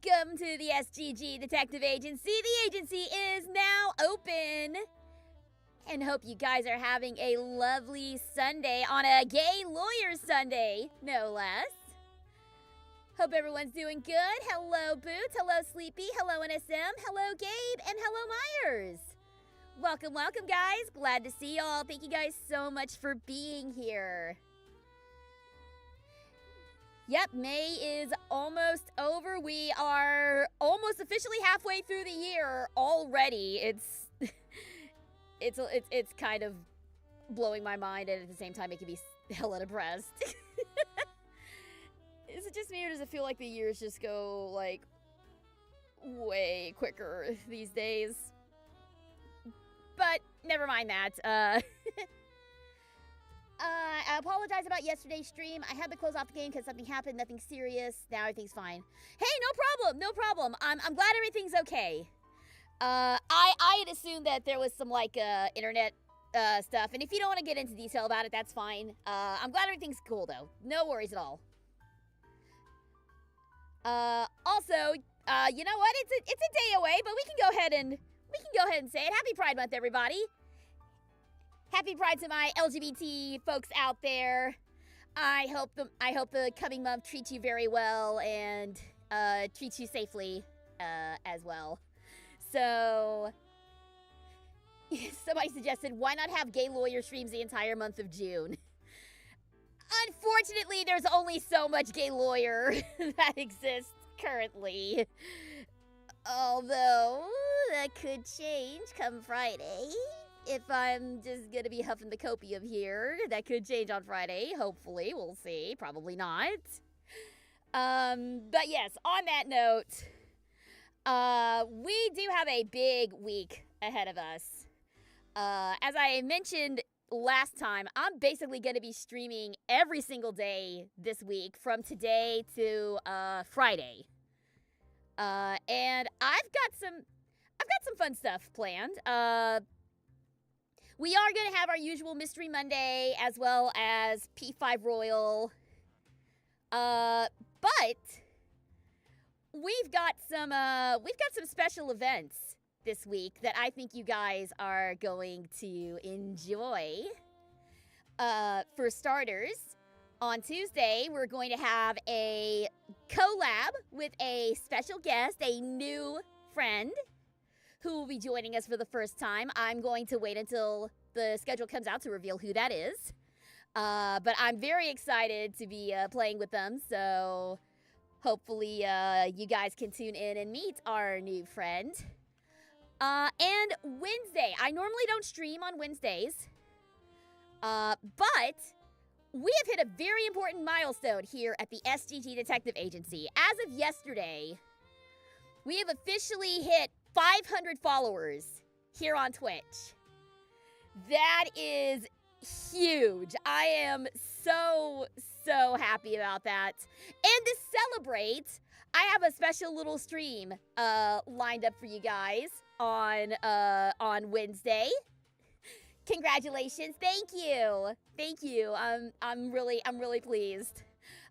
Welcome to the SGG Detective Agency. The agency is now open. And hope you guys are having a lovely Sunday on a gay lawyer Sunday, no less. Hope everyone's doing good. Hello, Boots. Hello, Sleepy. Hello, NSM. Hello, Gabe. And hello, Myers. Welcome, welcome, guys. Glad to see y'all. Thank you guys so much for being here. Yep, May is almost over. We are almost officially halfway through the year already. It's kind of blowing my mind, and at the same time making me hella depressed. Is it just me, or does it feel like the years just go, like, way quicker these days? But never mind that. I apologize about yesterday's stream. I had to close off the game because something happened, nothing serious. Now everything's fine. Hey, no problem. I'm glad everything's okay. I had assumed that there was some, like, internet stuff, and if you don't want to get into detail about it, that's fine. I'm glad everything's cool, though. No worries at all. Also, you know what? It's a day away, but we can go ahead and say it. Happy Pride Month, everybody. Happy Pride to my LGBT folks out there. I hope the coming month treats you very well and treats you safely as well. So, somebody suggested, why not have gay lawyer streams the entire month of June? Unfortunately, there's only so much gay lawyer that exists currently. Although, that could change come Friday. If I'm just gonna be huffing the copium here, that could change on Friday, hopefully. We'll see. Probably not. But yes, on that note, we do have a big week ahead of us. As I mentioned last time, I'm basically going to be streaming every single day this week from today to Friday. And I've got some fun stuff planned. We are going to have our usual Mystery Monday as well as P5 Royal. But we've got some special events this week that I think you guys are going to enjoy. For starters, on Tuesday, we're going to have a collab with a special guest, a new friend who will be joining us for the first time. I'm going to wait until the schedule comes out to reveal who that is. But I'm very excited to be playing with them, so hopefully you guys can tune in and meet our new friend. And Wednesday, I normally don't stream on Wednesdays, but we have hit a very important milestone here at the SGG Detective Agency. As of yesterday, we have officially hit 500 followers here on Twitch. That is huge. I am so happy about that. And to celebrate, I have a special little stream lined up for you guys on Wednesday. Congratulations. Thank you. I'm really pleased.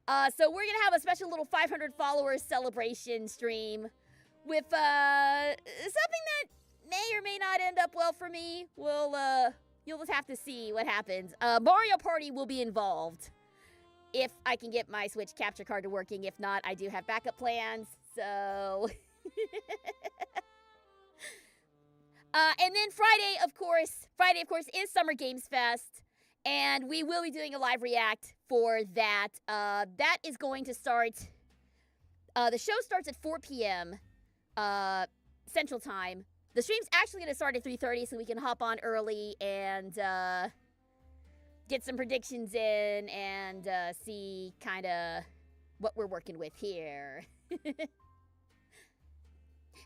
So we're going to have a special little 500 followers celebration stream with something that may or may not end up well for me. You'll just have to see what happens. Mario Party will be involved if I can get my Switch capture card to working. If not, I do have backup plans. So and then Friday, of course, is Summer Games Fest, and we will be doing a live react for that. That is going to start. The show starts at 4 p.m. Central Time. The stream's actually going to start at 3:30, so we can hop on early and get some predictions in and see kind of what we're working with here.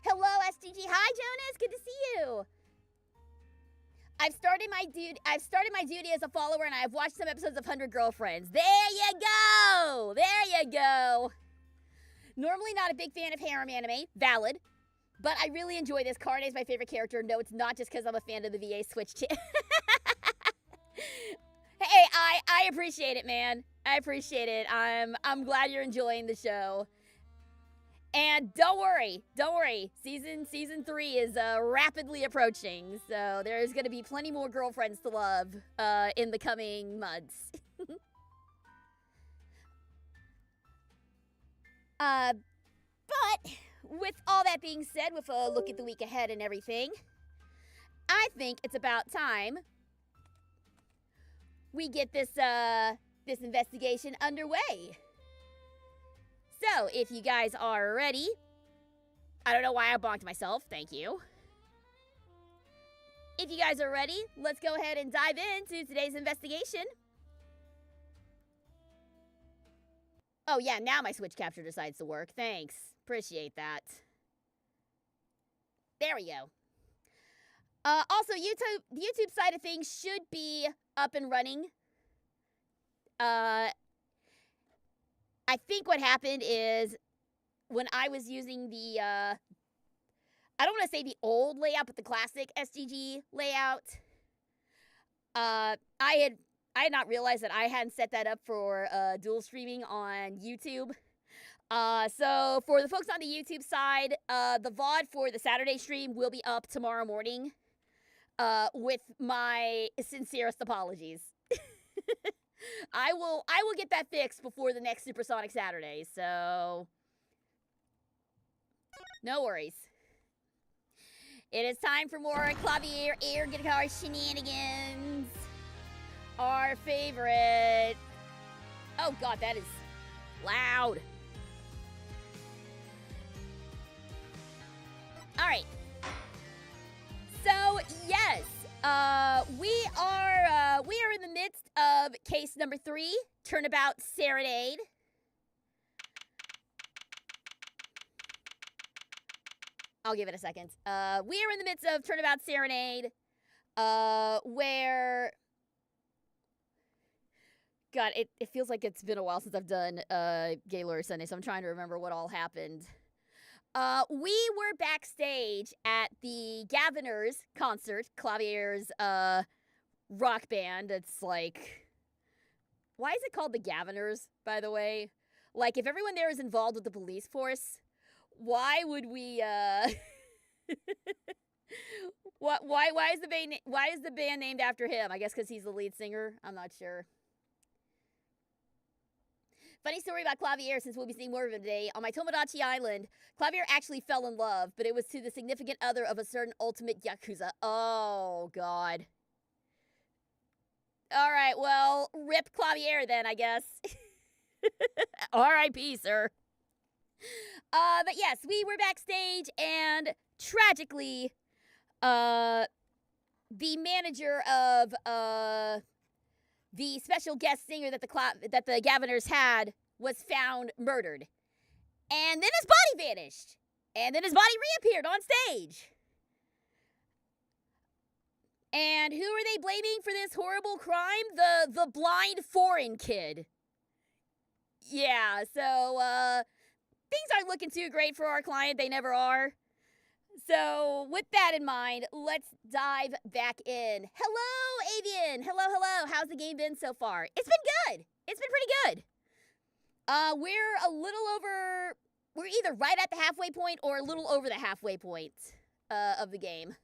Hello, SGG. Hi, Jonas. Good to see you. I've started my duty as a follower, and I've watched some episodes of 100 Girlfriends. There you go. Normally not a big fan of harem anime. Valid. But I really enjoy this. Karne is my favorite character. No, it's not just because I'm a fan of the VA Switch channel. Hey, I appreciate it, man. I appreciate it. I'm glad you're enjoying the show. And don't worry, season 3 is rapidly approaching, so there's gonna be plenty more girlfriends to love in the coming months. But with all that being said, with a look at the week ahead and everything, I think it's about time we get this investigation underway. So, if you guys are ready, I don't know why I bonked myself, thank you. If you guys are ready, let's go ahead and dive into today's investigation. Oh yeah, now my Switch capture decides to work, thanks. Appreciate that. There we go. Also, the YouTube side of things should be up and running. I think what happened is when I was using the, I don't want to say the old layout, but the classic SGG layout, I had not realized that I hadn't set that up for dual streaming on YouTube. So for the folks on the YouTube side, the VOD for the Saturday stream will be up tomorrow morning, with my sincerest apologies. I will get that fixed before the next Supersonic Saturday, so no worries. It is time for more clavier air guitar shenanigans. Our favorite. Oh god, that is loud. Alright. So, yes. We are in the midst of case number 3, Turnabout Serenade. I'll give it a second. We are in the midst of Turnabout Serenade, where... God, it feels like it's been a while since I've done Gaylord Sunday, so I'm trying to remember what all happened. We were backstage at the Gaviners concert, Clavier's rock band. It's like, why is it called the Gaviners, by the way? Like, if everyone there is involved with the police force, why would we, why is the band named after him? I guess because he's the lead singer? I'm not sure. Funny story about Clavier, since we'll be seeing more of him today. On my Tomodachi Island, Clavier actually fell in love, but it was to the significant other of a certain ultimate Yakuza. Oh, God. All right, well, rip Clavier then, I guess. R.I.P., sir. But yes, we were backstage, and tragically, the manager of, the special guest singer that the Gaviners had was found murdered. And then his body vanished. And then his body reappeared on stage. And who are they blaming for this horrible crime? The blind foreign kid. Yeah, so, things aren't looking too great for our client. They never are. So, with that in mind, let's dive back in. Hello, Avian! Hello. How's the game been so far? It's been good. It's been pretty good. We're either right at the halfway point or a little over the halfway point of the game.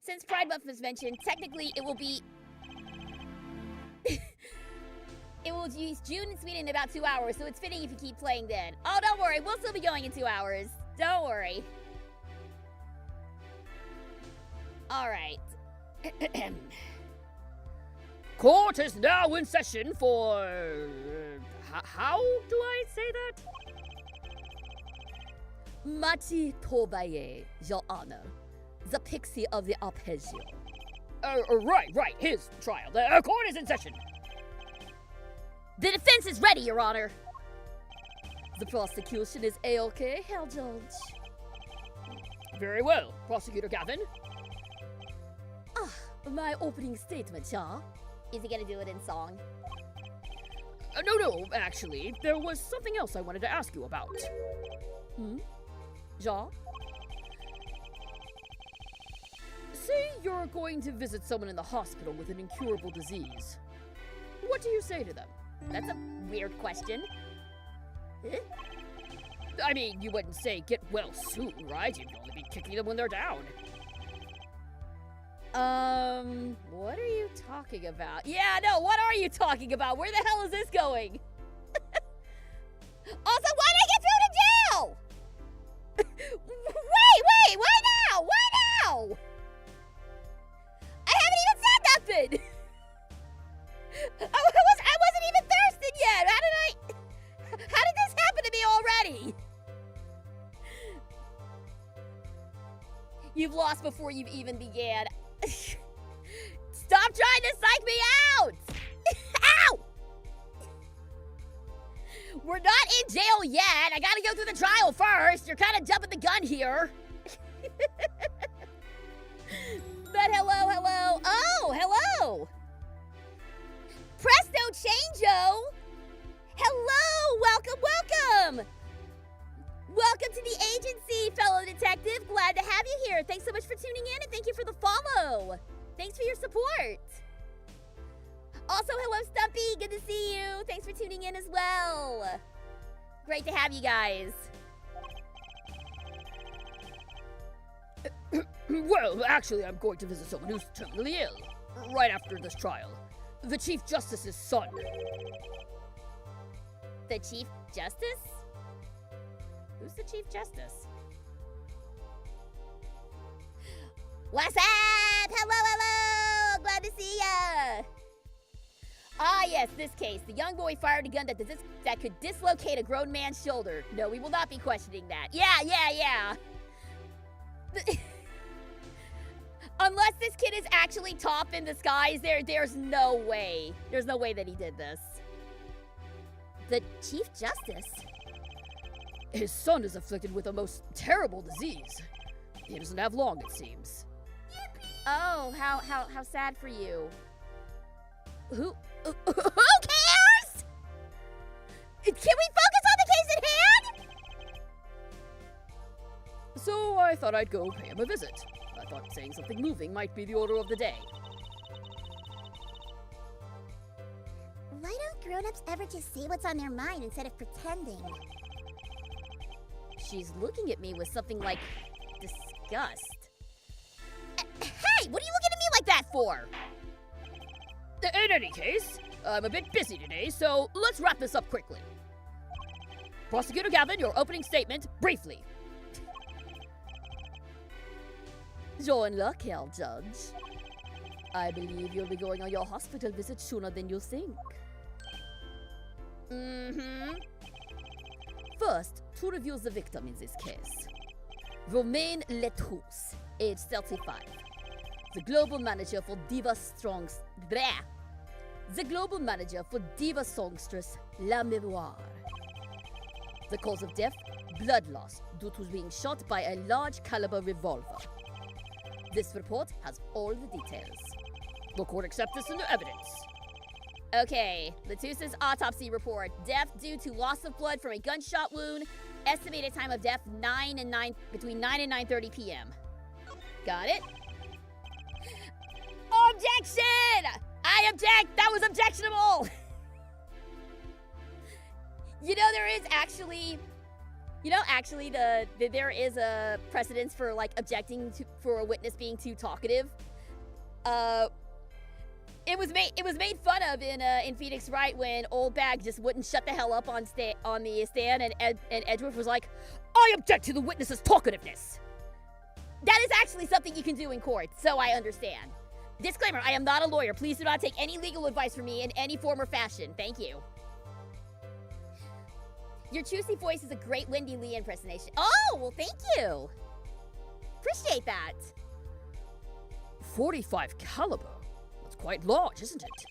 Since Pride Month was mentioned, technically it will be... It will be June in Sweden in about 2 hours, so it's fitting if you keep playing then. Oh, don't worry. We'll still be going in 2 hours. Don't worry. All right. Court is now in session for... how do I say that? Machi Tobaye, Your Honor. The pixie of the arpeggio. Right. His trial. The court is in session. The defense is ready, Your Honor. The prosecution is A-OK, Herr Judge. Very well, Prosecutor Gavin. My opening statement, ja? Is he gonna do it in song? No, actually, there was something else I wanted to ask you about. Ja? Say you're going to visit someone in the hospital with an incurable disease. What do you say to them? That's a weird question. I mean, you wouldn't say get well soon, right? You'd only be kicking them when they're down. What are you talking about? Yeah, no, what are you talking about? Where the hell is this going? Also, why did I get thrown in jail? Wait, why now? Why now? I haven't even said nothing. I wasn't even thirsted yet. How did this happen to me already? You've lost before you've even began. Stop trying to psych me out! Ow! We're not in jail yet. I gotta go through the trial first. You're kind of jumping the gun here. But hello. Oh, hello. Presto changeo. Hello, welcome. Welcome to the agency, fellow detective. Glad to have you here. Thanks so much for tuning in, and thank you for the follow. Thanks for your support. Also, hello, Stumpy. Good to see you. Thanks for tuning in as well. Great to have you guys. Well, actually, I'm going to visit someone who's terminally ill. Right after this trial. The Chief Justice's son. The Chief Justice? Who's the Chief Justice? What's up? Hello. Glad to see ya. Ah, yes, this case. The young boy fired a gun that could dislocate a grown man's shoulder. No, we will not be questioning that. Yeah. Unless this kid is actually top in the skies, there's no way. There's no way that he did this. The Chief Justice? His son is afflicted with a most terrible disease. He doesn't have long, it seems. Oh, how sad for you. Who cares? Can we focus on the case at hand? So I thought I'd go pay him a visit. I thought saying something moving might be the order of the day. Why don't grown-ups ever just say what's on their mind instead of pretending? She's looking at me with something like disgust. Hey, what are you looking at me like that for? In any case, I'm a bit busy today, so let's wrap this up quickly. Prosecutor Gavin, your opening statement, briefly. You're in luck, Herr Judge. I believe you'll be going on your hospital visit sooner than you think. First, to review the victim in this case. Romain Letrousse, age 35. The global manager for Diva songstress La Mémoire. The cause of death, blood loss due to being shot by a large caliber revolver. This report has all the details. The court accepts this into evidence. Okay, Letousse's autopsy report. Death due to loss of blood from a gunshot wound. Estimated time of death between 9 and 9:30 p.m. Got it? Objection! I object! That was objectionable! There is actually... there is a precedence for, objecting for a witness being too talkative. It was made fun of in Phoenix Wright when Old Bag just wouldn't shut the hell up on the stand, and Edgeworth was like, I object to the witness's talkativeness. That is actually something you can do in court, so I understand. Disclaimer, I am not a lawyer. Please do not take any legal advice from me in any form or fashion. Thank you. Your juicy voice is a great Wendy Lee impersonation. Oh, well, thank you. Appreciate that. 45 caliber? That's quite large, isn't it?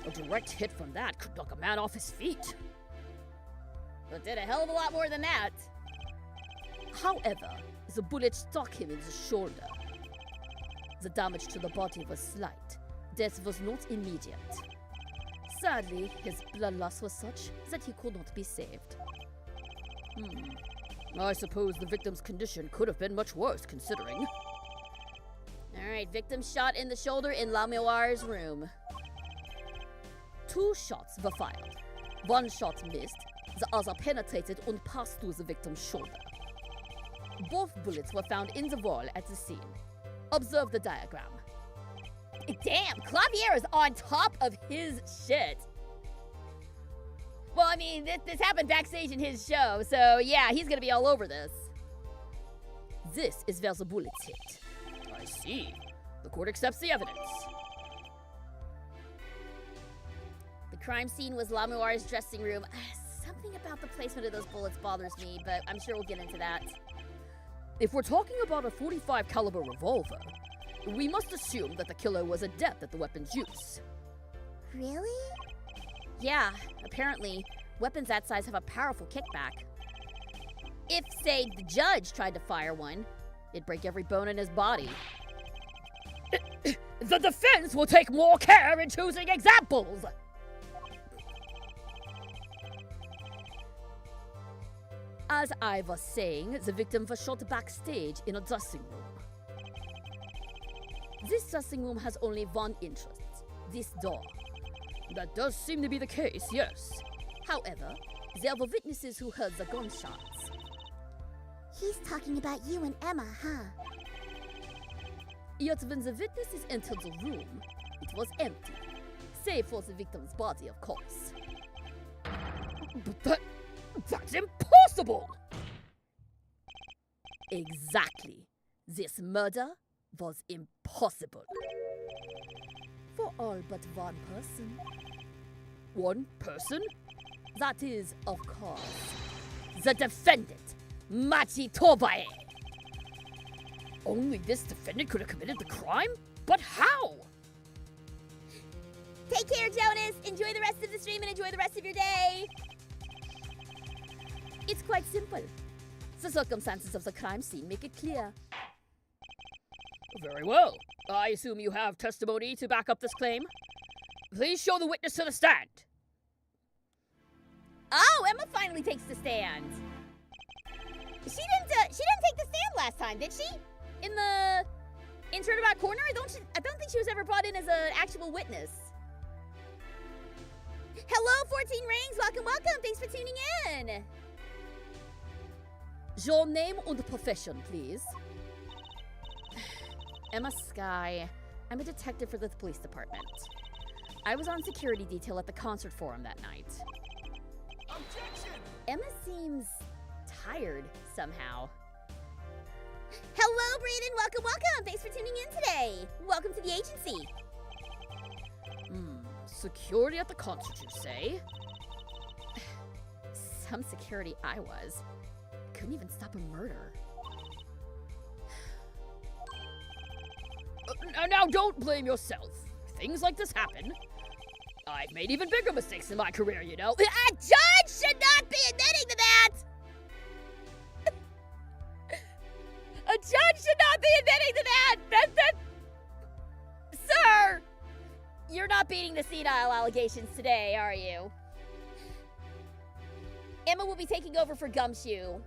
A direct hit from that could knock a man off his feet. But did a hell of a lot more than that. However, the bullet struck him in the shoulder. The damage to the body was slight. Death was not immediate. Sadly, his blood loss was such that he could not be saved. I suppose the victim's condition could have been much worse, considering. Alright, victim shot in the shoulder in La Mémoire's room. 2 shots were fired. 1 shot missed. The other penetrated and passed through the victim's shoulder. Both bullets were found in the wall at the scene. Observe the diagram. Damn, Clavier is on top of his shit. Well, I mean, this happened backstage in his show, so yeah, he's gonna be all over this. This is where the bullets hit. I see. The court accepts the evidence. The crime scene was Lamuar's dressing room. Something about the placement of those bullets bothers me, but I'm sure we'll get into that. If we're talking about a .45 caliber revolver, we must assume that the killer was adept at the weapon's use. Really? Yeah, apparently, weapons that size have a powerful kickback. If, say, the judge tried to fire one, it'd break every bone in his body. The defense will take more care in choosing examples! As I was saying, the victim was shot backstage in a dressing room. This dressing room has only one entrance, this door. That does seem to be the case, yes. However, there were witnesses who heard the gunshots. He's talking about you and Emma, huh? Yet when the witnesses entered the room, it was empty. Save for the victim's body, of course. But that's impossible! Exactly. This murder was impossible. For all but one person. One person? That is, of course, the defendant, Machi Tobae. Only this defendant could have committed the crime? But how? Take care, Jonas! Enjoy the rest of the stream and enjoy the rest of your day! It's quite simple. The circumstances of the crime scene make it clear. Very well. I assume you have testimony to back up this claim. Please show the witness to the stand. Oh, Emma finally takes the stand. She didn't take the stand last time, did she? In Turnabout Corner? I don't think she was ever brought in as an actual witness. Hello, 14 Rings. Welcome, welcome. Thanks for tuning in. Your name and profession, please. Emma Sky. I'm a detective for the police department. I was on security detail at the concert forum that night. Objection! Emma seems tired somehow. Hello, Brayden. Welcome, welcome. Thanks for tuning in today. Welcome to the agency. Security at the concert, you say? Some security I was. Couldn't even stop a murder. Now don't blame yourself. Things like this happen. I've made even bigger mistakes in my career, you know. A judge should not be admitting to that! A judge should not be admitting to that! Sir! You're not beating the senile allegations today, are you? Emma will be taking over for Gumshoe.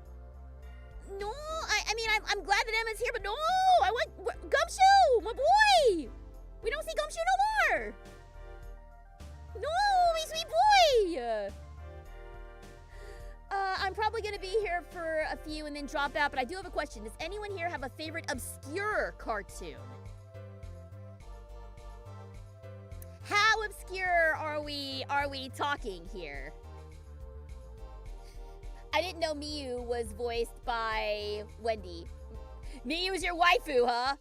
No, I mean, I'm glad that Emma's here, but no! I want Gumshoe! My boy! We don't see Gumshoe no more! No, my sweet boy! I'm probably gonna be here for a few and then drop out, but I do have a question. Does anyone here have a favorite obscure cartoon? How obscure are we talking here? I didn't know Miyu was voiced by Wendy. Miyu's your waifu, huh?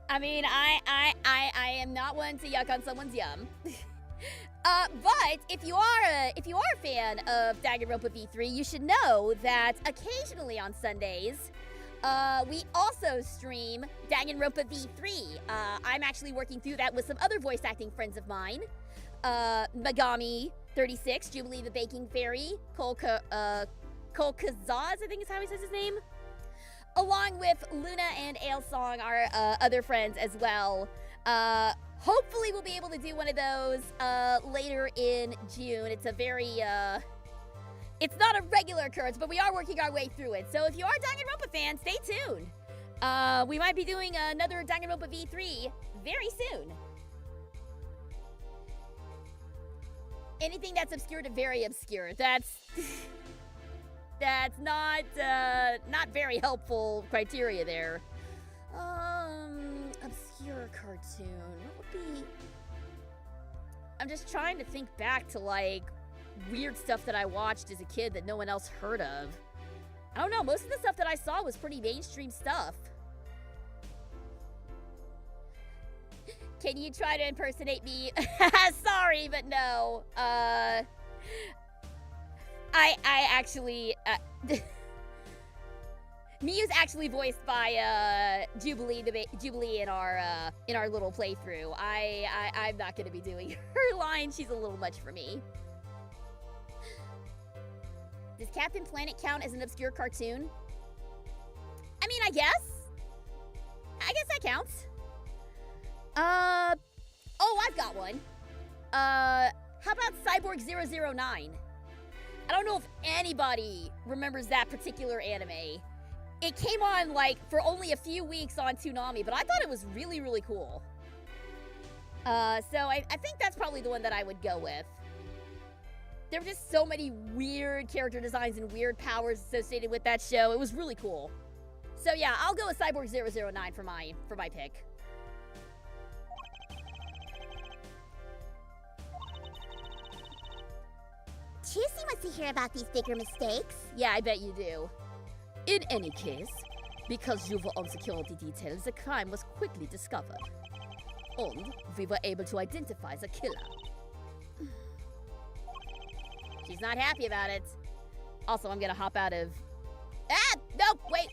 I mean, I am not one to yuck on someone's yum. But if you are a fan of Danganronpa V3, you should know that occasionally on Sundays, we also stream Danganronpa V3. I'm actually working through that with some other voice acting friends of mine. Megami 36, Jubilee the Baking Fairy, Cole Kazaz, I think is how he says his name. Along with Luna and Ailsong, our other friends as well. Hopefully we'll be able to do one of those later in June. It's a very, it's not a regular occurrence, but we are working our way through it. So if you are a Danganronpa fan, stay tuned. We might be doing another Danganronpa V3 very soon. Anything that's obscure to very obscure. That's not very helpful criteria there. Obscure cartoon. What would be? I'm just trying to think back to like weird stuff that I watched as a kid that no one else heard of. I don't know. Most of the stuff that I saw was pretty mainstream stuff. Can you try to impersonate me? Sorry, but no. I actually Miu's actually voiced by Jubilee in our little playthrough. I'm not gonna be doing her line. She's a little much for me. Does Captain Planet count as an obscure cartoon? I mean, I guess that counts. Oh, I've got one. How about Cyborg 009? I don't know if anybody remembers that particular anime. It came on, like, for only a few weeks on Toonami, but I thought it was really, really cool. So I think that's probably the one that I would go with. There were just so many weird character designs and weird powers associated with that show. It was really cool. So yeah, I'll go with Cyborg 009 for my pick. Juicy wants to hear about these bigger mistakes. Yeah, I bet you do. In any case, because you were on security details, the crime was quickly discovered. And we were able to identify the killer. She's not happy about it. Also, I'm gonna hop out of... Ah! Nope! Wait.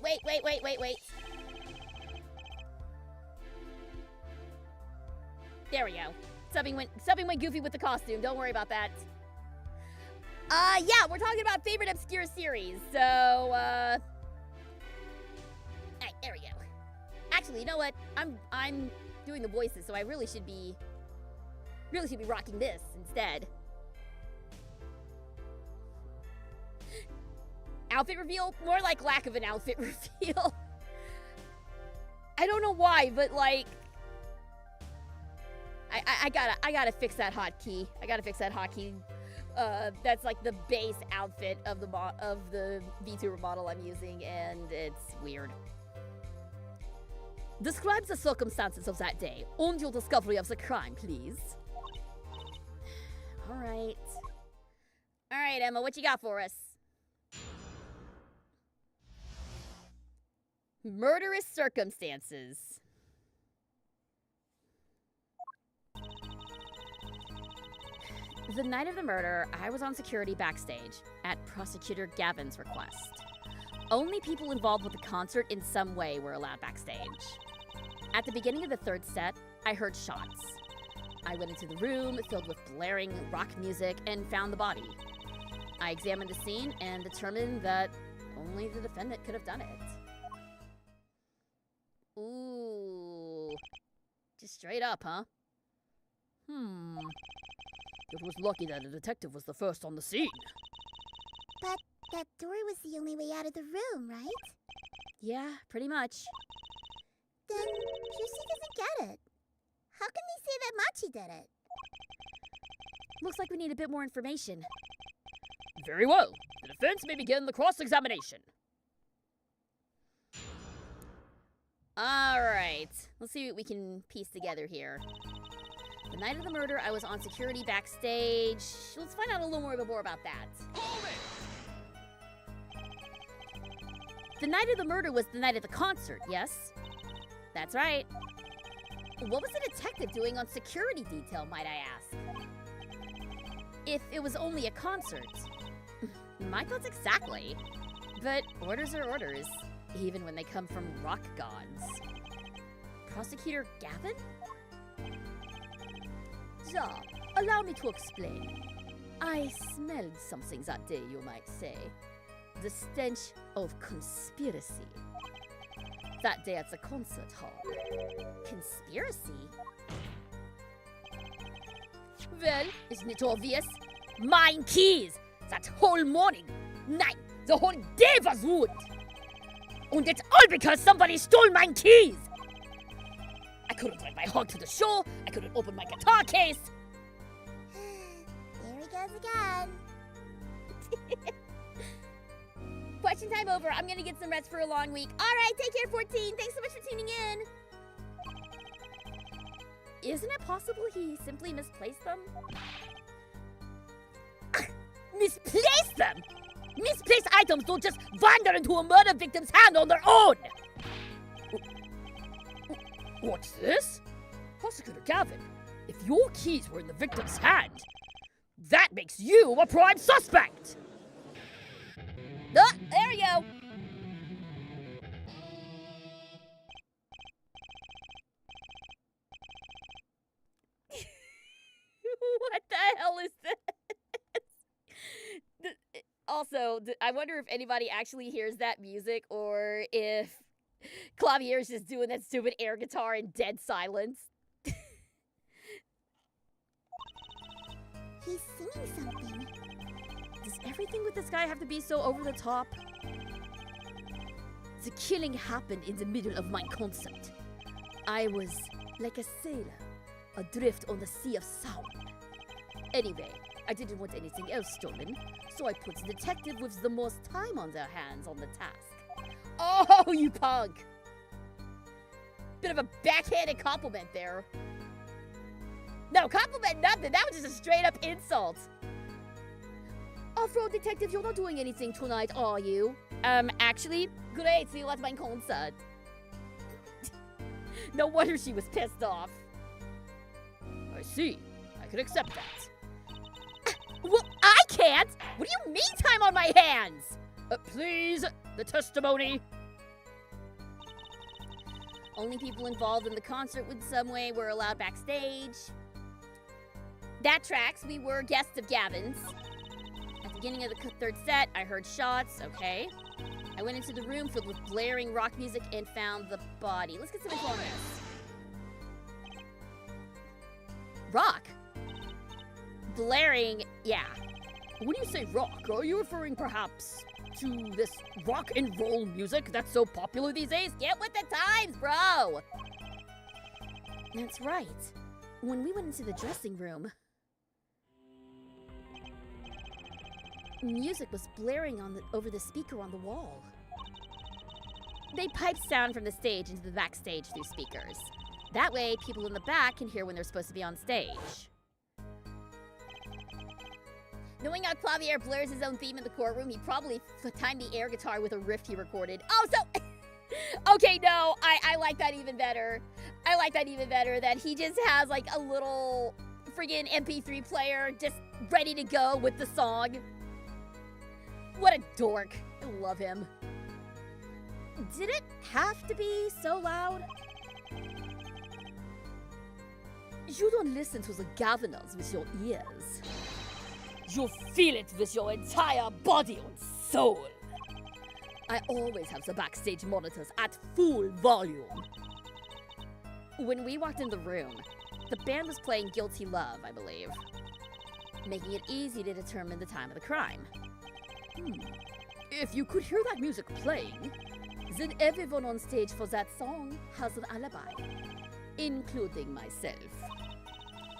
There we go. Subbing went goofy with the costume. Don't worry about that. Yeah, we're talking about favorite obscure series. So, alright, there we go. Actually, you know what? I'm doing the voices, so I really should be rocking this instead. Outfit reveal? More like lack of an outfit reveal. I don't know why, but like, I gotta fix that hotkey. That's like the base outfit of the VTuber model I'm using, and it's weird. Describe the circumstances of that day and your discovery of the crime, please. All right, Emma, what you got for us? Murderous circumstances. The night of the murder, I was on security backstage at Prosecutor Gavin's request. Only people involved with the concert in some way were allowed backstage. At the beginning of the third set, I heard shots. I went into the room filled with blaring rock music and found the body. I examined the scene and determined that only the defendant could have done it. Ooh. Just straight up, huh? It was lucky that the detective was the first on the scene. But that door was the only way out of the room, right? Yeah, pretty much. Then Juicy doesn't get it. How can they say that Machi did it? Looks like we need a bit more information. Very well. The defense may begin the cross-examination. All right. Let's see what we can piece together here. The night of the murder, I was on security backstage. Let's find out a little more about that. Hold it! The night of the murder was the night of the concert, yes? That's right. What was the detective doing on security detail, might I ask? If it was only a concert. My thoughts exactly. But orders are orders, even when they come from rock gods. Prosecutor Gavin? Ja, allow me to explain. I smelled something that day, you might say. The stench of conspiracy. That day at the concert hall. Conspiracy? Well, isn't it obvious? Mine keys! That whole morning, night, the whole day was ruined! And it's all because somebody stole mine keys! I couldn't drive my hog to the show, I couldn't open my guitar case. Very he goes again. Question time over. I'm gonna get some rest for a long week. All right, take care, 14. Thanks so much for tuning in. Isn't it possible he simply misplaced them? Misplace them! Misplaced items don't just wander into a murder victim's hand on their own! What's this? Prosecutor Gavin, if your keys were in the victim's hand, that makes you a prime suspect! Oh, there we go. What the hell is this? Also, I wonder if anybody actually hears that music or if Clavier is just doing that stupid air guitar in dead silence. He's singing something. Does everything with this guy have to be so over the top? The killing happened in the middle of my concert. I was like a sailor, adrift on the sea of sound. Anyway, I didn't want anything else stolen, so I put the detective with the most time on their hands on the task. Oh, you punk! Bit of a backhanded compliment there. No, compliment nothing. That was just a straight up insult. Off-road detective, you're not doing anything tonight, are you? Actually, great, so you left my concert. No wonder she was pissed off. I see. I can accept that. Well, I can't! What do you mean time on my hands? Please, the testimony. Only people involved in the concert in some way were allowed backstage. That tracks. We were guests of Gavin's. At the beginning of the third set, I heard shots. Okay. I went into the room filled with blaring rock music and found the body. Let's get some info on this. Rock? Blaring, yeah. When you say rock, are you referring perhaps to this rock and roll music that's so popular these days? Get with the times, bro! That's right. When we went into the dressing room, music was blaring over the speaker on the wall. They piped sound from the stage into the backstage through speakers. That way, people in the back can hear when they're supposed to be on stage. Knowing how Clavier blurs his own theme in the courtroom, he probably timed the air guitar with a riff he recorded. Oh, so... Okay, no, I like that even better. I like that even better, that he just has, like, a little friggin' MP3 player just ready to go with the song. What a dork. I love him. Did it have to be so loud? You don't listen to the governors with your ears. You feel it with your entire body and soul. I always have the backstage monitors at full volume. When we walked in the room, the band was playing Guilty Love, I believe, making it easy to determine the time of the crime. If you could hear that music playing, then everyone on stage for that song has an alibi, including myself.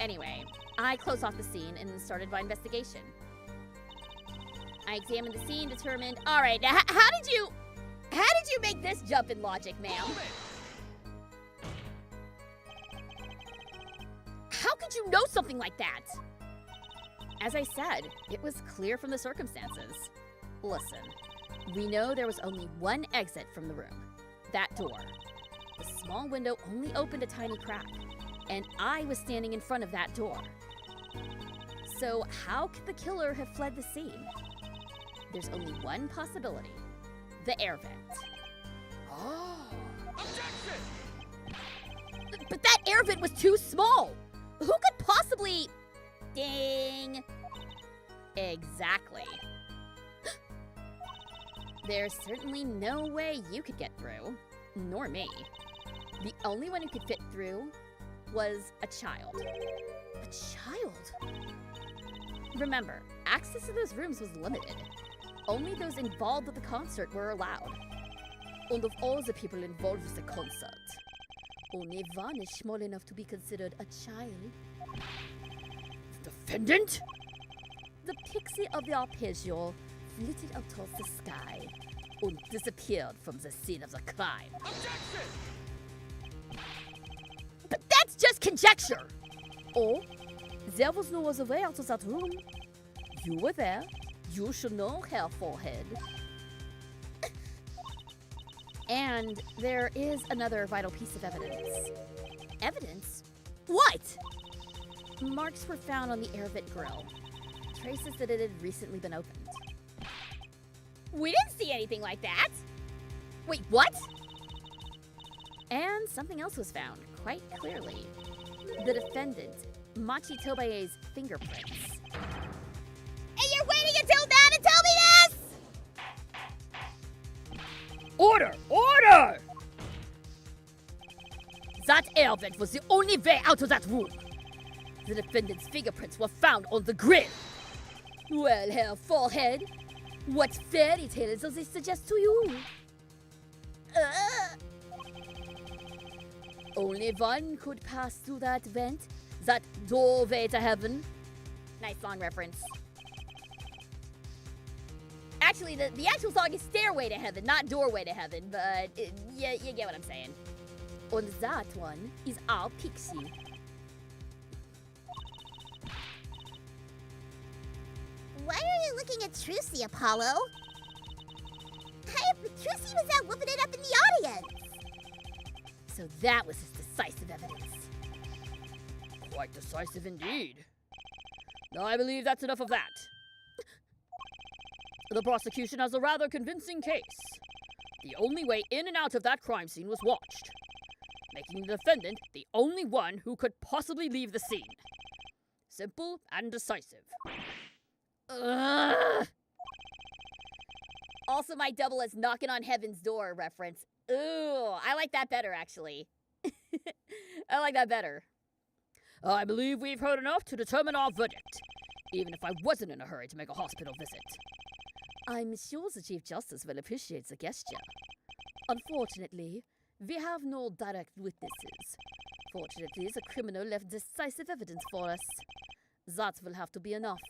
Anyway, I closed off the scene and started my investigation. I examined the scene, determined, all right, now how did you make this jump in logic, ma'am? How could you know something like that? As I said, it was clear from the circumstances. Listen, we know there was only one exit from the room. That door. The small window only opened a tiny crack, and I was standing in front of that door. So how could the killer have fled the scene? There's only one possibility. The air vent. Oh. Objection! But that air vent was too small! Who could possibly... Ding! Exactly. There's certainly no way you could get through, nor me. The only one who could fit through was a child. A child? Remember, access to those rooms was limited. Only those involved with the concert were allowed. And of all the people involved with the concert, only one is small enough to be considered a child. Defendant? the pixie of the arpeggio flitted up towards the sky and disappeared from the scene of the crime. Objection! But that's just conjecture! Oh, there was no other way out of that room. You were there. You should know, Herr Forehead. And there is another vital piece of evidence. Evidence? What? Marks were found on the air vent grill. Traces that it had recently been opened. We didn't see anything like that. Wait, what? And something else was found, quite clearly. The defendant, Machi Tobae's fingerprints. And you're waiting until now to tell me this? Order! Order! That air vent was the only way out of that room. The defendant's fingerprints were found on the grill. Well, Herr Forehead, what fairy tales does this suggest to you? Only one could pass through that vent, that doorway to heaven. Nice song reference. Actually, the actual song is Stairway to Heaven, not Doorway to Heaven, but yeah, you get what I'm saying. And that one is our pixie. Why are you looking at Trucy, Apollo? Hey, but Trucy was out whooping it up in the audience. So that was his decisive evidence. Quite decisive indeed. Now I believe that's enough of that. The prosecution has a rather convincing case. The only way in and out of that crime scene was watched, making the defendant the only one who could possibly leave the scene. Simple and decisive. Ugh. Also, my double as knocking on heaven's door reference. Ooh, I like that better, actually. I like that better. I believe we've heard enough to determine our verdict, even if I wasn't in a hurry to make a hospital visit. I'm sure the Chief Justice will appreciate the gesture. Unfortunately, we have no direct witnesses. Fortunately, the criminal left decisive evidence for us. That will have to be enough.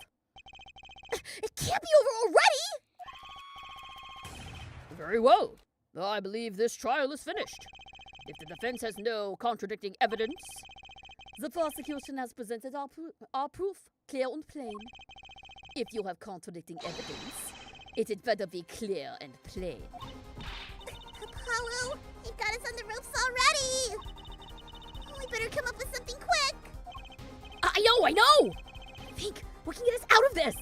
It can't be over already! Very well. I believe this trial is finished. If the defense has no contradicting evidence, The prosecution has presented our proof, clear and plain. If you have contradicting evidence, it had better be clear and plain. Apollo, you got us on the ropes already. We better come up with something quick. I know! Think, what can get us out of this?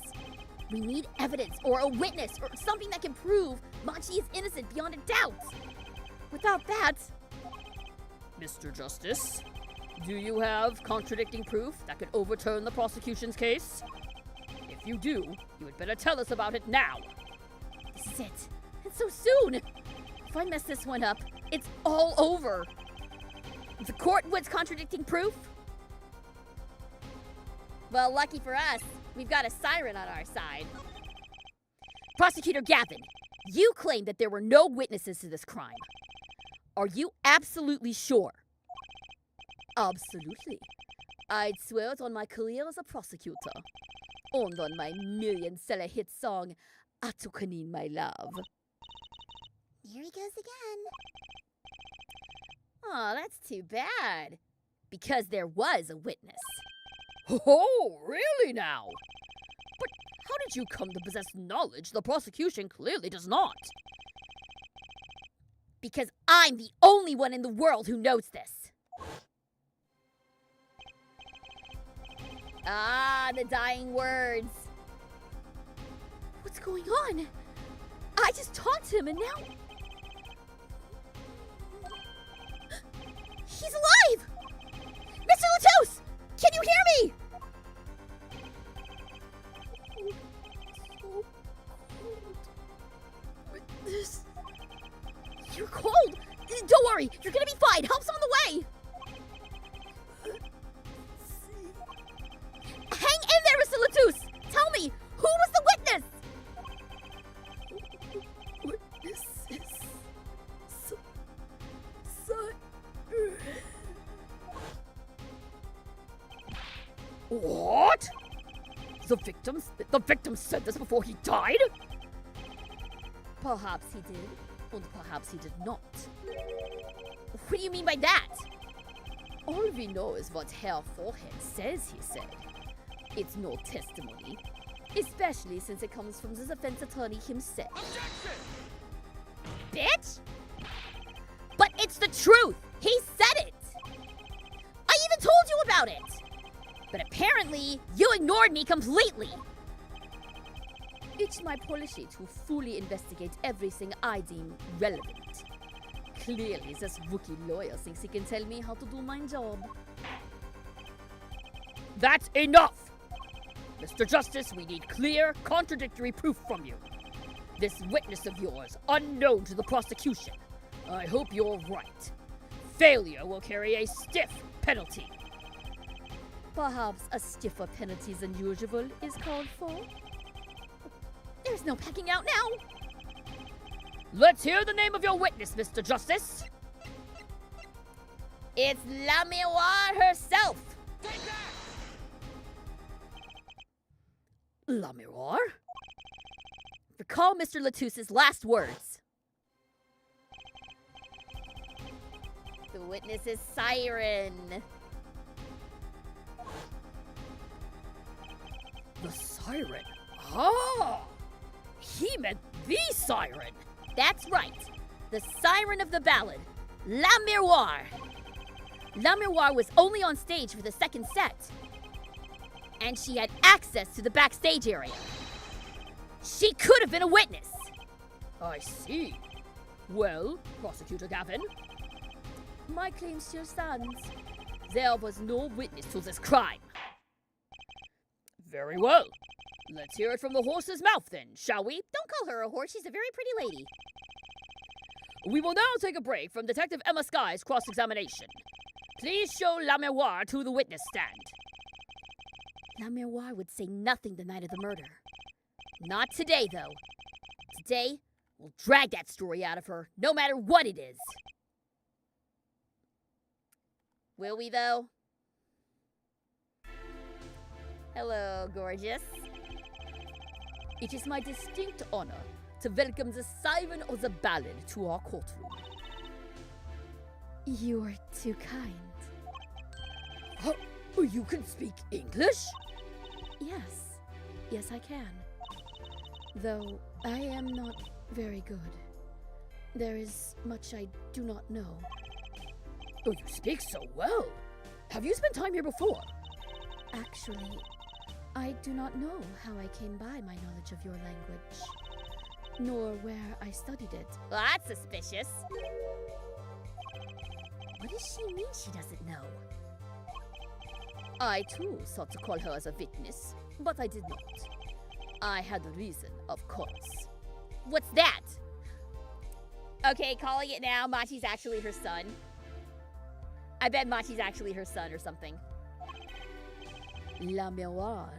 We need evidence or a witness or something that can prove Machi is innocent beyond a doubt. Without that... Mr. Justice, do you have contradicting proof that could overturn the prosecution's case? If you do, you had better tell us about it now. This is it. And so soon. If I mess this one up, it's all over. The court wants contradicting proof? Well, lucky for us, we've got a siren on our side. Prosecutor Gavin, you claim that there were no witnesses to this crime. Are you absolutely sure? Absolutely. I'd swear it on my career as a prosecutor. And on my million-seller hit song, Atukanin My Love. Here he goes again. Oh, that's too bad. Because there was a witness. Oh, really now? But how did you come to possess knowledge the prosecution clearly does not? Because I'm the only one in the world who knows this. Ah, the dying words. What's going on? I just talked to him and now... He's alive! Mr. Latos! Can you hear me? So cold. With this... You're cold. Don't worry, you're gonna be fine. Help's on the way. Hang in there, Mr. Latos! Tell me, who was the witness? Witness is... What? The victim said this before he died? Perhaps he did, and perhaps he did not. What do you mean by that? All we know is what Herr Forehead says he said. It's no testimony, especially since it comes from the defense attorney himself. Objection! Bitch! But it's the truth! He said it! I even told you about it! But apparently, you ignored me completely! It's my policy to fully investigate everything I deem relevant. Clearly, this rookie lawyer thinks he can tell me how to do my job. That's enough! Mr. Justice, we need clear, contradictory proof from you. This witness of yours, unknown to the prosecution. I hope you're right. Failure will carry a stiff penalty. Perhaps a stiffer penalty than usual is called for? There's no backing out now! Let's hear the name of your witness, Mr. Justice. It's La Miroir herself! Take that! La Miroir? Recall Mr. Latusse's last words. The witness is Siren. The siren. Ah! He meant the siren. That's right. The siren of the ballad, La Miroir. La Miroir was only on stage for the second set. And she had access to the backstage area. She could have been a witness. I see. Well, Prosecutor Gavin? My claim still stands. There was no witness to this crime. Very well. Let's hear it from the horse's mouth then, shall we? Don't call her a horse. She's a very pretty lady. We will now take a break from Detective Emma Sky's cross-examination. Please show La Miroir to the witness stand. La Miroir would say nothing the night of the murder. Not today, though. Today, we'll drag that story out of her, no matter what it is. Will we, though? Hello, gorgeous. It is my distinct honor to welcome the siren of the ballad to our courtroom. You're too kind. You can speak English? Yes, I can. Though I am not very good. There is much I do not know. Oh, you speak so well. Have you spent time here before? Actually, I do not know how I came by my knowledge of your language, nor where I studied it. Well, that's suspicious. What does she mean she doesn't know? I too sought to call her as a witness, but I did not. I had a reason, of course. What's that? Okay, calling it now. Machi's actually her son. I bet Machi's actually her son or something. La Miroir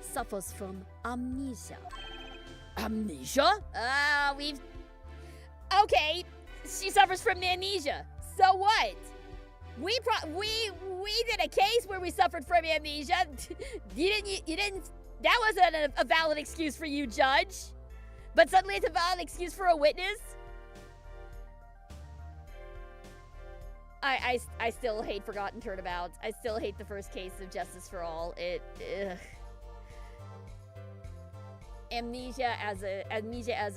suffers from amnesia. Amnesia? Okay, she suffers from amnesia. So what? We did a case where we suffered from amnesia. You didn't. That wasn't a valid excuse for you, Judge. But suddenly it's a valid excuse for a witness. I still hate Forgotten Turnabout. I still hate the first case of Justice for All. Amnesia as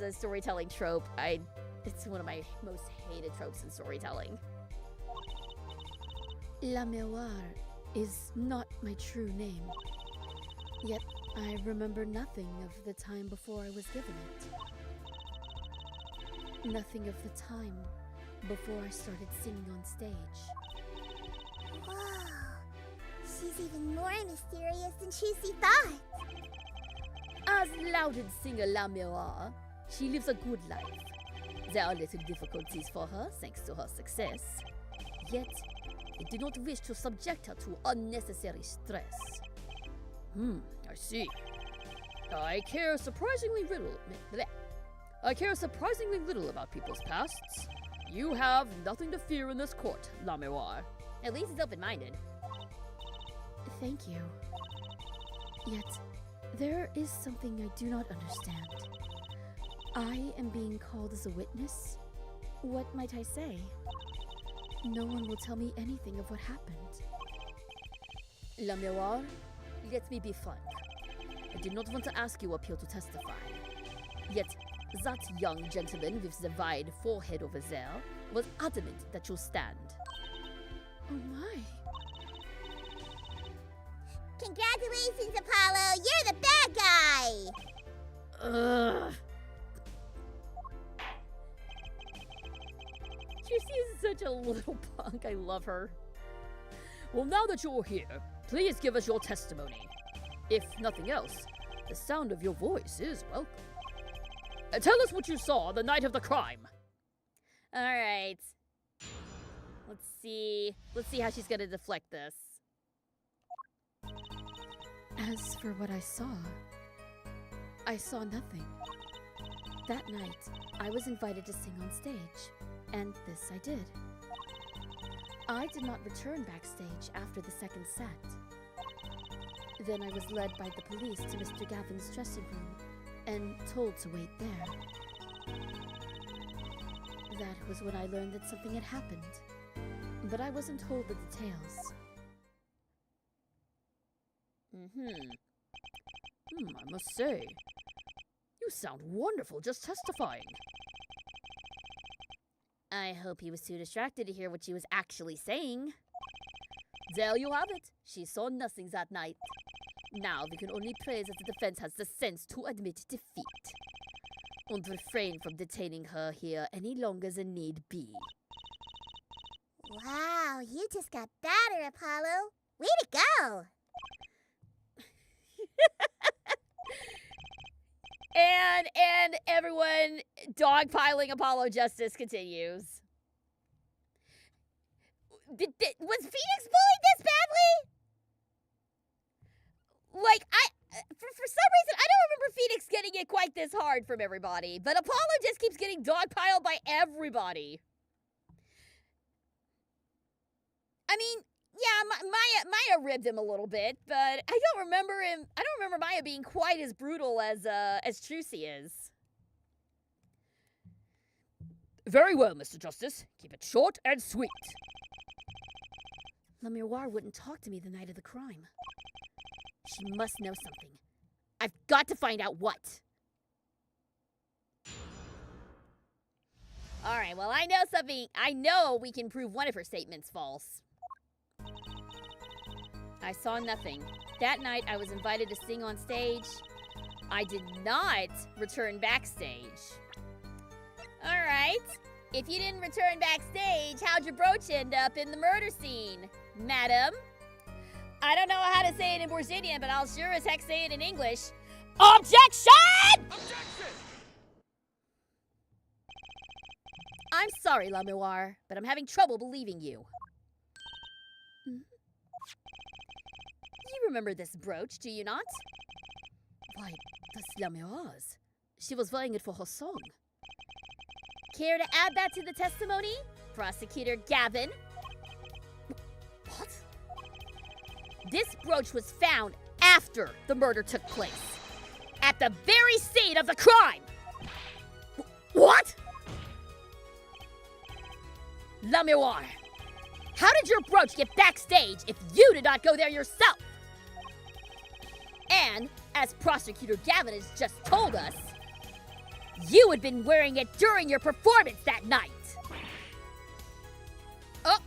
a storytelling trope. It's one of my most hated tropes in storytelling. La Miroir is not my true name. Yet I remember nothing of the time before I was given it. Nothing of the time before I started singing on stage. Whoa. She's even more mysterious than Tracy thought. As lauded singer La Miroir, she lives a good life. There are little difficulties for her thanks to her success. Yet, I do not wish to subject her to unnecessary stress. I see. I care surprisingly little about people's pasts. You have nothing to fear in this court, La Miroir. At least he's open-minded. Thank you. Yet, There is something I do not understand. I am being called as a witness? What might I say? No one will tell me anything of what happened. La Miroir, let me be frank. I did not want to ask you up here to testify. Yet, that young gentleman with the wide forehead over there was adamant that you stand. Oh my. Congratulations, Apollo! You're the bad guy! Ugh. Juicy is such a little punk. I love her. Well, now that you're here, please give us your testimony. If nothing else, the sound of your voice is welcome. Tell us what you saw the night of the crime. All right. Let's see. Let's see how she's gonna deflect this. As for what I saw nothing. That night, I was invited to sing on stage, and this I did. I did not return backstage after the second set. Then I was led by the police to Mr. Gavin's dressing room and told to wait there. That was when I learned that something had happened, but I wasn't told the details. I must say, you sound wonderful just testifying. I hope he was too distracted to hear what she was actually saying. There you have it. She saw nothing that night. Now we can only pray that the defense has the sense to admit defeat and refrain from detaining her here any longer than need be. Wow, you just got better, Apollo. Way to go! And everyone dogpiling Apollo Justice continues. Was Phoenix bullied this badly? Like, for some reason, I don't remember Phoenix getting it quite this hard from everybody, but Apollo just keeps getting dogpiled by everybody. I mean, yeah, Maya ribbed him a little bit, but I don't remember Maya being quite as brutal as Trucy is. Very well, Mr. Justice. Keep it short and sweet. La Miroir wouldn't talk to me the night of the crime. She must know something. I've got to find out what. All right, well, I know something. I know we can prove one of her statements false. I saw nothing. That night, I was invited to sing on stage. I did not return backstage. All right. If you didn't return backstage, how'd your brooch end up in the murder scene, madam? I don't know how to say it in Brazilian, but I'll sure as heck say it in English. Objection! Objection! I'm sorry, La Miroir, but I'm having trouble believing you. You remember this brooch, do you not? Why, that's La Miroir's. She was wearing it for her song. Care to add that to the testimony, Prosecutor Gavin? What? This brooch was found after the murder took place. At the very scene of the crime! What? La Miroir, how did your brooch get backstage if you did not go there yourself? And, as Prosecutor Gavin has just told us, you had been wearing it during your performance that night. Oh,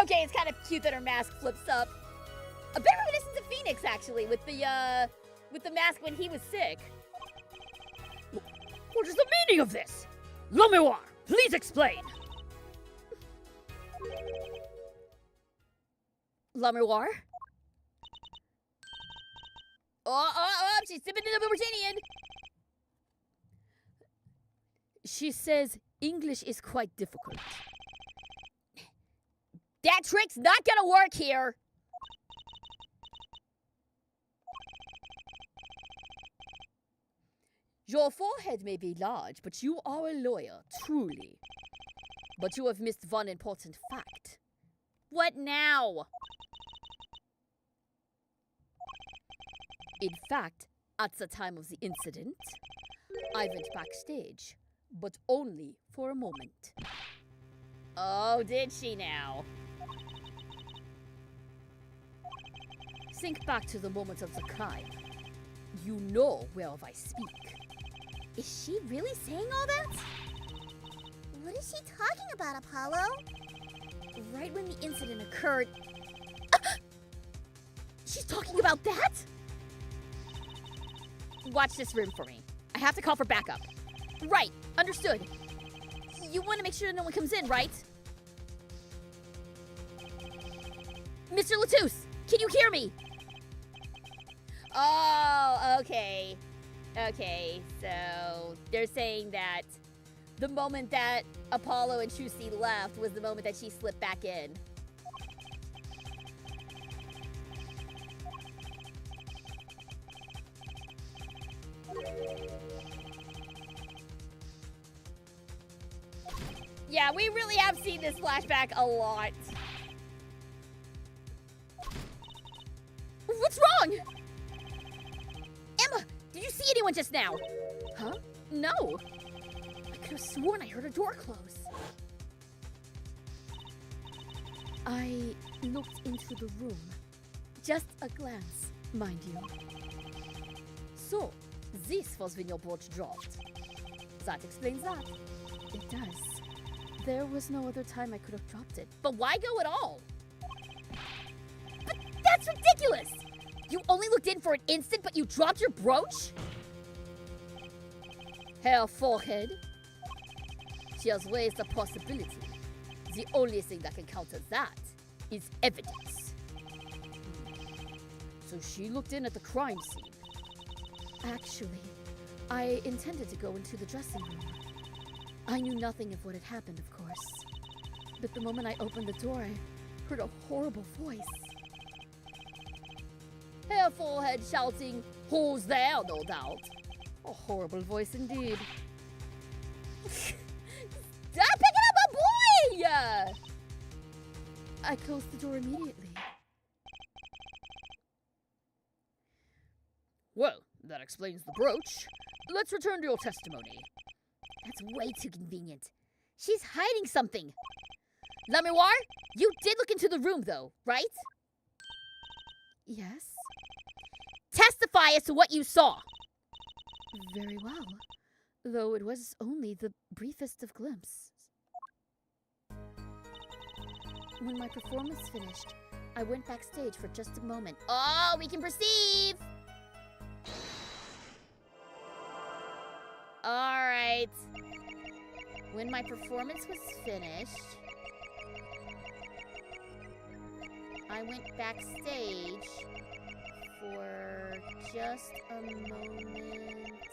okay, it's kind of cute that her mask flips up. A bit reminiscent to Phoenix, actually, with the mask when he was sick. What is the meaning of this? La Miroir, please explain. La Miroir? Oh, she's sipping in the Brazilian. She says English is quite difficult. That trick's not gonna work here. Your forehead may be large, but you are a lawyer, truly. But you have missed one important fact. What now? In fact, at the time of the incident, I went backstage, but only for a moment. Oh, did she now? Think back to the moment of the crime. You know whereof I speak. Is she really saying all that? What is she talking about, Apollo? Right when the incident occurred. She's talking about that? Watch this room for me. I have to call for backup. Right, understood. You want to make sure no one comes in, right? Mr. Latouche, can you hear me? Oh, okay. Okay, so they're saying that the moment that Apollo and Trucy left was the moment that she slipped back in. Yeah, we really have seen this flashback a lot. What's wrong? Emma, did you see anyone just now? Huh? No. I could have sworn I heard a door close. I looked into the room. Just a glance, mind you. So, this was when your boat dropped. That explains that. It does. There was no other time I could have dropped it. But why go at all? But that's ridiculous! You only looked in for an instant, but you dropped your brooch? Her forehead. She has raised a possibility. The only thing that can counter that is evidence. So she looked in at the crime scene. Actually, I intended to go into the dressing room. I knew nothing of what had happened, of course. But the moment I opened the door, I heard a horrible voice. Her forehead shouting, "Who's there?" no doubt. A horrible voice indeed. Stop picking up my boy! I closed the door immediately. Well, that explains the brooch. Let's return to your testimony. That's way too convenient. She's hiding something. Lamoire, you did look into the room, though, right? Yes. Testify as to what you saw. Very well. Though it was only the briefest of glimpses. When my performance finished, I went backstage for just a moment. Oh, we can perceive. All right. When my performance was finished, I went backstage for just a moment.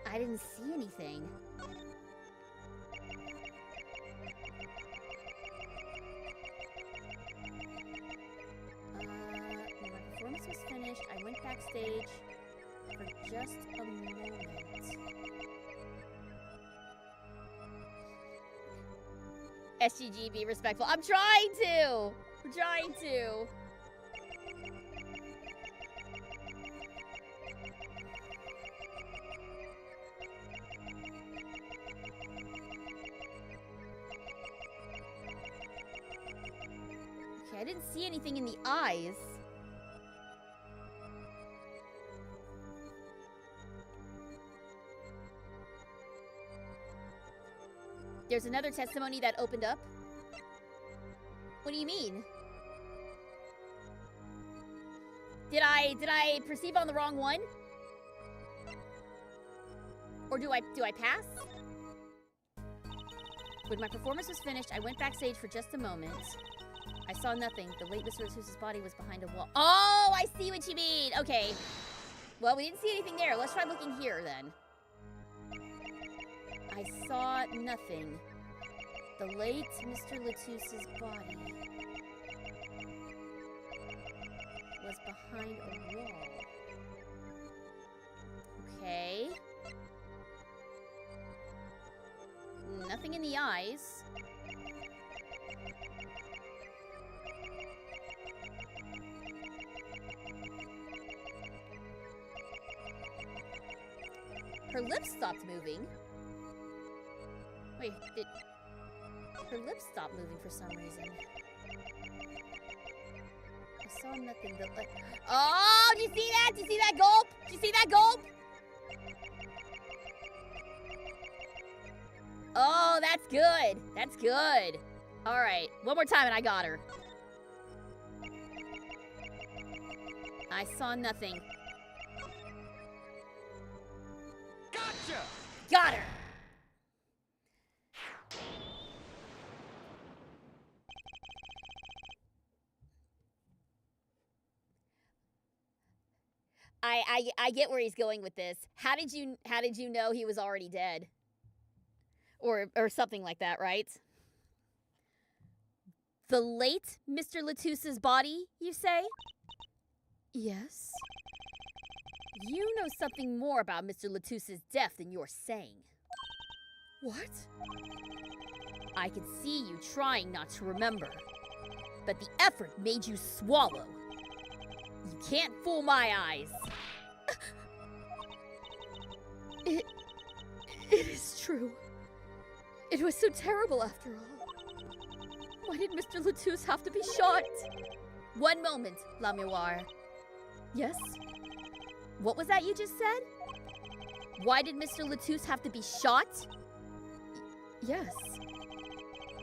I didn't see anything. When my performance was finished, I went backstage for just a moment. SGG, be respectful. I'm trying to! I'm trying to. Okay, I didn't see anything in the eyes. There's another testimony that opened up. What do you mean? Did I perceive on the wrong one? Or do I pass? When my performance was finished, I went backstage for just a moment. I saw nothing. The late Mr. Latouche's body was behind a wall. Oh, I see what you mean. Okay. Well, we didn't see anything there. Let's try looking here then. I saw nothing. The late Mr. Latouche's body was behind a wall. Okay. Nothing in the eyes. Her lips stopped moving. Wait, did... Her lips stopped moving for some reason. I saw nothing but like... Oh, do you see that? Do you see that gulp? Do you see that gulp? Oh, that's good. That's good. All right, one more time and I got her. I saw nothing. Gotcha! Got her! I get where he's going with this. How did you know he was already dead? Or something like that, right? The late Mr. Latusse's body, you say? Yes. You know something more about Mr. Latusse's death than you're saying. What? I can see you trying not to remember, but the effort made you swallow. You can't fool my eyes. It is true. It was so terrible after all. Why did Mr. Latousse have to be shot? One moment, La Miroir. Yes? What was that you just said? Why did Mr. Latousse have to be shot? Yes.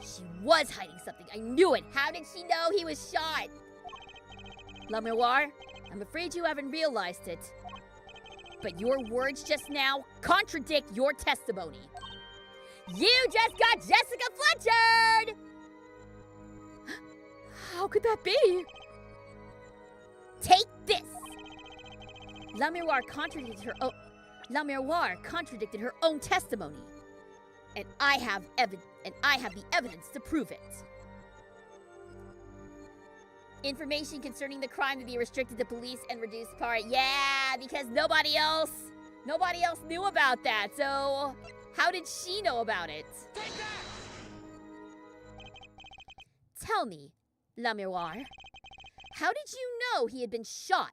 She was hiding something. I knew it. How did she know he was shot? La Miroir, I'm afraid you haven't realized it, but your words just now contradict your testimony. You just got Jessica Fletchered! How could that be? Take this! La Miroir contradicted her own testimony. And I have the evidence to prove it. Information concerning the crime to be restricted to police and reduced part. Yeah, because nobody else knew about that. So how did she know about it? Take that! Tell me, La Miroir, how did you know he had been shot?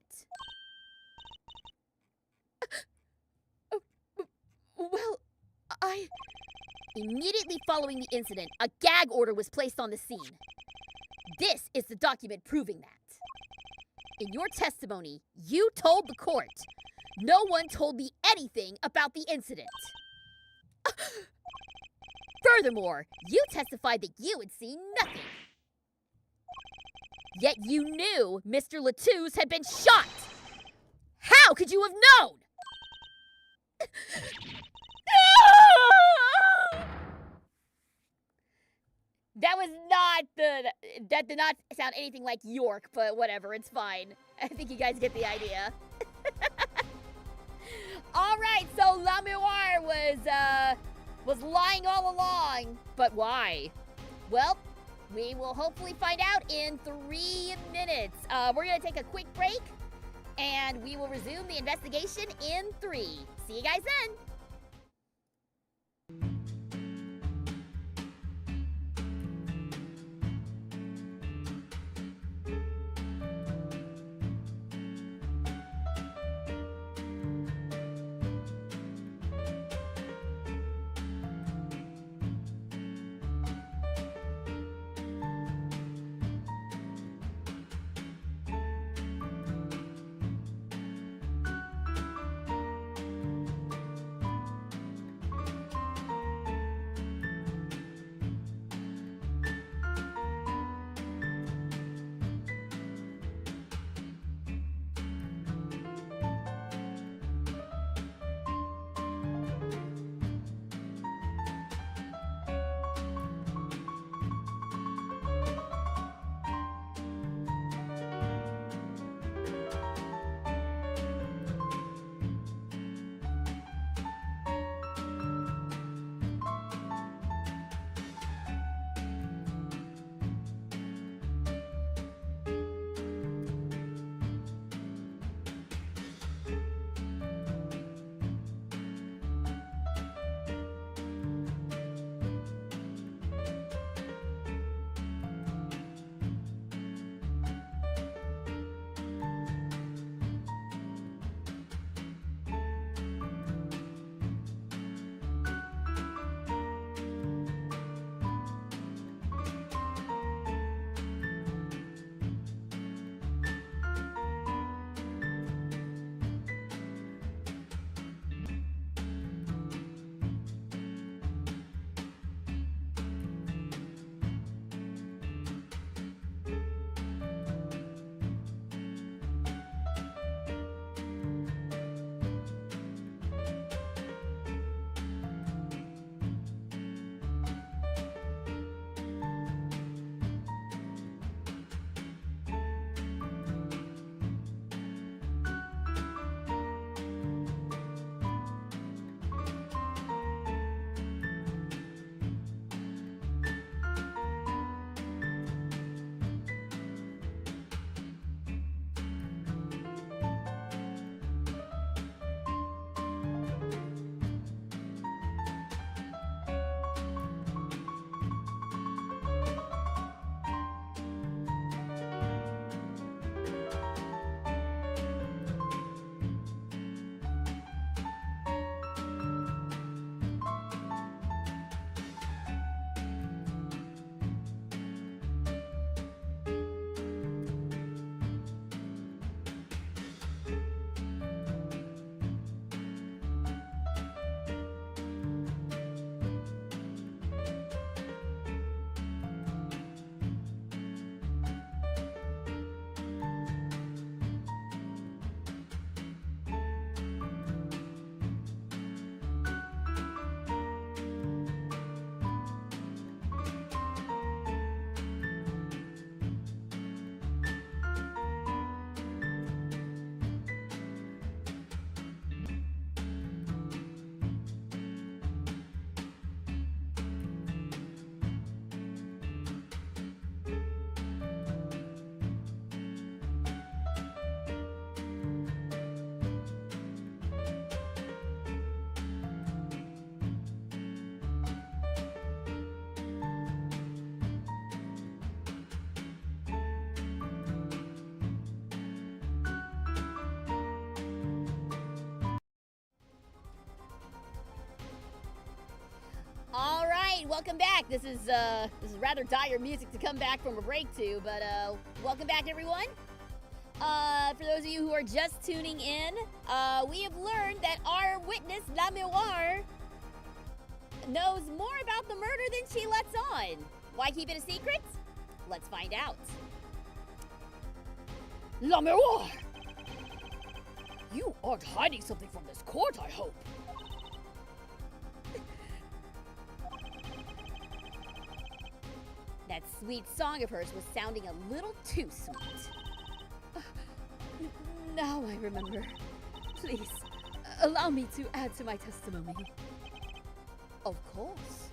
Well, Immediately following the incident, a gag order was placed on the scene. This is the document proving that. In your testimony, you told the court, no one told me anything about the incident. Furthermore, you testified that you had seen nothing. Yet you knew Mr. Latousse had been shot. How could you have known? That did not sound anything like York, but whatever, it's fine. I think you guys get the idea. All right, so La Miroir was lying all along, but why? Well, we will hopefully find out in 3 minutes. We're gonna take a quick break, and we will resume the investigation in 3. See you guys then. welcome back. This is rather dire music to come back from a break to, but welcome back, everyone. For those of you who are just tuning in, we have learned that our witness, La Miroir, knows more about the murder than she lets on. Why keep it a secret? Let's find out. La Miroir! You aren't hiding something from this court, I hope. That sweet song of hers was sounding a little too sweet. Now I remember. Please, allow me to add to my testimony. Of course.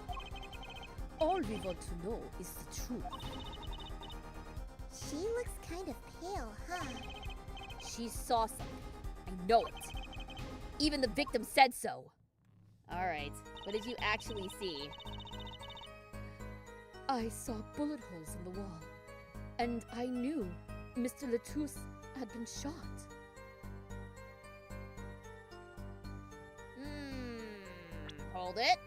All we want to know is the truth. She looks kind of pale, huh? She saw something. I know it. Even the victim said so. All right, what did you actually see? I saw bullet holes in the wall, and I knew Mr. Latouche had been shot. Hold it.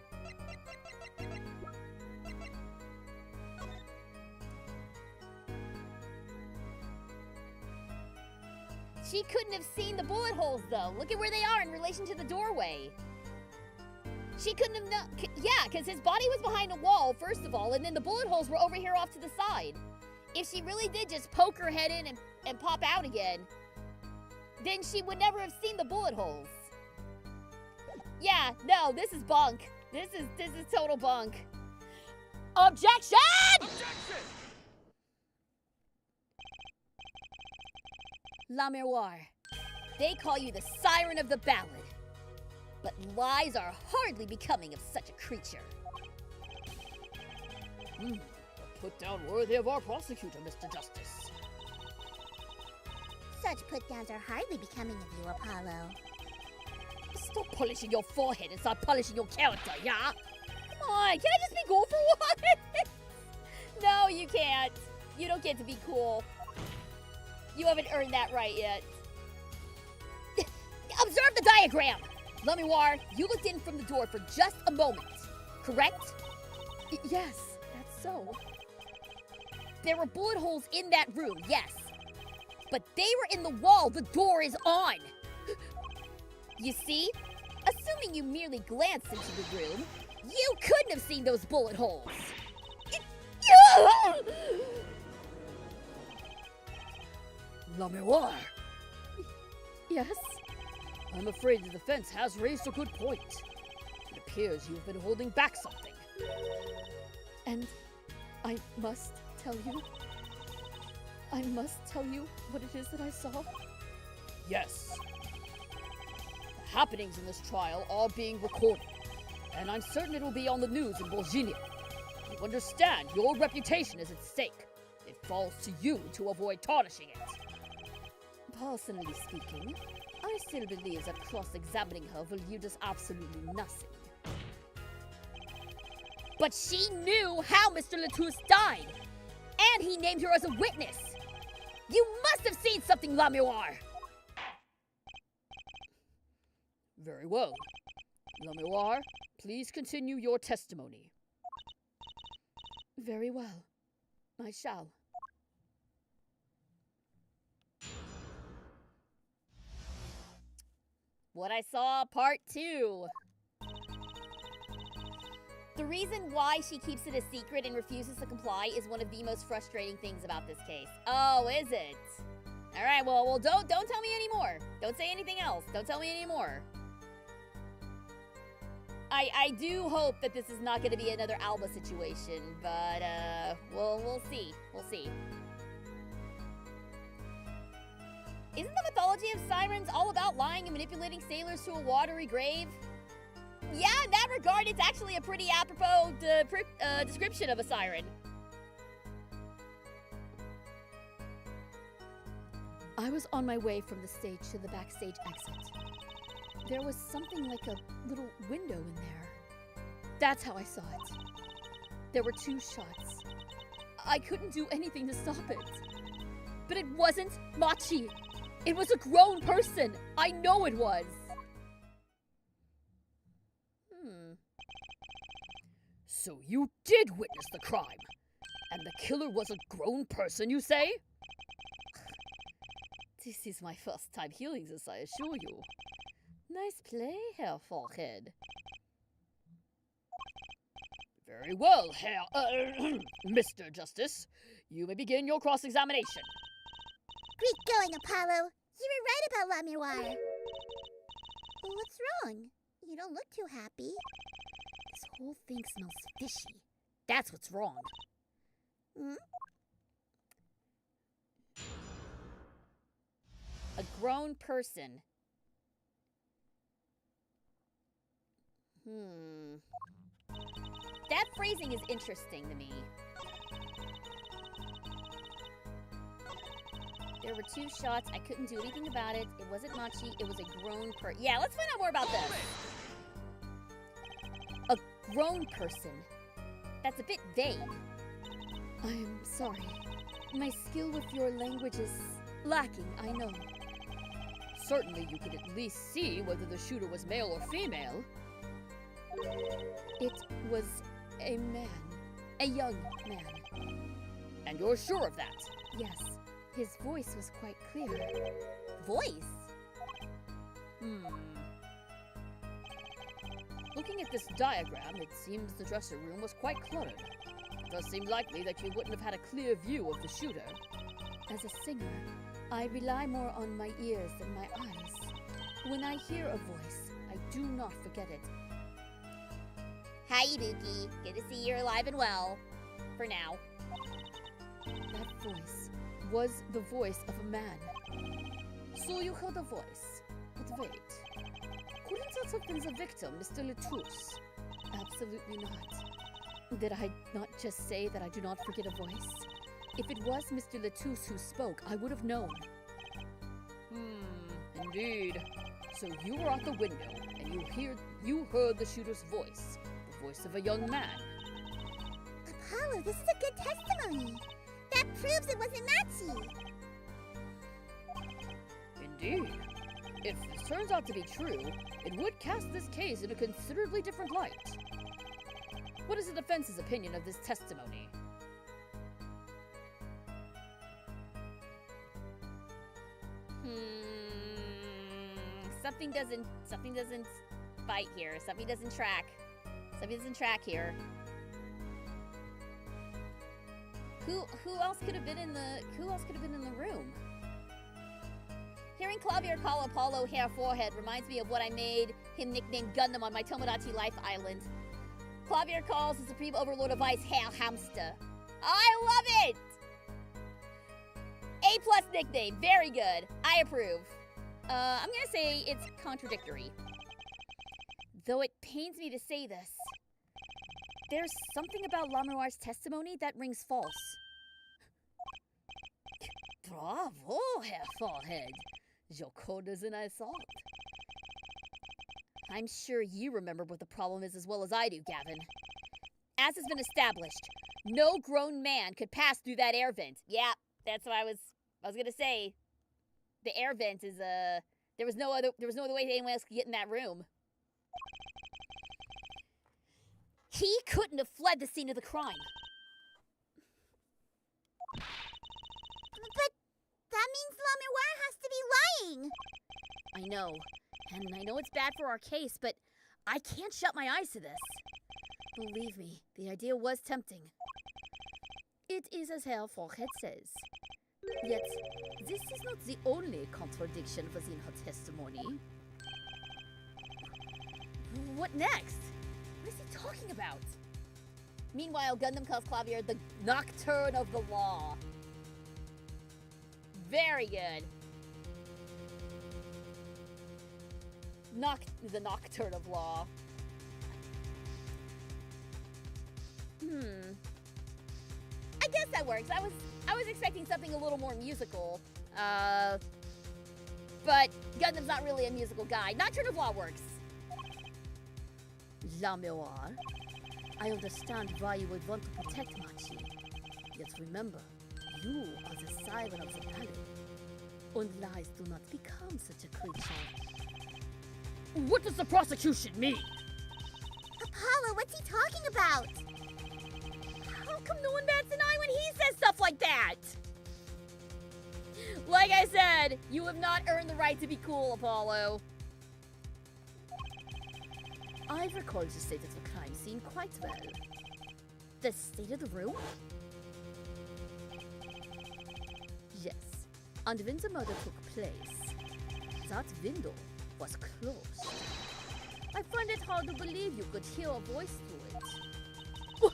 She couldn't have seen the bullet holes, though. Look at where they are in relation to the doorway. She couldn't have known. Yeah, because his body was behind a wall, first of all, and then the bullet holes were over here off to the side. If she really did just poke her head in and pop out again, then she would never have seen the bullet holes. Yeah, no, this is bunk. This is total bunk. Objection! Objection! La Miroir, they call you the siren of the ballad. But lies are hardly becoming of such a creature. A put-down worthy of our prosecutor, Mr. Justice. Such put-downs are hardly becoming of you, Apollo. Stop polishing your forehead and start polishing your character, yeah? Come on, can I just be cool for once? No, you can't. You don't get to be cool. You haven't earned that right yet. Observe the diagram! La Miroir, you looked in from the door for just a moment, correct? Yes, that's so. There were bullet holes in that room, yes. But they were in the wall the door is on. You see? Assuming you merely glanced into the room, you couldn't have seen those bullet holes. La Miroir, Yes? I'm afraid the defense has raised a good point. It appears you've been holding back something. And I must tell you what it is that I saw? Yes. The happenings in this trial are being recorded, and I'm certain it will be on the news in Virginia. You understand your reputation is at stake. It falls to you to avoid tarnishing it. Personally speaking, I still believe that cross-examining her will yield us absolutely nothing. But she knew how Mr. Latouche died, and he named her as a witness. You must have seen something, La Miroir. Very well. La Miroir, please continue your testimony. Very well. I shall. What I saw, part 2. The reason why she keeps it a secret and refuses to comply is one of the most frustrating things about this case. Oh, is it? All right, well, don't tell me anymore. Don't say anything else. Don't tell me anymore. I do hope that this is not going to be another Alba situation, but we'll see. We'll see. Isn't the mythology of sirens all about lying and manipulating sailors to a watery grave? Yeah, in that regard, it's actually a pretty apropos description of a siren. I was on my way from the stage to the backstage exit. There was something like a little window in there. That's how I saw it. There were 2 shots. I couldn't do anything to stop it. But it wasn't Machi. It was a grown person. I know it was. So you did witness the crime. And the killer was a grown person, you say? This is my first time hearing this, I assure you. Nice play, Herr Forehead. Very well, Herr, Mr. Justice. You may begin your cross-examination. Great going, Apollo. You were right about La Miroir. What's wrong? You don't look too happy. This whole thing smells fishy. That's what's wrong. Hmm? A grown person. That phrasing is interesting to me. There were 2 shots. I couldn't do anything about it. It wasn't Machi. It was a grown person. Yeah, let's find out more about this. A grown person. That's a bit vague. I am sorry. My skill with your language is lacking, I know. Certainly you could at least see whether the shooter was male or female. It was a man. A young man. And you're sure of that? Yes. His voice was quite clear. Voice? Looking at this diagram, it seems the dressing room was quite cluttered. It does seem likely that you wouldn't have had a clear view of the shooter. As a singer, I rely more on my ears than my eyes. When I hear a voice, I do not forget it. Hi, Ibuki. Good to see you're alive and well. For now. That voice was the voice of a man. So you heard a voice. But wait. Couldn't that have been the victim, Mr. Latouche? Absolutely not. Did I not just say that I do not forget a voice? If it was Mr. Latouche who spoke, I would have known. Indeed. So you were at the window, and you heard the shooter's voice. The voice of a young man. Apollo, this is a good testimony. That proves it wasn't Machi. Indeed. If this turns out to be true, it would cast this case in a considerably different light. What is the defense's opinion of this testimony? Something doesn't bite here. Something doesn't track. Something doesn't track here. Who else could have been in the room? Hearing Clavier call Apollo Hair Forehead reminds me of what I made him nickname Gundam on my Tomodachi Life Island. Clavier calls the Supreme Overlord of Ice Hair Hamster. I love it! A+ nickname, very good. I approve. I'm gonna say it's contradictory. Though it pains me to say this. There's something about Lamoir's testimony that rings false. Bravo, Herr Forehead. Your code is an assault. I'm sure you remember what the problem is as well as I do, Gavin. As has been established, no grown man could pass through that air vent. Yeah, that's what I was gonna say. The air vent is there was no other way anyone else could get in that room. He couldn't have fled the scene of the crime. But that means La Miroir has to be lying. I know. And I know it's bad for our case, but I can't shut my eyes to this. Believe me, the idea was tempting. It is as Herr Forehead says. Yet, this is not the only contradiction within her testimony. What next? What is he talking about? Meanwhile, Gundam calls Clavier the Nocturne of the Law. Very good. The Nocturne of Law. I guess that works. I was expecting something a little more musical. But Gundam's not really a musical guy. Nocturne of Law works. La Miroir, I understand why you would want to protect Machi. Yet remember, you are the siren of the planet. And lies do not become such a creature. What does the prosecution mean? Apollo, what's he talking about? that. Like I said, you have not earned the right to be cool, Apollo. I recall the state of the crime scene quite well. The state of the room? Yes. And when the murder took place, that window was closed. I find it hard to believe you could hear a voice through it.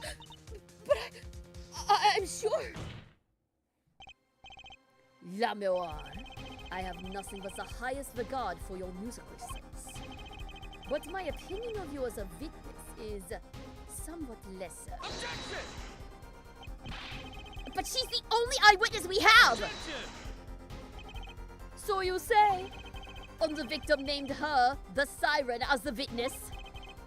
But I'm sure. La Mémoire, I have nothing but the highest regard for your musical sense. But my opinion of you as a witness is somewhat lesser. Objection! But she's the only eyewitness we have. Objection! So you say? And the victim named her, the siren, as the witness?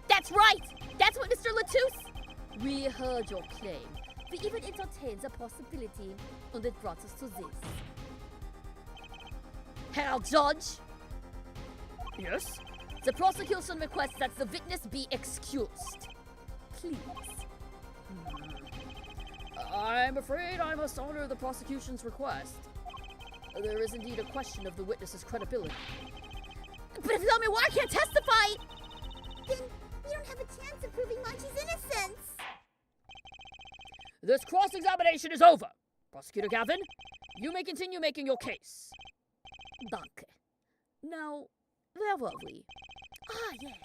That's right. That's what Mr. Latouche. We heard your claim. We even entertained the possibility, and it brought us to this. Herr Judge? Yes? The prosecution requests that the witness be excused. Please. I'm afraid I must honor the prosecution's request. There is indeed a question of the witness's credibility. But if La Mémoire can't testify, Then we don't have a chance of proving Machi's innocence. This cross-examination is over. Prosecutor Gavin, you may continue making your case. Danke. Now, where were we? Ah, yes.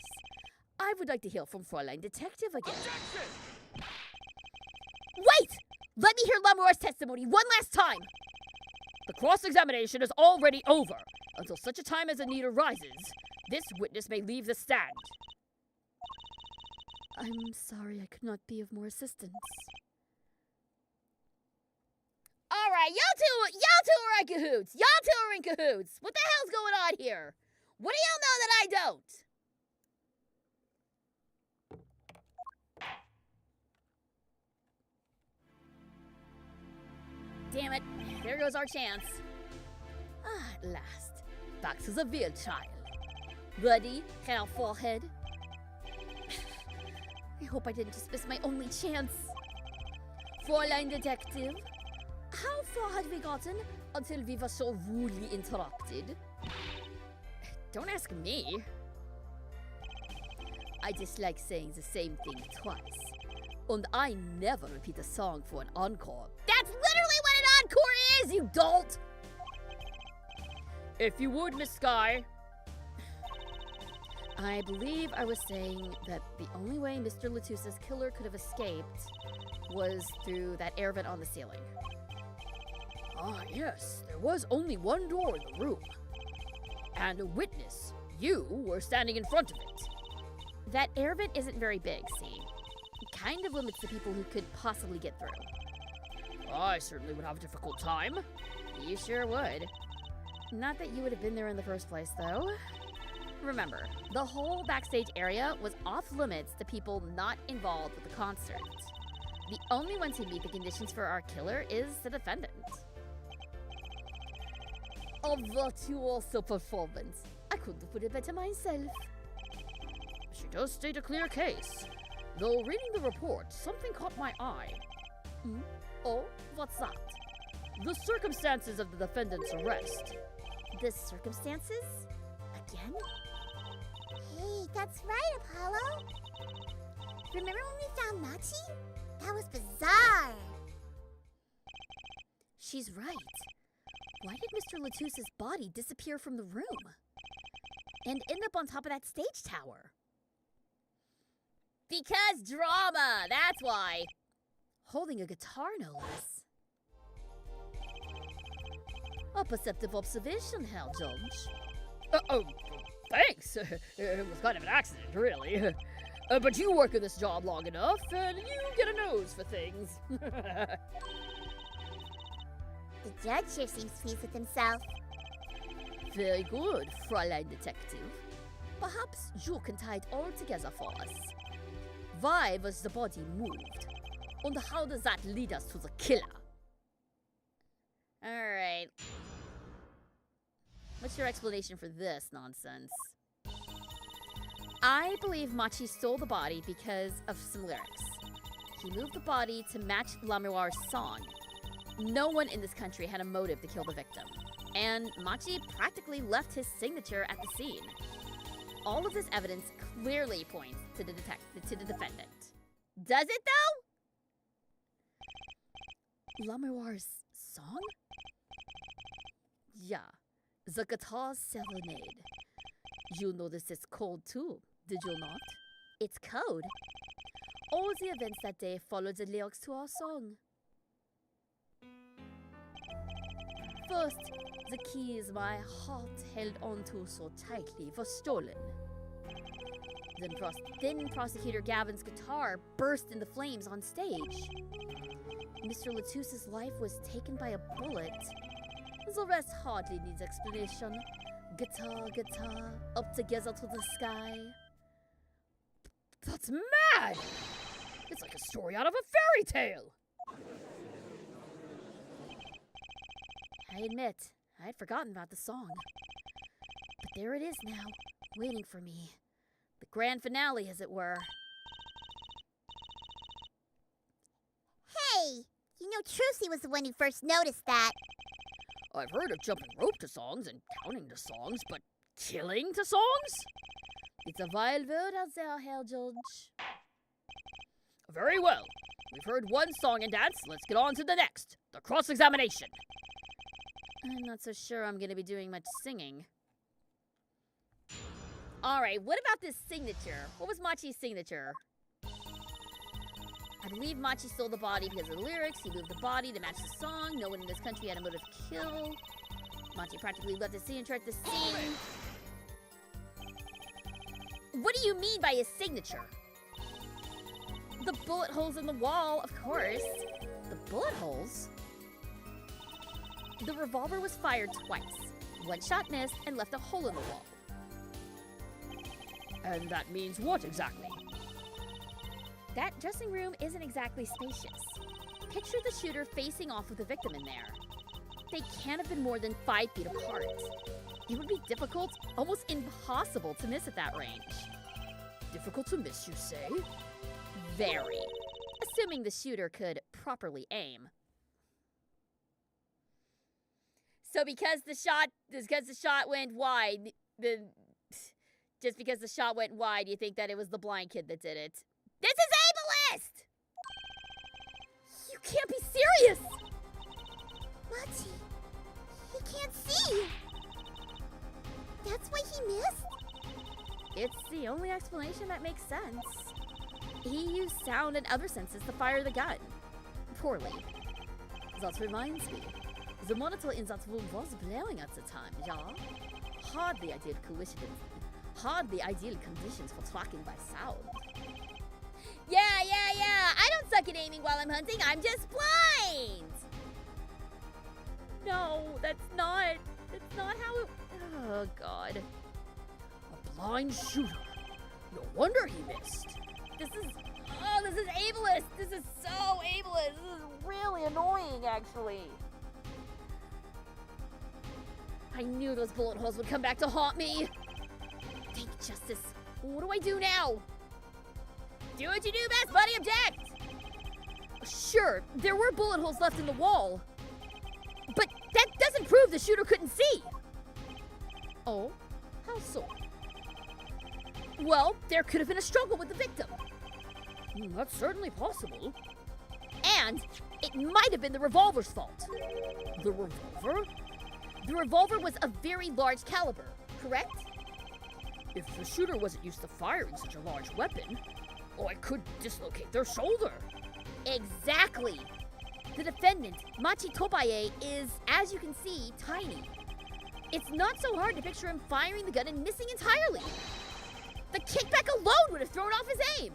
I would like to hear from Fräulein Detective again. Objection! wait! Let me hear La Mémoire's testimony one last time. The cross-examination is already over. Until such a time as a need arises, this witness may leave the stand. I'm sorry I could not be of more assistance. All right, y'all two are in cahoots. Y'all two are in cahoots. What the hell's going on here? What do y'all know that I don't? Damn it. There goes our chance. Ah, at last. Back to the real trial. Ready, Herr Forehead? I hope I didn't just miss my only chance. Fräulein Detective, how far had we gotten until we were so rudely interrupted? Don't ask me. I dislike saying the same thing twice. And I never repeat a song for an encore. That's literally what an encore is, you dolt! If you would, Miss Skye. I believe I was saying that the only way Mr. Latouche's killer could have escaped was through that air vent on the ceiling. Ah, yes, there was only one door in the room. And a witness, you, were standing in front of it. That air vent isn't very big, see? It kind of limits the people who could possibly get through. I certainly would have a difficult time. You sure would. Not that you would have been there in the first place, though. Remember, the whole backstage area was off limits to people not involved with the concert. The only ones who meet the conditions for our killer is the defendant. A virtuoso performance. I couldn't put it better myself. She does state a clear case. Though reading the report, something caught my eye. Oh, what's that? The circumstances of the defendant's arrest. The circumstances? Again? Hey, that's right, Apollo. Remember when we found Machi? That was bizarre. She's right. Why did Mr. Latouche's body disappear from the room? And end up on top of that stage tower? Because drama, that's why. Holding a guitar, no less. A perceptive observation, Herr Judge. Oh, thanks. It was kind of an accident, really. But you work in this job long enough, and you get a nose for things. The judge sure seems pleased with himself. Very good, Fräulein Detective. Perhaps you can tie it all together for us. Why was the body moved? And how does that lead us to the killer? Alright. What's your explanation for this nonsense? I believe Machi stole the body because of some lyrics. He moved the body to match La Mémoire's song. No one in this country had a motive to kill the victim, and Machi practically left his signature at the scene. All of this evidence clearly points to the defendant. Does it though? Lamoir's song? Yeah, the Guitar Serenade. You noticed it's code too, did you not? It's code. All the events that day followed the lyrics to our song. First, the keys my heart held onto so tightly were stolen. Then Prosecutor Gavin's guitar burst into flames on stage. Mr. Latusse's life was taken by a bullet. The rest hardly needs explanation. Guitar, guitar, up together to the sky. That's mad! It's like a story out of a fairy tale! I admit, I'd forgotten about the song. But there it is now, waiting for me. The grand finale, as it were. Hey! You know Trucy was the one who first noticed that. I've heard of jumping rope to songs and counting to songs, but killing to songs? It's a vile word out there, Herr Judge. Very well. We've heard one song and dance. Let's get on to the next. The cross-examination. I'm not so sure I'm going to be doing much singing. Alright, what about this signature? What was Machi's signature? I believe Machi stole the body because of the lyrics. He moved the body to match the song. No one in this country had a motive to kill. Machi practically left the signature at the scene. What do you mean by his signature? The bullet holes in the wall, of course. The bullet holes? The revolver was fired twice. One shot missed and left a hole in the wall. And that means what exactly? That dressing room isn't exactly spacious. Picture the shooter facing off with the victim in there. They can't have been more than 5 feet apart. It would be difficult, almost impossible to miss at that range. Difficult to miss, you say? Very. Assuming the shooter could properly aim. So because the shot went wide, just because the shot went wide, you think that it was the blind kid that did it? This is ableist! You can't be serious! Machi, he can't see. That's why he missed? It's the only explanation that makes sense. He used sound and other senses to fire the gun. Poorly. That reminds me. The monitor in that room was blaring at the time, yeah? Hardly ideal conditions for tracking by sound. Yeah. I don't suck at aiming while I'm hunting. I'm just blind. No, that's not how it... Oh, God. A blind shooter. No wonder he missed. This is ableist. This is so ableist. This is really annoying, actually. I knew those bullet holes would come back to haunt me. Thank justice. What do I do now? Do what you do best, buddy. Object. Sure, there were bullet holes left in the wall. But that doesn't prove the shooter couldn't see. Oh? How so? Well, there could have been a struggle with the victim. That's certainly possible. And it might have been the revolver's fault. The revolver? The revolver was a very large caliber, correct? If the shooter wasn't used to firing such a large weapon, I could dislocate their shoulder. Exactly. The defendant, Machi Tobaye, is, as you can see, tiny. It's not so hard to picture him firing the gun and missing entirely. The kickback alone would have thrown off his aim.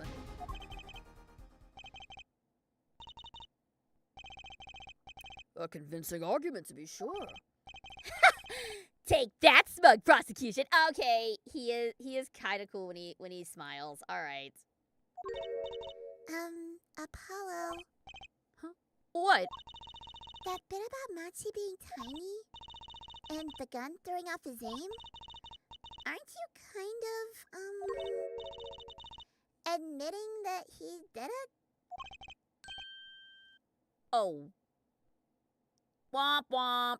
A convincing argument, to be sure. Take that, smug prosecution. Okay, he is kind of cool when he smiles. All right. Apollo. Huh? What? That bit about Machi being tiny and the gun throwing off his aim? Aren't you kind of, admitting that he did it? Oh. Womp womp.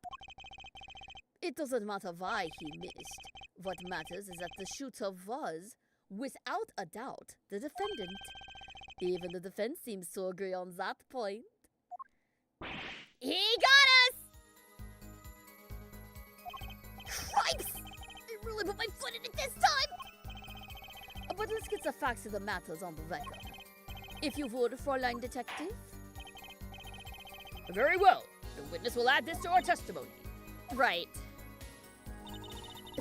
It doesn't matter why he missed. What matters is that the shooter was, without a doubt, the defendant. Even the defense seems to agree on that point. He got us! Cripes! I really put my foot in it this time! But let's get the facts of the matters on the record. If you would, Fräulein Detective. Very well. The witness will add this to our testimony. Right.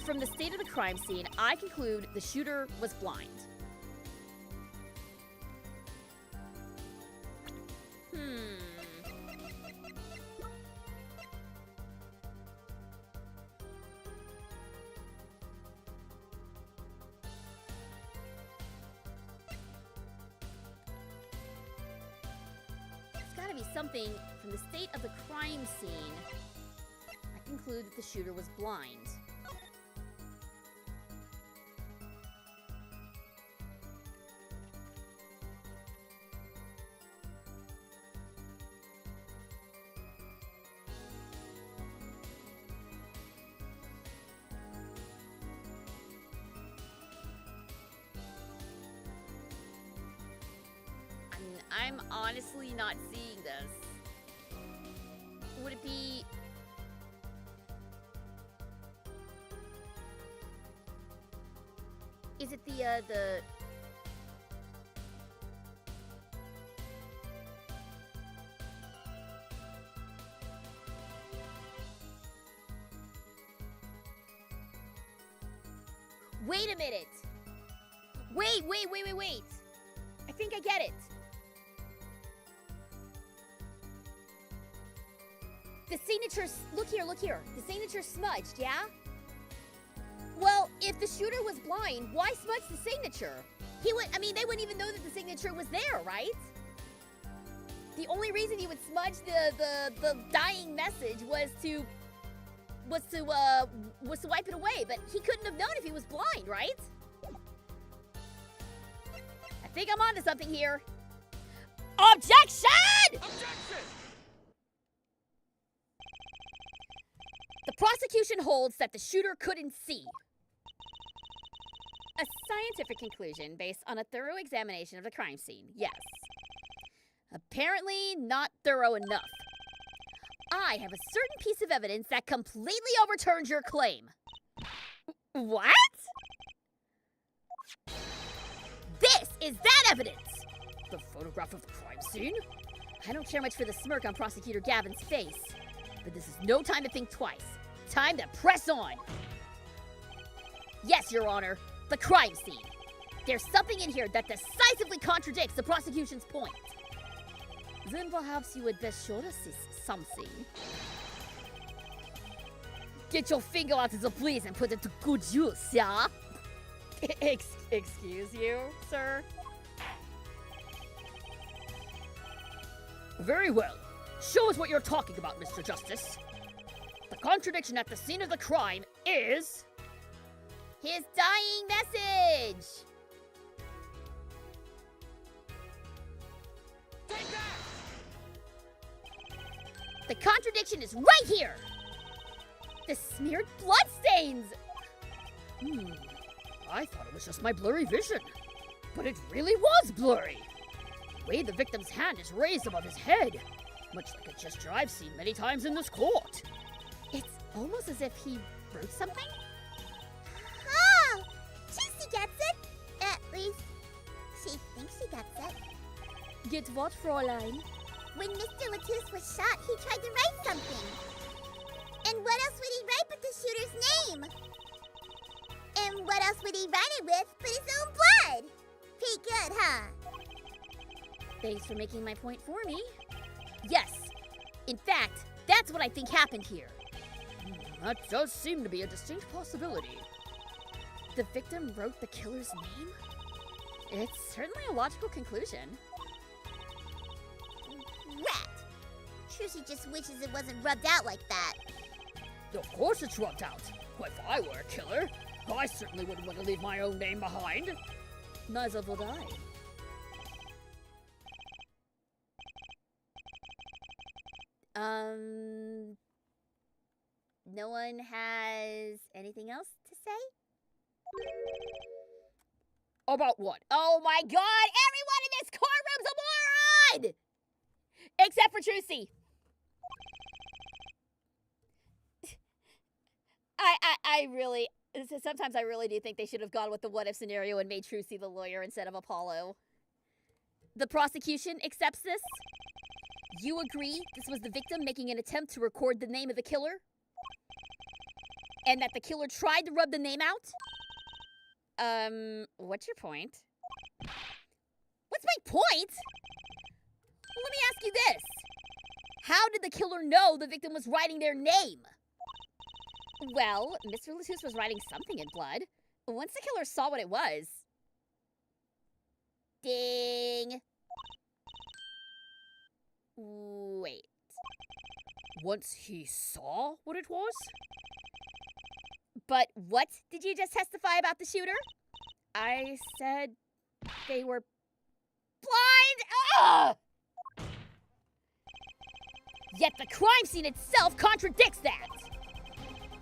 From the state of the crime scene, I conclude the shooter was blind. There's gotta be something from the state of the crime scene. I conclude that the shooter was blind. I'm honestly not seeing this. Would it be... Is it the... Wait a minute! Wait! I think I get it. The signature's, look here. The signature's smudged, yeah? Well, if the shooter was blind, why smudge the signature? They wouldn't even know that the signature was there, right? The only reason he would smudge the dying message was to wipe it away, but he couldn't have known if he was blind, right? I think I'm onto something here. Objection! Objection! The prosecution holds that the shooter couldn't see. A scientific conclusion based on a thorough examination of the crime scene, yes. Apparently not thorough enough. I have a certain piece of evidence that completely overturns your claim. What? This is that evidence! The photograph of the crime scene? I don't care much for the smirk on Prosecutor Gavin's face, but this is no time to think twice. Time to press on! Yes, Your Honor, the crime scene. There's something in here that decisively contradicts the prosecution's point. Then perhaps you would best show us something. Get your finger out of the breeze and put it to good use, yeah? Excuse you, sir? Very well. Show us what you're talking about, Mr. Justice. The contradiction at the scene of the crime is... His dying message! Take that! The contradiction is right here! The smeared bloodstains! I thought it was just my blurry vision. But it really was blurry. The way the victim's hand is raised above his head. Much like a gesture I've seen many times in this court. It's almost as if he wrote something? Oh! Juicy gets it! At least, she thinks she gets it. Get what, Fräulein? When Mr. Latouche was shot, he tried to write something. And what else would he write but the shooter's name? And what else would he write it with but his own blood? Pretty good, huh? Thanks for making my point for me. Yes. In fact, that's what I think happened here. That does seem to be a distinct possibility. The victim wrote the killer's name? It's certainly a logical conclusion. Rat! Trucy just wishes it wasn't rubbed out like that. Of course it's rubbed out. If I were a killer, I certainly wouldn't want to leave my own name behind. Neither would I. No one has anything else to say? About what? Oh my god, everyone in this courtroom's a moron! Except for Trucy. I really, sometimes I really do think they should have gone with the what if scenario and made Trucy the lawyer instead of Apollo. The prosecution accepts this. You agree this was the victim making an attempt to record the name of the killer? And that the killer tried to rub the name out? What's your point? What's my point? Let me ask you this. How did the killer know the victim was writing their name? Well, Mr. Latouche was writing something in blood. Once the killer saw what it was... Ding. Wait. Once he saw what it was? But what did you just testify about the shooter? I said they were blind. Ugh! Yet the crime scene itself contradicts that.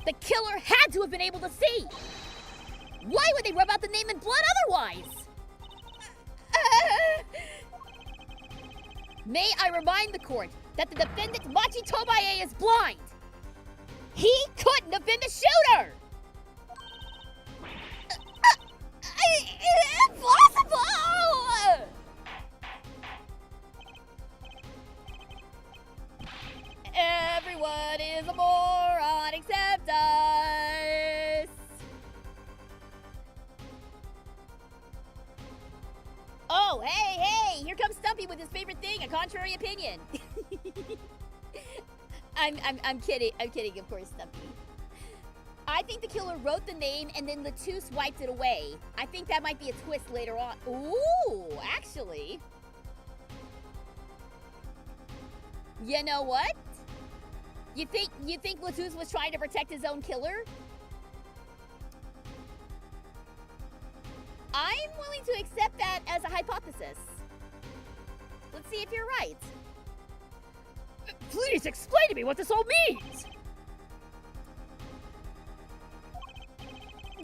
The killer had to have been able to see. Why would they rub out the name in blood otherwise? May I remind the court that the defendant Machi Tobaye is blind. He couldn't have been the shooter. Impossible! Everyone is a moron except us. Oh, hey, here comes Stumpy with his favorite thing, a contrary opinion. I'm kidding, of course, Stumpy. I think the killer wrote the name and then Latouche wiped it away. I think that might be a twist later on. Ooh, actually. You know what? You think Latouche was trying to protect his own killer? I'm willing to accept that as a hypothesis. Let's see if you're right. Please explain to me what this all means!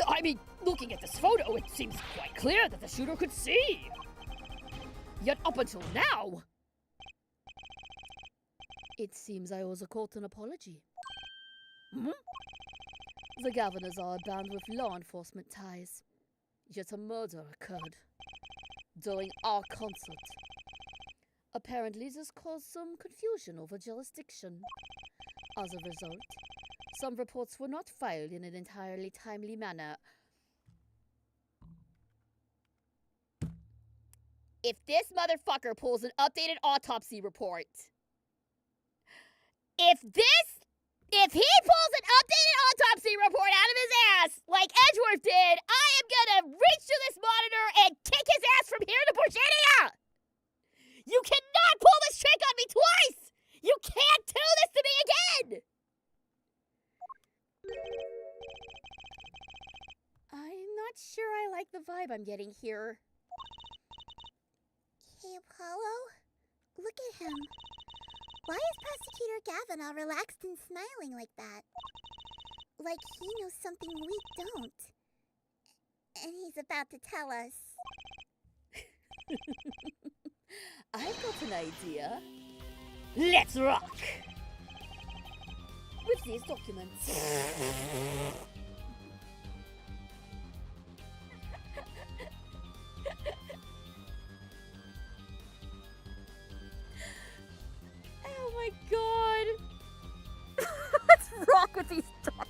I mean, looking at this photo, it seems quite clear that the shooter could see. Yet up until now... It seems I owe the court an apology. Hmm? The governors are a band with law enforcement ties. Yet a murder occurred during our concert. Apparently, this caused some confusion over jurisdiction. As a result, some reports were not filed in an entirely timely manner. If this motherfucker pulls an updated autopsy report, if he pulls an updated autopsy report out of his ass like Edgeworth did, I am gonna reach to this monitor and kick his ass from here to Virginia! You cannot pull this trick on me twice! You can't do this to me again! I'm not sure I like the vibe I'm getting here. Hey, Apollo, look at him. Why is Prosecutor Gavin all relaxed and smiling like that? Like he knows something we don't. And he's about to tell us. I've got an idea. Let's rock! With these documents. Oh my god! What's wrong with these documents?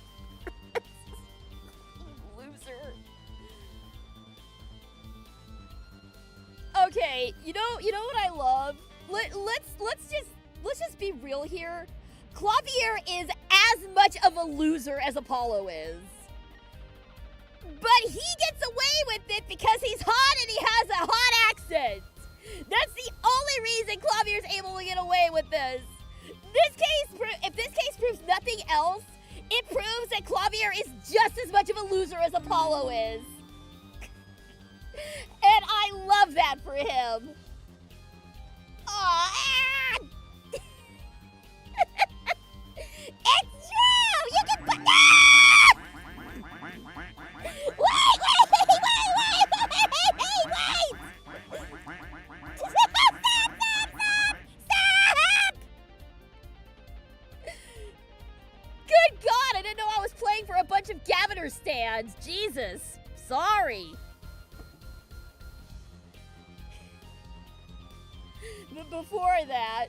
Loser. Okay, you know what I love? Let's just be real here. Clavier is as much of a loser as Apollo is. But he gets away with it because he's hot and he has a hot accent. That's the only reason Clavier's able to get away with this. If this case proves nothing else, it proves that Clavier is just as much of a loser as Apollo is. And I love that for him. It's true! You can understand. Jesus. Sorry. But before that,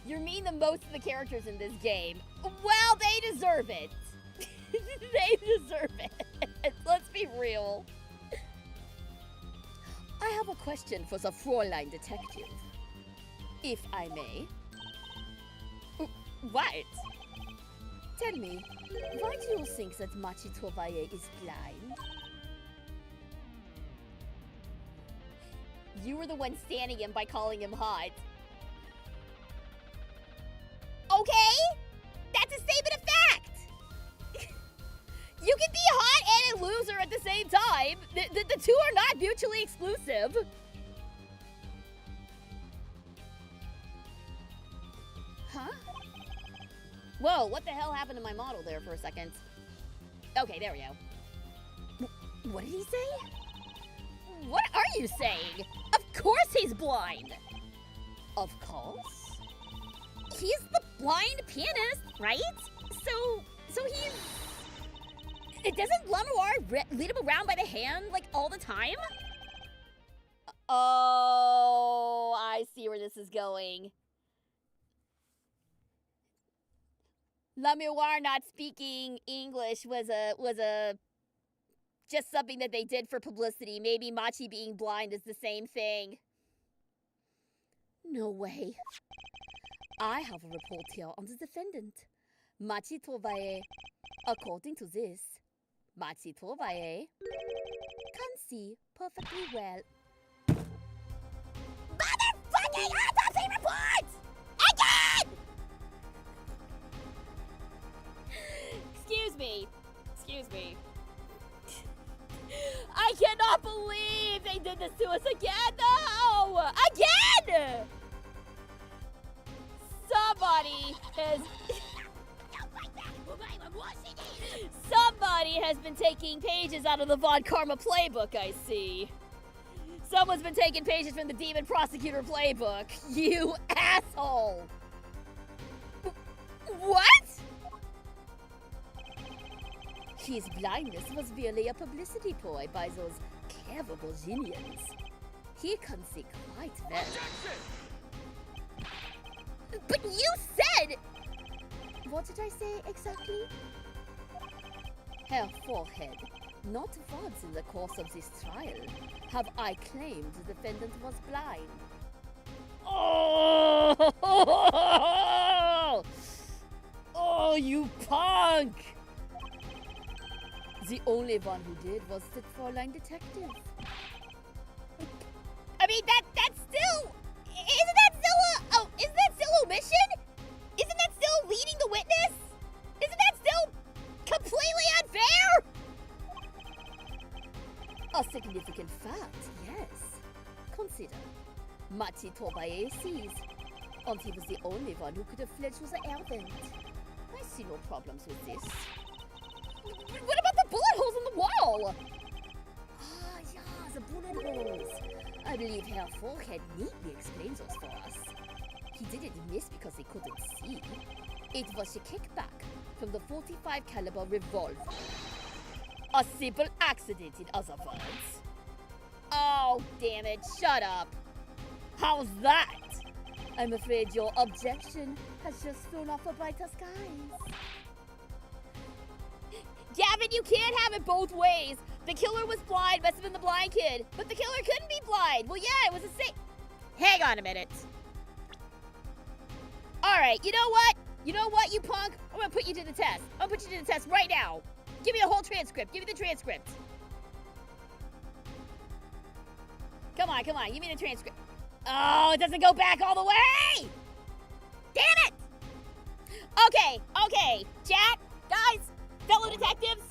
you're mean to most of the characters in this game. Well, they deserve it. They deserve it. Let's be real. I have a question for the Fräulein detective, if I may. What? Tell me, why do you think that Machi Tovaye is blind? You were the one standing him by calling him hot. Okay? That's a statement of fact! You can be hot and a loser at the same time. The two are not mutually exclusive. Huh? Whoa, what the hell happened to my model there for a second? Okay, there we go. What did he say? What are you saying? Of course he's blind. Of course. He's the blind pianist, right? So he's... Doesn't Lenoir lead him around by the hand, like, all the time? Oh, I see where this is going. Lenoir not speaking English was just something that they did for publicity. Maybe Machi being blind is the same thing. No way. I have a report here on the defendant, Machi Tovaye. According to this, Machi Tovaye can see perfectly well. Motherfucking autopsy report! Again! Excuse me. I cannot believe they did this to us again, though! Again! Somebody has been taking pages out of the Von Karma playbook, I see. Someone's been taking pages from the Demon Prosecutor playbook. You asshole! What? His blindness was merely a publicity ploy by those clever Virginians. He can see quite well. Objection! But you said... What did I say exactly? Her forehead. Not once in the course of this trial have I claimed the defendant was blind. Oh! Oh, you punk! The only one who did was the Fräulein detective. I mean, that's still... Isn't that still omission? Isn't that still leading the witness? Isn't that still completely unfair? A significant fact, yes. Consider, Machi Tobaye sees, and he was the only one who could have fled through the air vent. I see no problems with this. What about the bullet holes in the wall? Ah, yeah, the bullet holes. I believe her forehead neatly explains those for us. He didn't miss because he couldn't see. It was a kickback from the .45 caliber revolver. A simple accident, in other words. Oh, damn it, shut up. How's that? I'm afraid your objection has just thrown off a brighter skies. Gavin, you can't have it both ways. The killer was blind, must have been the blind kid. But the killer couldn't be blind. Well, yeah, it was the same. Hang on a minute. All right, you know what? You know what, you punk? I'm gonna put you to the test. I'm gonna put you to the test right now. Give me the whole transcript. Give me the transcript. Come on, give me the transcript. Oh, it doesn't go back all the way! Damn it! Okay, chat, guys, fellow detectives,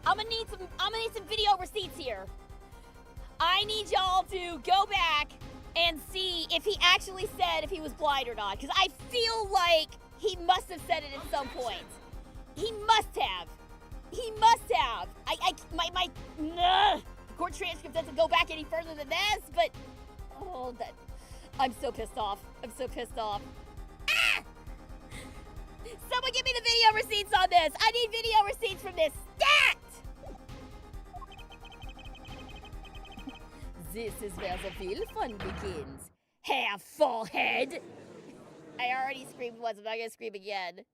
I'm gonna need some video receipts here. I need y'all to go back and see if he actually said if he was blind or not, because I feel like he must have said it at some point. He must have. The court transcript doesn't go back any further than this, but I'm so pissed off. Ah! Someone give me the video receipts on this. I need video receipts from this. Stat! This is where the real fun begins. Have full head. I already screamed once. I'm not gonna scream again.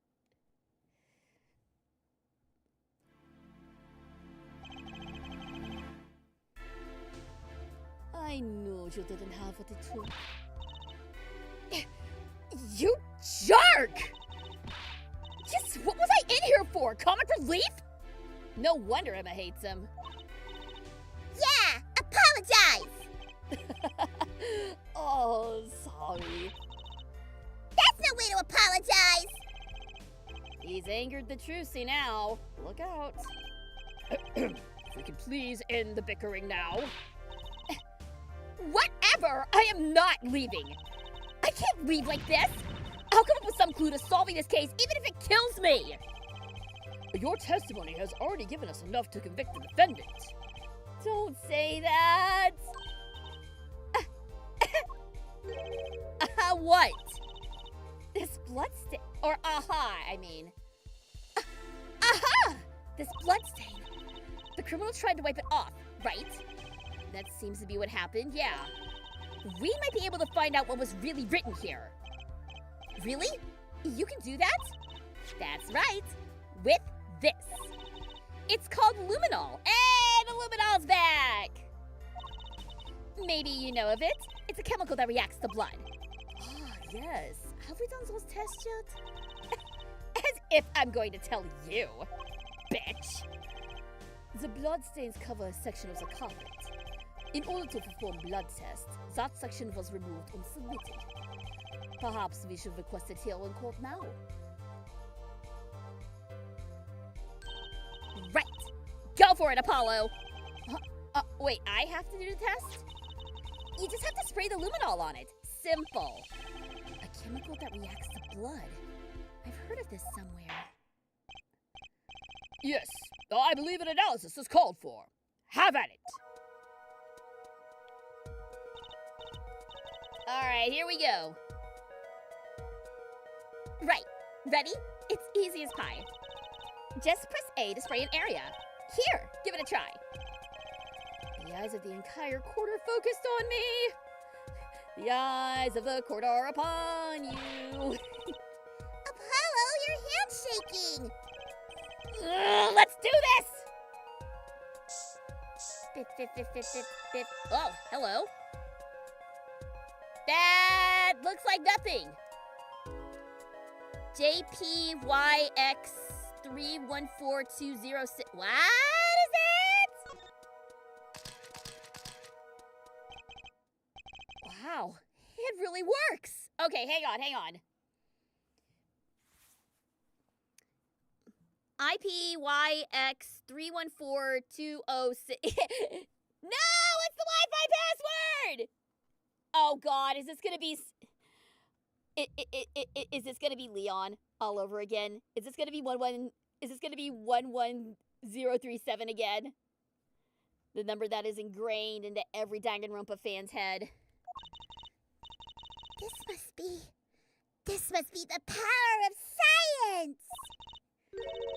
I knew you didn't have what it took. You jerk! Just what was I in here for? Comic relief? No wonder Emma hates him. Yeah, apologize! Oh, sorry. That's no way to apologize! He's angered the Trucy now. Look out. If we could please end the bickering now. Whatever! I am not leaving! I can't leave like this! I'll come up with some clue to solving this case, even if it kills me! Your testimony has already given us enough to convict the defendant. Don't say that! What? This bloodstain. Or aha, I mean. Aha! This bloodstain. The criminal tried to wipe it off, right? That seems to be what happened, yeah. We might be able to find out what was really written here. Really? You can do that? That's right. With this. It's called luminol. And the luminol's back! Maybe you know of it. It's a chemical that reacts to blood. Ah, yes. Have we done those tests yet? As if I'm going to tell you, bitch. The bloodstains cover a section of the carpet. In order to perform blood tests, that section was removed and submitted. Perhaps we should request it here in court now. Right. Go for it, Apollo. Wait, I have to do the test? You just have to spray the luminol on it. Simple. A chemical that reacts to blood. I've heard of this somewhere. Yes, I believe an analysis is called for. Have at it. All right, here we go. Right. Ready? It's easy as pie. Just press A to spray an area. Here, give it a try. The eyes of the entire court are focused on me. The eyes of the court are upon you. Apollo, your hand's shaking! Let's do this! Bip. Oh, hello. That looks like nothing. JPYX314206. What is it? Wow, it really works. Okay, hang on. IPYX314206. No, it's the Wi-Fi password! Oh God, is this gonna be... Is this gonna be Leon all over again? Is this gonna be 11037 again? The number that is ingrained into every Danganronpa fan's head. This must be the power of science!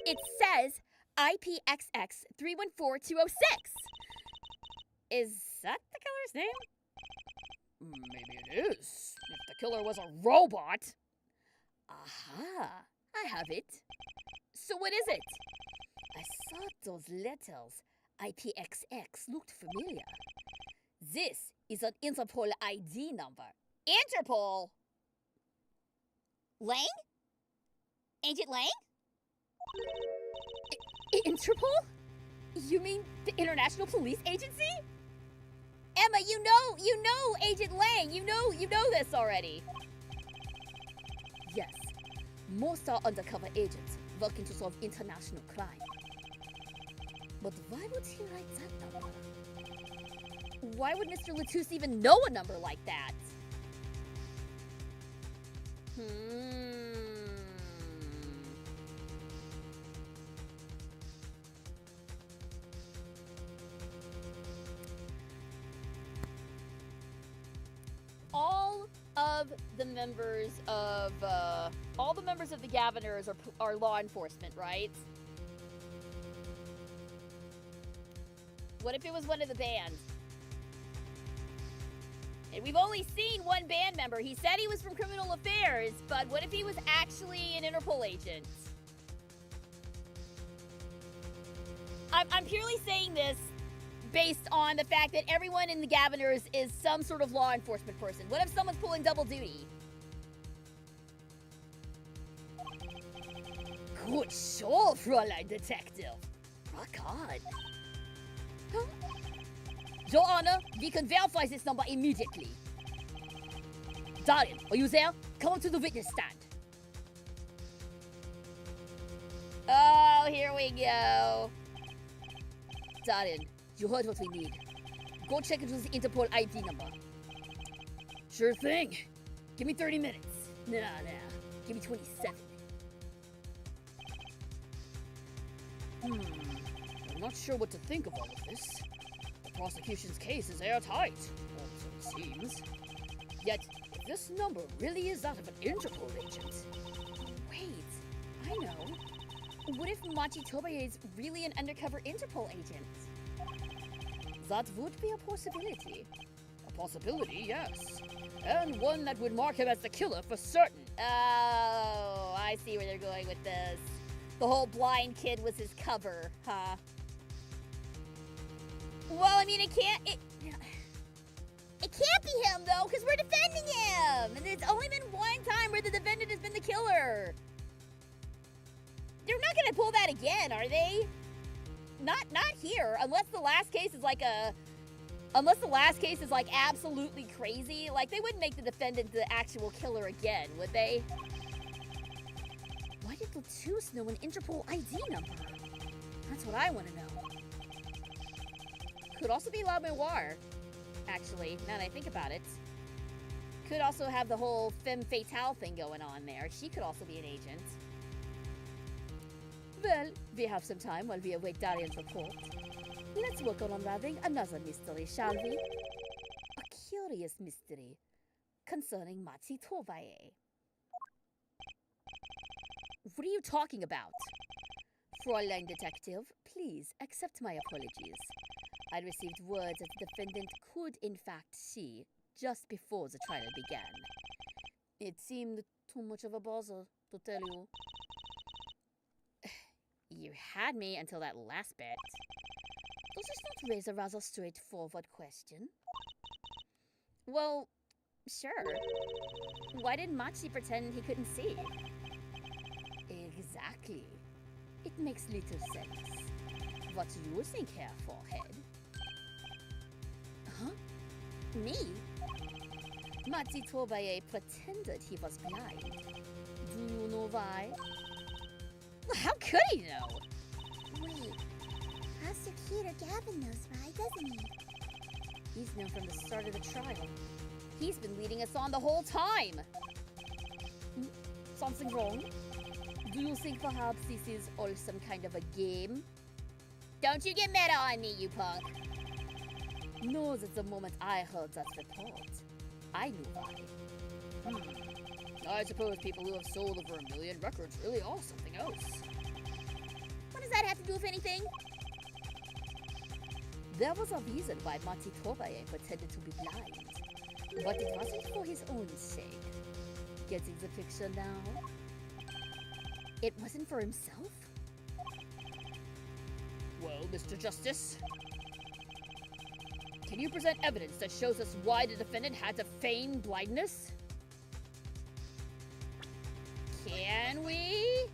It says IPXX314206. Is that the killer's name? Maybe it is. If the killer was a robot. Aha, I have it. So what is it? I saw those letters. IPXX looked familiar. This is an Interpol ID number. Interpol? Lang? Agent Lang? Interpol? You mean the International Police Agency? Emma, you know Agent Lang. You know this already. Yes, most are undercover agents working to solve international crime. But why would he write that number? Why would Mr. Latouche even know a number like that? All of of the members of, all the members of the Gaviners are law enforcement, right? What if it was one of the bands? And we've only seen one band member. He said he was from Criminal Affairs, but what if he was actually an Interpol agent? I'm purely saying this based on the fact that everyone in the Gaviners is some sort of law enforcement person. What if someone's pulling double duty? Good show, Fräulein Detective. Rock on. Huh? Your Honor, we can verify this number immediately. Darren, are you there? Come to the witness stand. Oh, here we go. Darren, you heard what we need. Go check into the Interpol ID number. Sure thing. Give me 30 minutes. Nah. Give me 27. I'm not sure what to think of all of this. The prosecution's case is airtight, or so it seems. Yet, if this number really is that of an Interpol agent... Wait, I know. What if Machi Tobaye is really an undercover Interpol agent? That would be a possibility. A possibility, yes. And one that would mark him as the killer for certain. Oh, I see where they're going with this. The whole blind kid was his cover, huh? Well, I mean, it can't be him, though, because we're defending him! And it's only been one time where the defendant has been the killer. They're not gonna pull that again, are they? Not here, unless the last case is like absolutely crazy. Like, they wouldn't make the defendant the actual killer again, would they? Why did Latus know an Interpol ID number? That's what I want to know. Could also be La Mémoire, actually, now that I think about it. Could also have the whole femme fatale thing going on there. She could also be an agent. Well, we have some time while we await Darian's report. Let's work on unraveling another mystery, shall we? A curious mystery concerning Matsi Tovaye. What are you talking about? Fräulein Detective, please accept my apologies. I received word that the defendant could in fact see just before the trial began. It seemed too much of a bother, to tell you. You had me until that last bit. Does this not raise a rather straightforward question? Well, sure. Why did Machi pretend he couldn't see? Exactly. It makes little sense. What do you think, Herr Forehead? Huh? Me? Matsi Tobaye pretended he was blind. Do you know why? How could he know? Wait, Prosecutor Gavin knows why, doesn't he? He's known from the start of the trial. He's been leading us on the whole time. Something wrong? Do you think perhaps this is all some kind of a game? Don't you get meta on me, you punk. No, that the moment I heard that report, I knew why. I suppose people who have sold over 1 million records really are something else. What does that have to do with anything? There was a reason why Matsi Tobaye pretended to be blind. But it wasn't for his own sake. Getting the picture now? It wasn't for himself? Well, Mr. Justice, can you present evidence that shows us why the defendant had to feign blindness? Can we?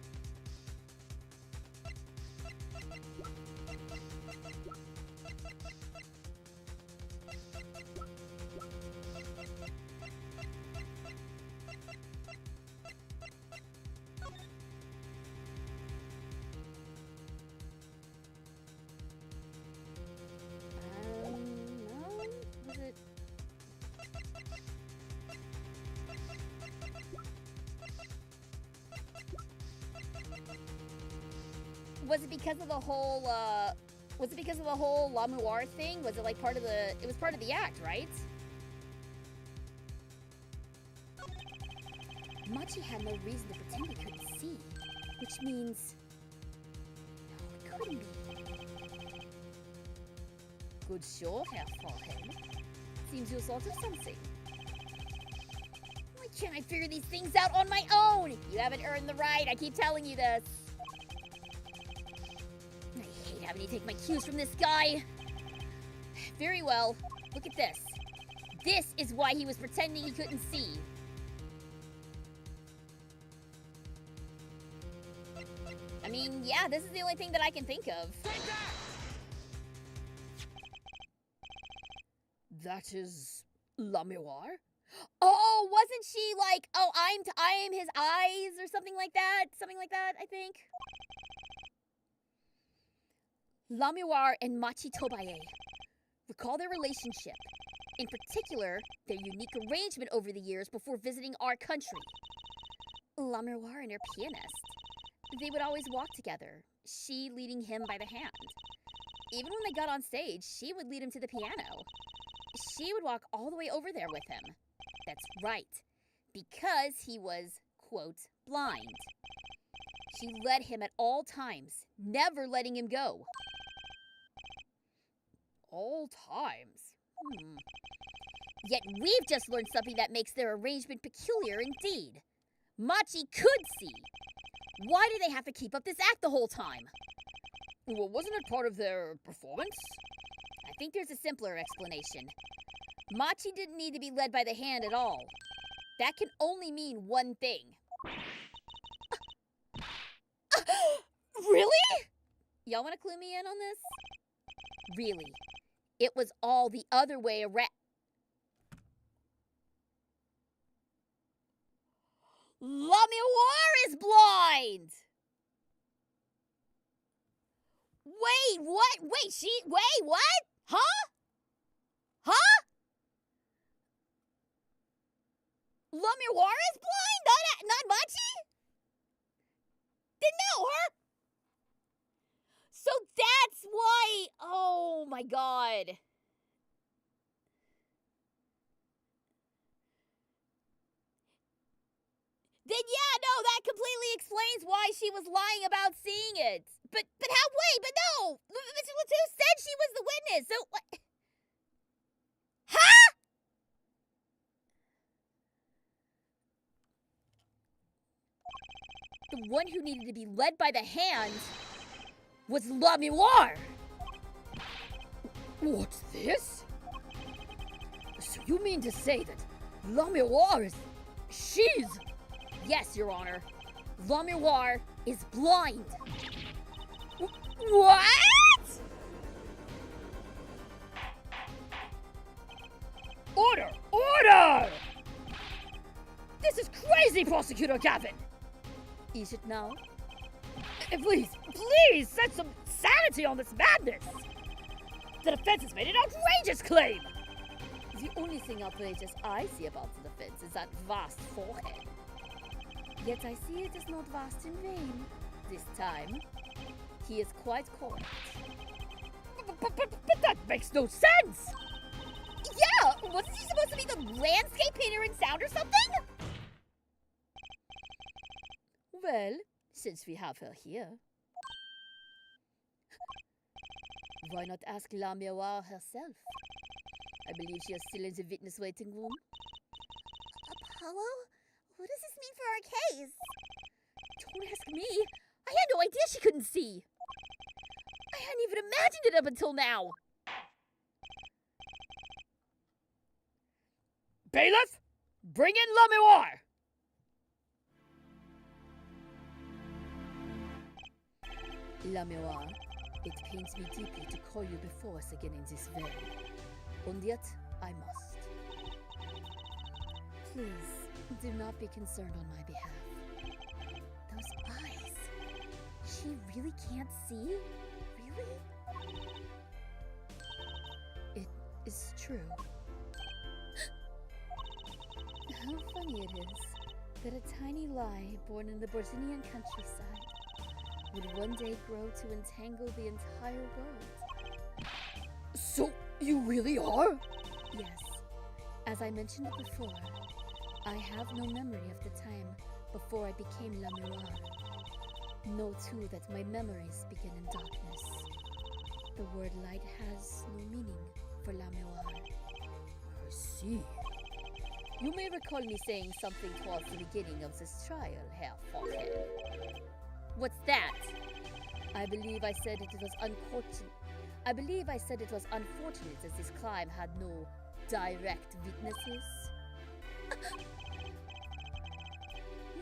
No? Was it? Was it because of the whole, La Mémoire thing? Was it like part of the, it was part of the act, right? Machi had no reason to pretend he couldn't see, which means... No, it couldn't be. Good show, Herr Forehead. Seems you thought of something. Why can't I figure these things out on my own? You haven't earned the right, I keep telling you this. I hate having to take my cues from this guy. Very well, look at this. This is why he was pretending he couldn't see. I mean, yeah, this is the only thing that I can think of. Take that! That is La Miroir? Oh, wasn't she like, oh, I am his eyes or something like that? Something like that, I think. La Miroir and Machi Tobaye. Recall their relationship. In particular, their unique arrangement over the years before visiting our country. La Miroir and her pianist. They would always walk together, she leading him by the hand. Even when they got on stage, she would lead him to the piano. She would walk all the way over there with him. That's right, because he was, quote, blind. She led him at all times, never letting him go. All times? Yet we've just learned something that makes their arrangement peculiar indeed. Machi could see. Why do they have to keep up this act the whole time? Well, wasn't it part of their performance? I think there's a simpler explanation. Machi didn't need to be led by the hand at all. That can only mean one thing. Really? Y'all want to clue me in on this? Really. It was all the other way around. La Miroir is blind! Wait, what? Wait, what? Huh? Huh? La Miroir is blind? Not Machi? Then no, her? So that's why, oh my god. Then yeah, no, that completely explains why she was lying about seeing it. But how, wait, but no! Mr. Latou said she was the witness, so what? Huh? The one who needed to be led by the hand was La Miroir. What's this? So you mean to say that La Miroir is... she's... Yes, Your Honor. La Miroir is blind. What? Order! Order! This is crazy, Prosecutor Gavin! Is it now? Please, set some sanity on this madness! The defense has made an outrageous claim! The only thing outrageous I see about the defense is that vast forehead. Yet I see it is not vast in vain. This time, he is quite correct. But that makes no sense! Yeah! Wasn't he supposed to be the landscape painter in sound or something? Well, since we have her here, why not ask La Miroir herself? I believe she is still in the witness waiting room. Apollo? What does this mean for our case? Don't ask me. I had no idea she couldn't see. I hadn't even imagined it up until now. Bailiff, bring in La Miroir! La Miroir, it pains me deeply to call you before us again in this way. And yet, I must. Please, do not be concerned on my behalf. Those eyes. She really can't see? Really? It is true. How funny it is that a tiny lie born in the Brazilian countryside would one day grow to entangle the entire world. So, you really are? Yes. As I mentioned before, I have no memory of the time before I became La Miroir. Know too that my memories begin in darkness. The word light has no meaning for La Miroir. I see. You may recall me saying something towards the beginning of this trial, Herr Falkhead. What's that? I believe I said it was unfortunate as this crime had no direct witnesses.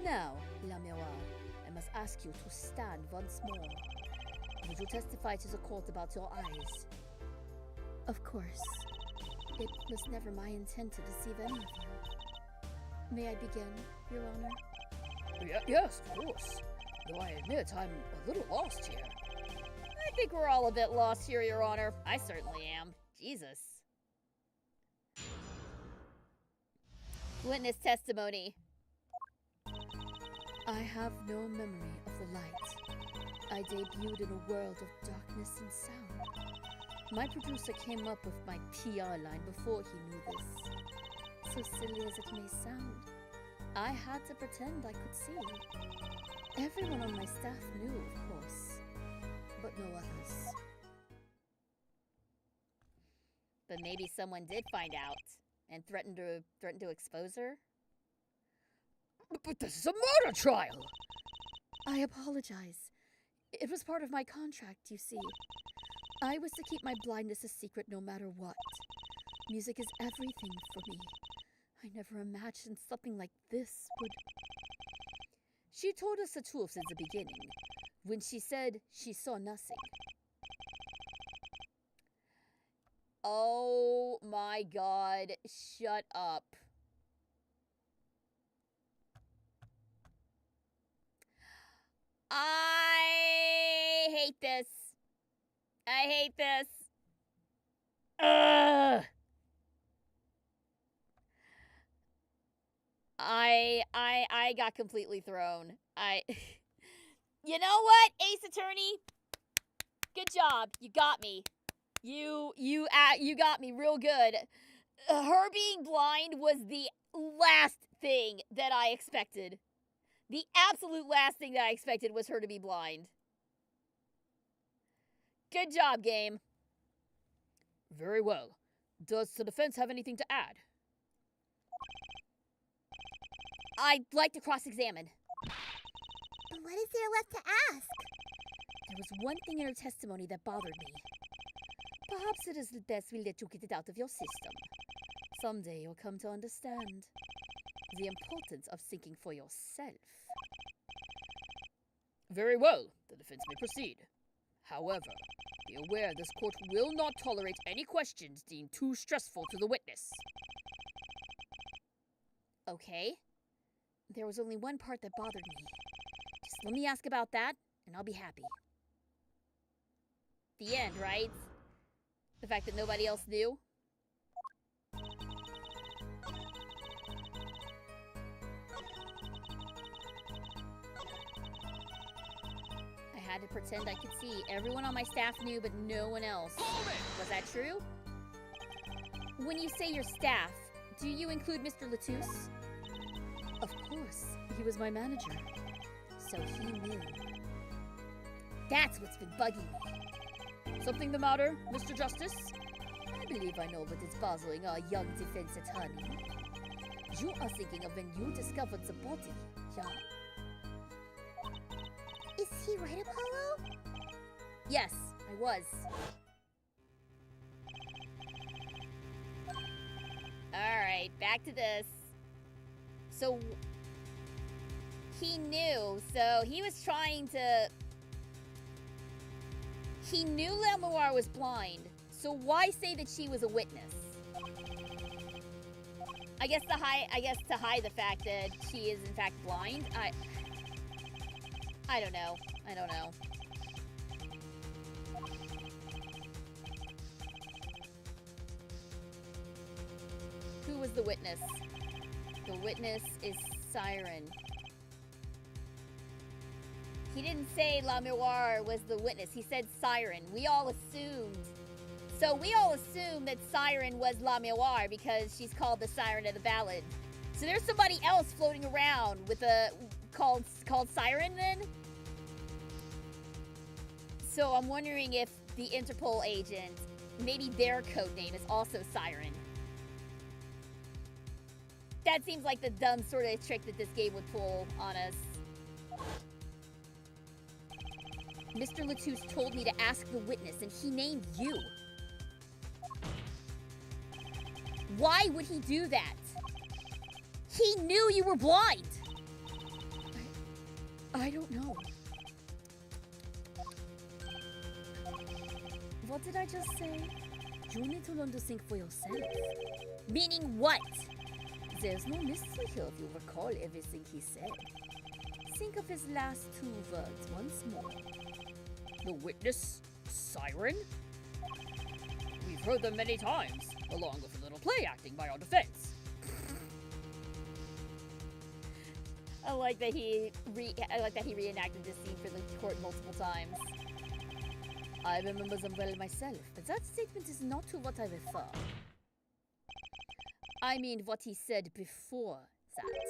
Now, La Miroir, I must ask you to stand once more. Would you testify to the court about your eyes? Of course. It was never my intent to deceive any of you. May I begin, Your Honor? Yes, of course. Though I admit I'm a little lost here. I think we're all a bit lost here, Your Honor. I certainly am. Jesus. Witness testimony. I have no memory of the light. I debuted in a world of darkness and sound. My producer came up with my PR line before he knew this. So silly as it may sound, I had to pretend I could see. Everyone on my staff knew, of course, but no others. But maybe someone did find out and threatened to expose her? But this is a murder trial! I apologize. It was part of my contract, you see. I was to keep my blindness a secret no matter what. Music is everything for me. I never imagined something like this would... She told us the truth since the beginning, when she said she saw nothing. Oh my god, shut up. I hate this. I hate this. Ugh. I got completely thrown. You know what, Ace Attorney? Good job. You got me. You got me real good. Her being blind was the last thing that I expected. The absolute last thing that I expected was her to be blind. Good job, game. Very well. Does the defense have anything to add? I'd like to cross-examine. What is there left to ask? There was one thing in her testimony that bothered me. Perhaps it is best we let you get it out of your system. Someday you'll come to understand the importance of thinking for yourself. Very well. The defense may proceed. However, be aware this court will not tolerate any questions deemed too stressful to the witness. Okay. There was only one part that bothered me. Just let me ask about that, and I'll be happy. The end, right? The fact that nobody else knew? I had to pretend I could see. Everyone on my staff knew, but no one else. Was that true? When you say your staff, do you include Mr. Latouche? Of course, he was my manager, so he knew. That's what's been bugging me. Something the matter, Mr. Justice? I believe I know what is bothering our young defense attorney. You are thinking of when you discovered the body, yeah? Is he right, Apollo? Yes, I was. Alright, back to this. So, he knew, so he was trying to... He knew Lemoir was blind, so why say that she was a witness? I guess to hide the fact that she is in fact blind. I don't know. I don't know. Who was the witness? The witness is Siren. He didn't say La Miroir was the witness. He said Siren. We all assumed. So we all assumed that Siren was La Miroir because she's called the Siren of the Ballad. So there's somebody else floating around with a called Siren then? So I'm wondering if the Interpol agent, maybe their code name is also Siren. That seems like the dumb sort of trick that this game would pull on us. Mr. Latouche told me to ask the witness, and he named you. Why would he do that? He knew you were blind. I don't know. What did I just say? You need to learn to think for yourself. Meaning what? There's no mystery here if you recall everything he said. Think of his last two words once more. The witness? Siren? We've heard them many times, along with a little play acting by our defense. I like that he reenacted this scene for the court multiple times. I remember them well myself, but that statement is not to what I refer. I mean what he said before that.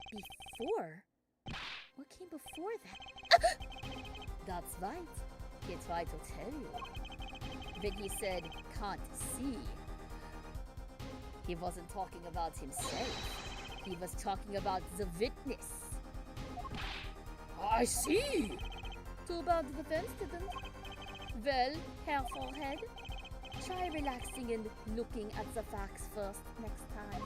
Before? What came before that? That's right. He tried to tell you. When he said, can't see, he wasn't talking about himself. He was talking about the witness. I see! Too bad the defense didn't. Well, Herr Forehead, try relaxing and looking at the facts first next time.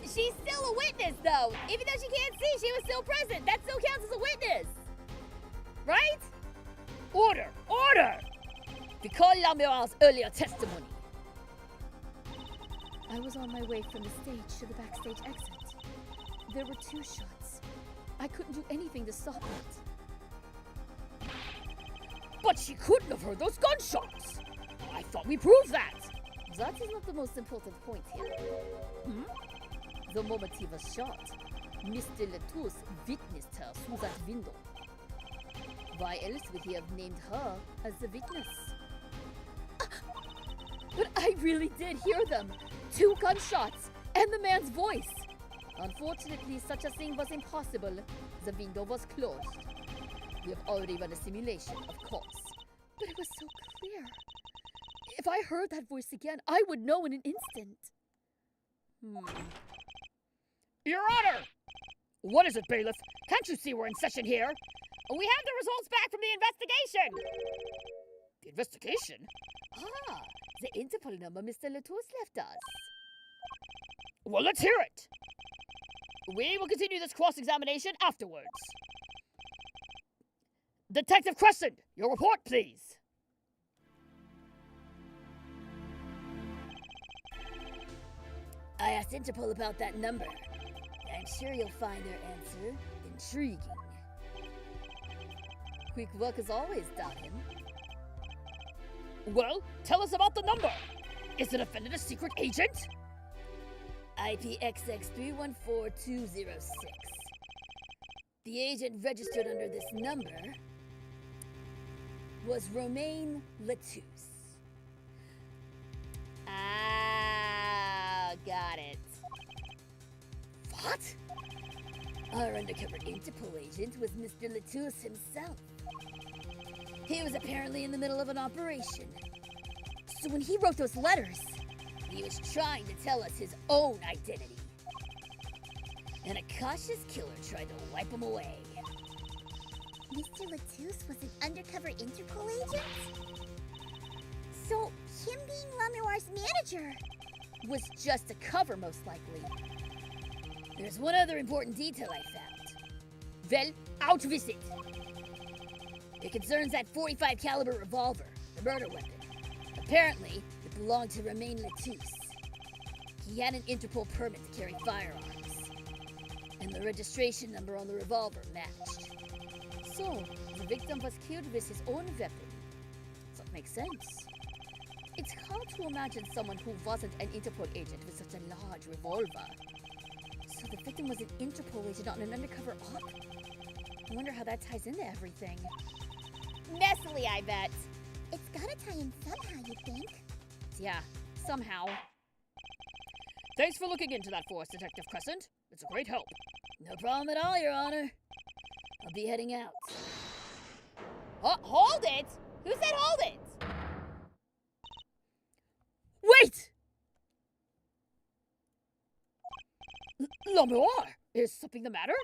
She's still a witness, though. Even though she can't see, she was still present. That still counts as a witness. Right? Order! Order! Recall Lamiral's earlier testimony. I was on my way from the stage to the backstage exit. There were two shots. I couldn't do anything to stop it. But she couldn't have heard those gunshots! I thought we proved that! That is not the most important point here. The moment he was shot, Mr. Latouche witnessed her through that window. Why else would he have named her as the witness? But I really did hear them! 2 gunshots! And the man's voice! Unfortunately, such a thing was impossible. The window was closed. We have already run a simulation, of course. But it was so clear. If I heard that voice again, I would know in an instant. Your Honor! What is it, bailiff? Can't you see we're in session here? We have the results back from the investigation. The investigation? Ah, the Interpol number Mr. Latouche left us. Well, let's hear it! We will continue this cross-examination afterwards. Detective Crescent, your report, please. I asked Interpol about that number. I'm sure you'll find their answer intriguing. Quick work as always, darling. Well, tell us about the number. Is the defendant a secret agent? IPXX314206. The agent registered under this number was Romaine Latouche. Ah, got it. What? Our undercover Interpol agent was Mr. Latouche himself. He was apparently in the middle of an operation. So when he wrote those letters, he was trying to tell us his own identity. And a cautious killer tried to wipe him away. Mr. Latouche was an undercover Interpol agent? So, him being Lamirar's manager Was just a cover, most likely. There's one other important detail I found. Well, out with it. It concerns that .45 caliber revolver, the murder weapon. Apparently, it belonged to Romaine Latouche. He had an Interpol permit to carry firearms, and the registration number on the revolver matched. So, the victim was killed with his own weapon. So it makes sense. It's hard to imagine someone who wasn't an Interpol agent with such a large revolver. So the victim was an Interpol agent, not an undercover op? I wonder how that ties into everything. Messily, I bet. It's gotta tie in somehow, you think? Yeah, somehow. Thanks for looking into that for us, Detective Crescent. It's a great help. No problem at all, Your Honor. I'll be heading out. Hold it! Who said hold it? Wait! L'Amour, is something the matter?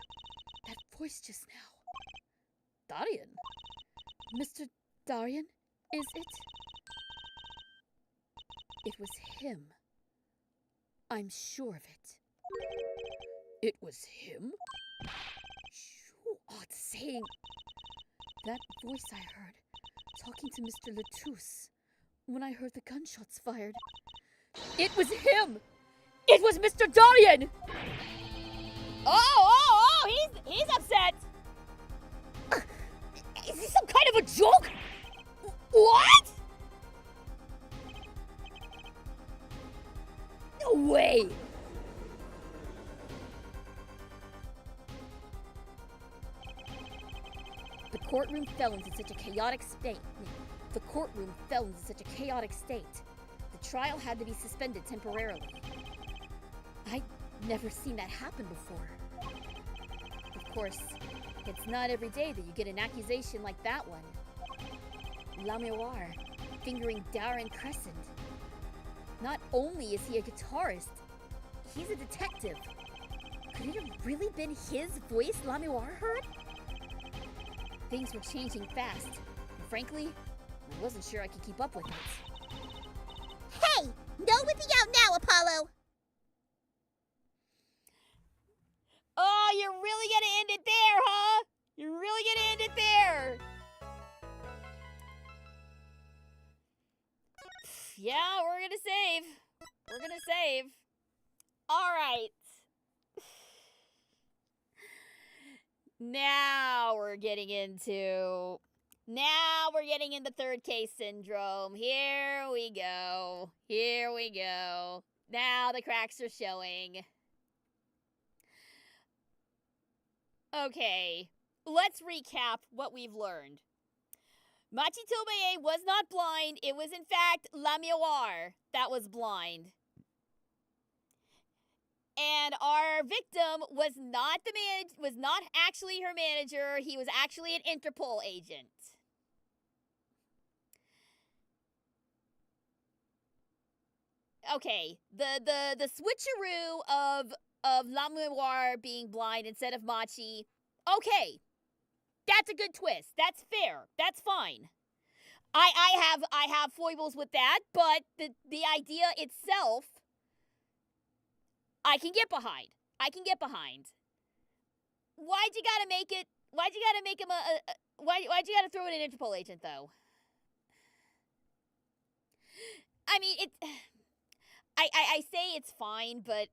That voice just now. Darien? Mr. Darien, is it? It was him. I'm sure of it. It was him? You aren't saying... That voice I heard, talking to Mr. Latouche, when I heard the gunshots fired. It was him! It was Mr. Darien! He's upset! Is this some kind of a joke? What? No way! The courtroom fell into such a chaotic state. The trial had to be suspended temporarily. I'd never seen that happen before. Of course, it's not every day that you get an accusation like that one. L'Amour, fingering Darren Crescent. Not only is he a guitarist, he's a detective. Could it have really been his voice L'Amour heard? Things were changing fast, and frankly, I wasn't sure I could keep up with it. Hey! No whipping out now, Apollo! Oh, you're really gonna end it there, huh? You're really gonna end it there! Yeah, we're gonna save. We're gonna save. Alright. Now we're getting into third case syndrome. Here we go. Now the cracks are showing. Okay, let's recap what we've learned. Machi Tomei was not blind. It was in fact L'Amour that was blind. And our victim was not actually her manager. He was actually an Interpol agent. Okay, the switcheroo of L'Amour being blind instead of Machi. Okay, that's a good twist. That's fair. That's fine. I have foibles with that, but the idea itself, I can get behind. Why'd you gotta make him why'd you gotta throw in an Interpol agent though? I mean, I say it's fine, but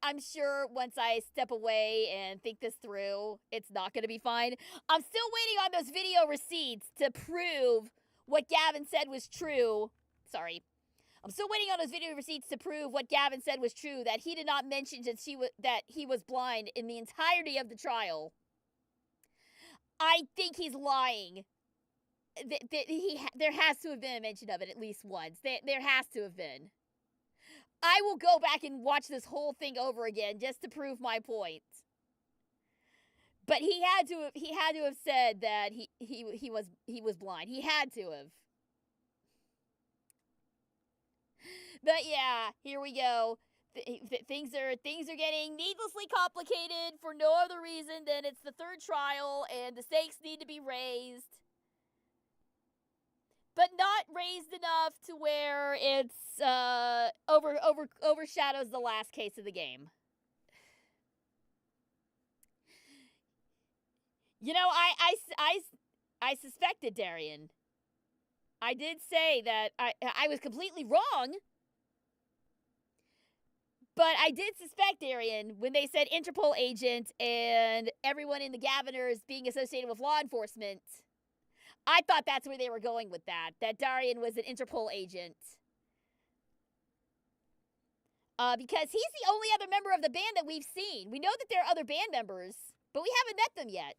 I'm sure once I step away and think this through, it's not going to be fine. I'm still waiting on those video receipts to prove what Gavin said was true. Sorry. I'm still waiting on those video receipts to prove what Gavin said was true, that he did not mention that he was blind in the entirety of the trial. I think he's lying. There has to have been a mention of it at least once. There has to have been. I will go back and watch this whole thing over again just to prove my point. But he had to have said that he was blind. He had to have. But yeah, here we go. Things are getting needlessly complicated for no other reason than it's the third trial and the stakes need to be raised. But not raised enough to where it's overshadows the last case of the game. You know, I suspected Darien. I did say that I was completely wrong. But I did suspect Darien when they said Interpol agent and everyone in the Gaviners being associated with law enforcement. I thought that's where they were going with that Darien was an Interpol agent. Because he's the only other member of the band that we've seen. We know that there are other band members, but we haven't met them yet.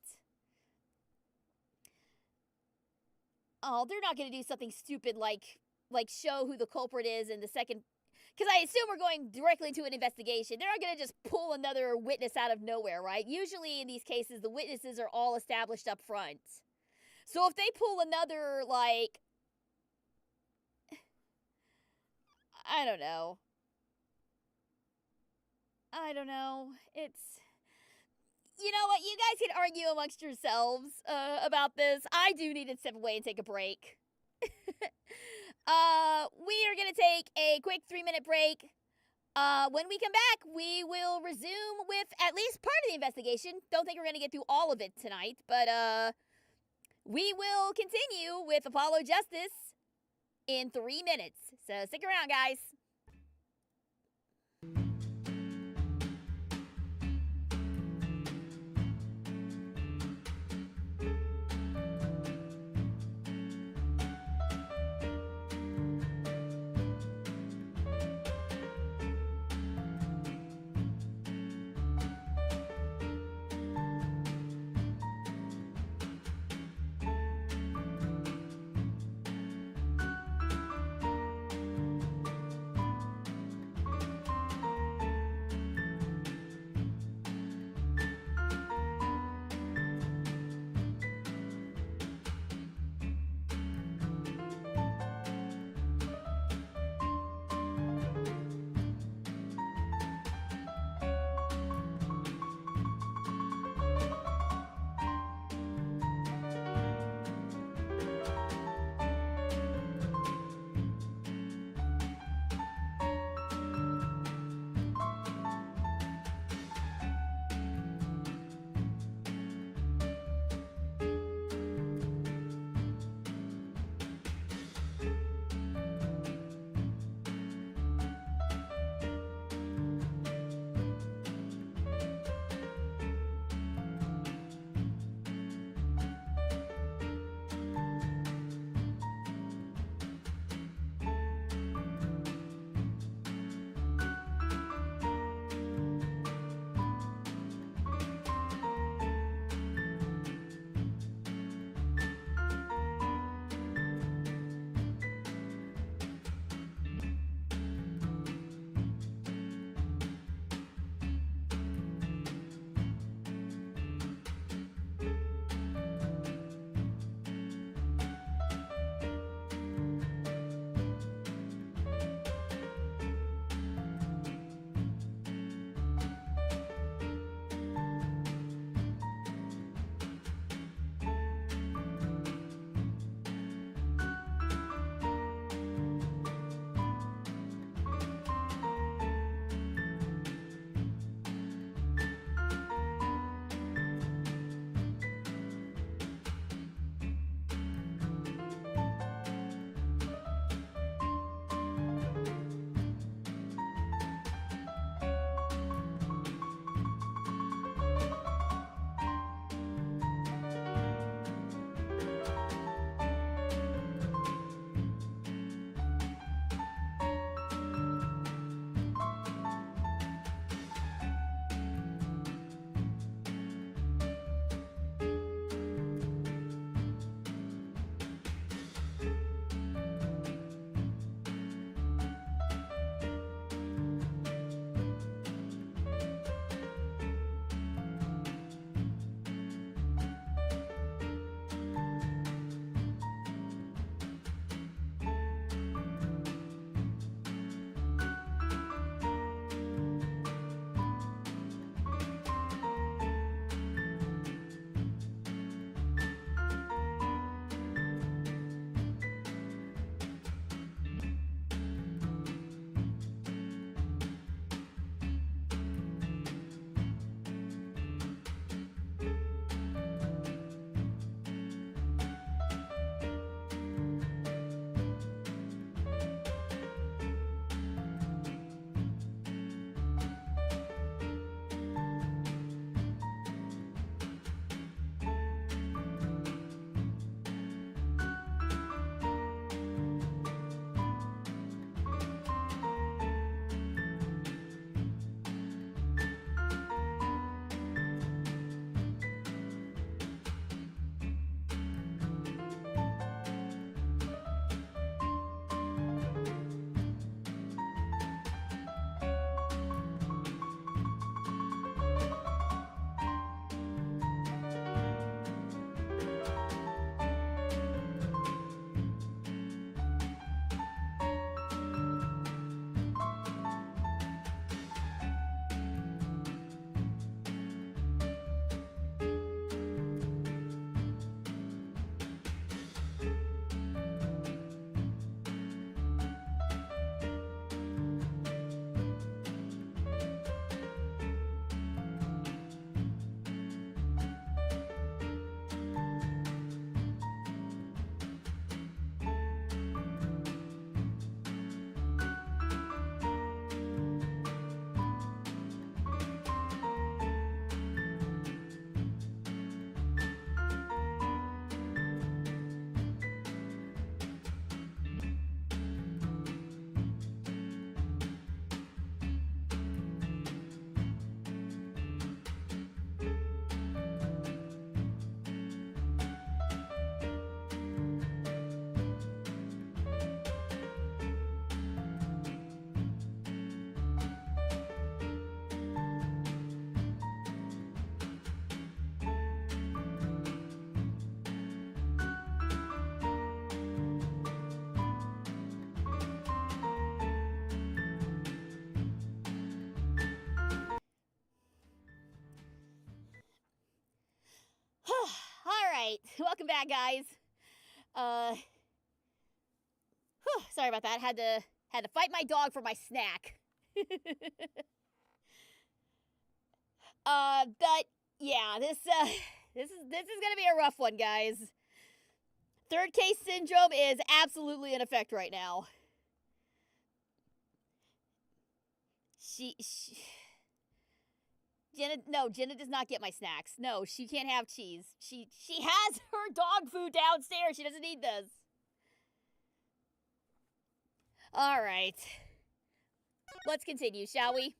Oh, they're not going to do something stupid like show who the culprit is in the second... Because I assume we're going directly to an investigation. They're not going to just pull another witness out of nowhere, right? Usually in these cases, the witnesses are all established up front. So if they pull another, like, I don't know. It's, you know what? You guys can argue amongst yourselves about this. I do need to step away and take a break. We are going to take a quick 3-minute break. When we come back, we will resume with at least part of the investigation. Don't think we're going to get through all of it tonight, but we will continue with Apollo Justice in 3 minutes. So stick around, guys. welcome back, guys. Sorry about that. Had to fight my dog for my snack. But yeah, this is gonna be a rough one, guys. Third case syndrome is absolutely in effect right now. Jenna does not get my snacks. No, she can't have cheese. She has her dog food downstairs. She doesn't need this. All right. Let's continue, shall we?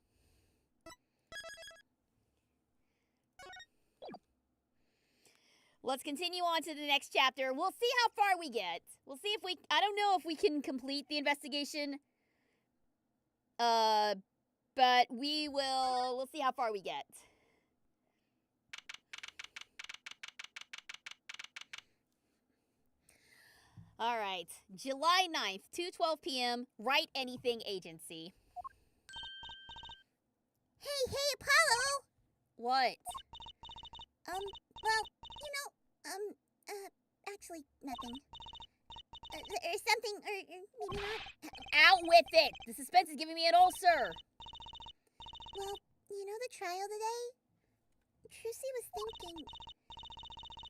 Let's continue on to the next chapter. We'll see how far we get. We'll see if I don't know if we can complete the investigation. But we'll see how far we get. All right, July 9th, 2:12 p.m., Write Anything Agency. Hey, Apollo! What? Well, actually, nothing. Or something, or maybe not. Out with it! The suspense is giving me an ulcer. Well, the trial today? Trucy was thinking,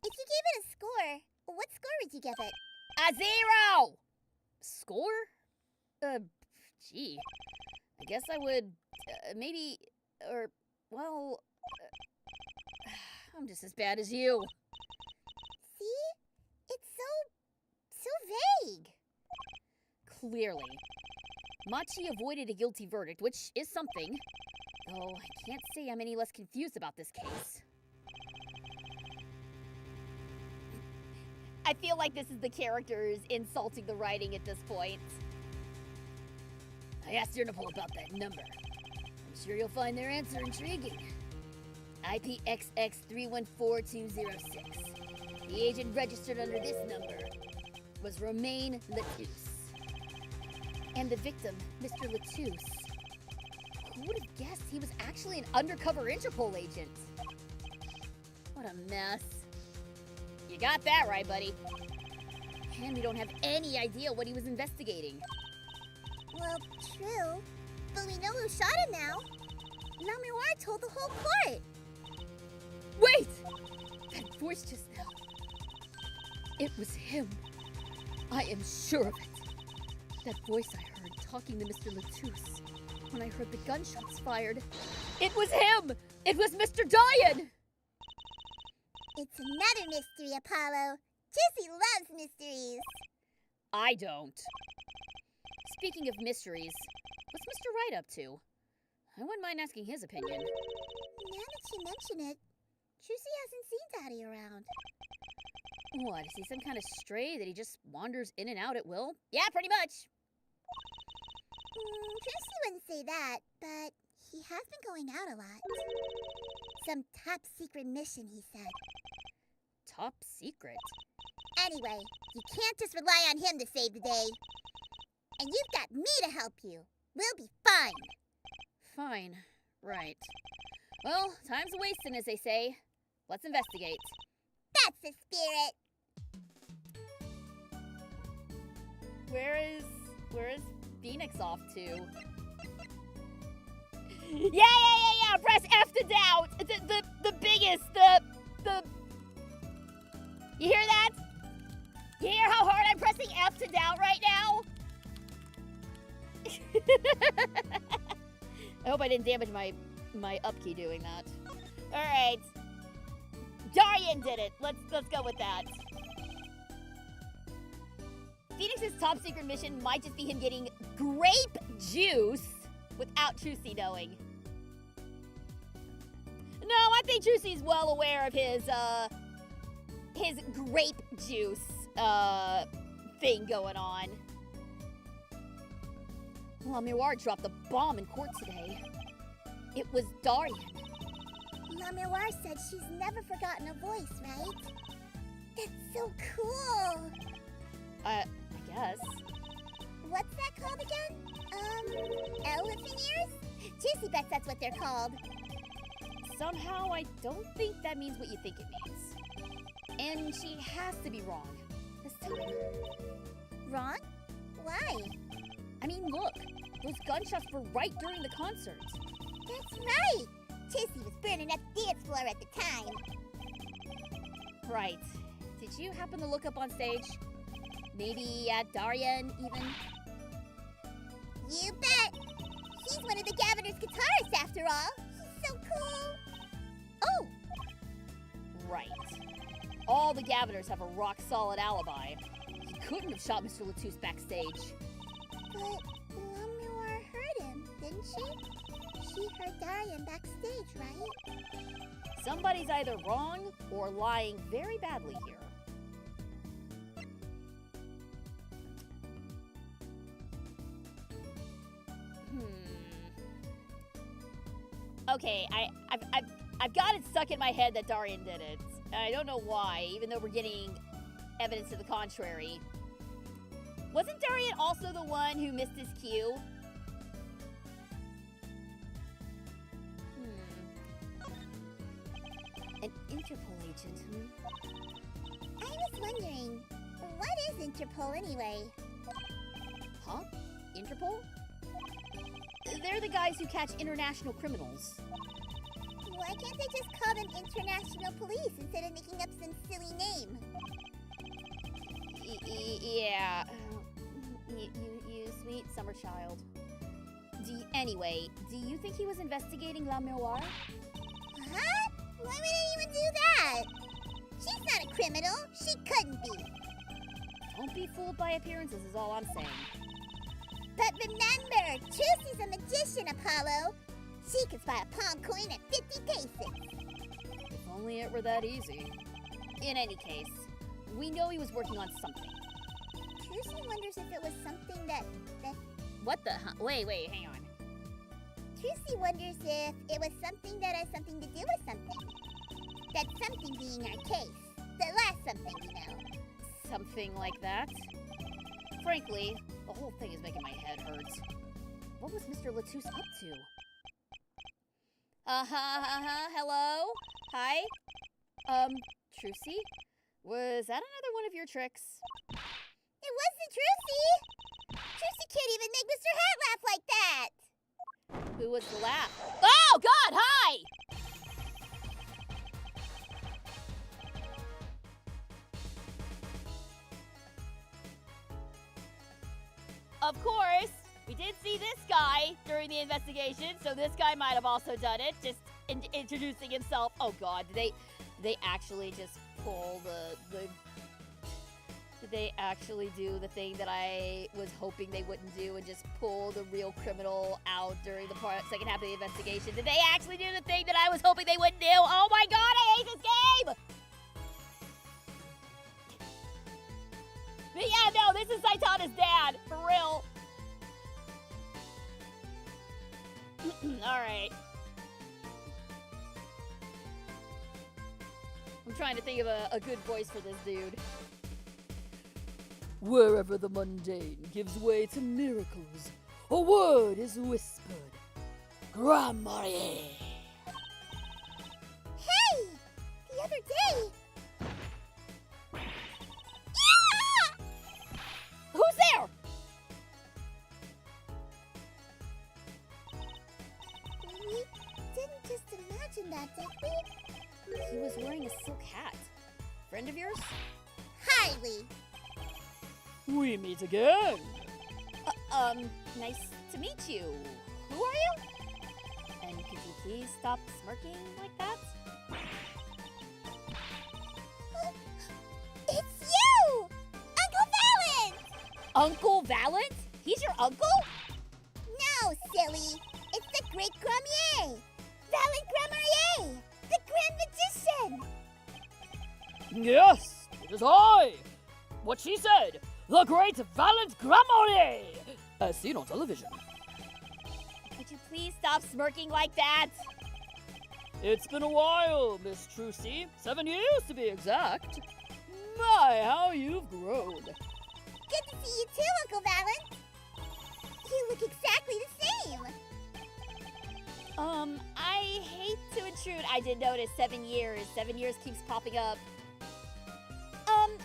if you gave it a score, what score would you give it? A 0! Score? Gee. I guess I would, maybe, or, well, I'm just as bad as you. See? It's so vague. Clearly. Machi avoided a guilty verdict, which is something. Though I can't say I'm any less confused about this case. I feel like this is the characters insulting the writing at this point. I asked Interpol about that number. I'm sure you'll find their answer intriguing. IPXX314206. The agent registered under this number was Romain Latousse. And the victim, Mr. Latousse. Who would have guessed he was actually an undercover Interpol agent? What a mess. You got that right, buddy. And we don't have any idea what he was investigating. Well, true. But we know who shot him now. Lamiroir told the whole court. Wait! That voice just now. It was him. I am sure of it. That voice I heard talking to Mr. Latousse when I heard the gunshots fired. It was him! It was Mr. Dyan! It's another mystery, Apollo. Juicy loves mysteries. I don't. Speaking of mysteries, what's Mr. Wright up to? I wouldn't mind asking his opinion. Now that you mention it, Juicy hasn't seen Daddy around. What, is he some kind of stray that he just wanders in and out at will? Yeah, pretty much. Juicy wouldn't say that, but he has been going out a lot. Some top secret mission, he said. Top secret? Anyway, you can't just rely on him to save the day. And you've got me to help you. We'll be fine. Fine. Right. Well, time's a-wasting, as they say. Let's investigate. That's the spirit. Where is Phoenix off to? Yeah! Press F to doubt. The biggest, the. You hear that? You hear how hard I'm pressing F to doubt right now? I hope I didn't damage my up key doing that. All right. Darian did it. Let's go with that. Phoenix's top secret mission might just be him getting grape juice without Trucy knowing. No, I think Trucy's well aware of his grape juice thing going on. Lamiroir dropped the bomb in court today. It was Darian. Lamiroir said she's never forgotten a voice, right? That's so cool. I guess. What's that called again? Elephant ears? Juicy bets that's what they're called. Somehow, I don't think that means what you think it means. And she has to be wrong this time. Wrong? Why? I mean, look, those gunshots were right during the concert. That's right! Tissy was burning up the dance floor at the time. Right. Did you happen to look up on stage? Maybe at Darien, even? You bet! He's one of the Governor's guitarists, after all. He's so cool. Oh! Right. All the Governors have a rock-solid alibi. He couldn't have shot Mr. Latouche backstage. But Lamure heard him, didn't she? She heard Darien backstage, right? Somebody's either wrong or lying very badly here. Okay, I've got it stuck in my head that Darien did it. I don't know why, even though we're getting evidence to the contrary. Wasn't Darien also the one who missed his cue? An Interpol agent, I was wondering, what is Interpol anyway? Huh? Interpol? They're the guys who catch international criminals. Why can't they just call them International Police instead of making up some silly name? Yeah. You sweet summer child. Anyway, do you think he was investigating La Miroir? Huh? Why would anyone do that? She's not a criminal. She couldn't be. Don't be fooled by appearances is all I'm saying. But remember, Trussy's a magician, Apollo. She can spot a palm coin at 50 paces. If only it were that easy. In any case, we know he was working on something. Trucy wonders if it was something that... What the huh? Wait, hang on. Trucy wonders if it was something that has something to do with something. That something being our case. The last something, you know. Something like that? Frankly, the whole thing is making my head hurt. What was Mr. Latouche up to? Hello? Hi? Trucy? Was that another one of your tricks? It wasn't Trucy! Trucy can't even make Mr. Hat laugh like that! Who was the laugh? Oh, God, hi! Of course, we did see this guy during the investigation, so this guy might have also done it, just introducing himself. Oh God, did they actually just pull did they actually do the thing that I was hoping they wouldn't do and just pull the real criminal out during the second half of the investigation? Did they actually do the thing that I was hoping they wouldn't do? Oh my God, I hate this game! But yeah, no, this is Saitana's dad, for real. Alright. I'm trying to think of a good voice for this dude. Wherever the mundane gives way to miracles, a word is whispered. Grand Marnier! Hey! The other day... Who's there? We didn't just imagine that, did we? He was wearing a silk hat. Friend of yours? Highly. We meet again! Nice to meet you. Who are you? And could you please stop smirking like that? It's you! Uncle Valent! Uncle Valent? He's your uncle? No, silly. It's the great Gramier. Valent Gramier! The Grand Magician! Yes, it is I! What she said! The great Valent Grammarnier! As seen on television. Could you please stop smirking like that? It's been a while, Miss Trucy. 7 years to be exact. My, how you've grown. Good to see you too, Uncle Valent. You look exactly the same. I hate to intrude. I did notice 7 years. 7 years keeps popping up.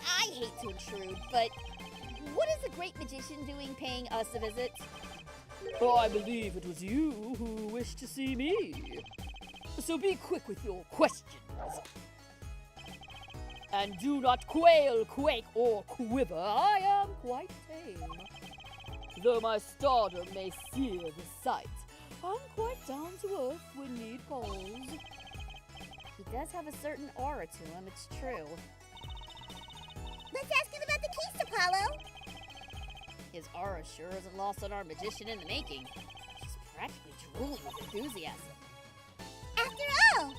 I hate to intrude, but what is the great magician doing paying us a visit? Oh, I believe it was you who wished to see me. So be quick with your questions. And do not quail, quake, or quiver. I am quite tame. Though my stardom may sear the sight, I'm quite down to earth when need calls. He does have a certain aura to him, it's true. Let's ask him about the keys, Apollo. His aura sure isn't lost on our magician in the making. He's practically drooling with enthusiasm. After all,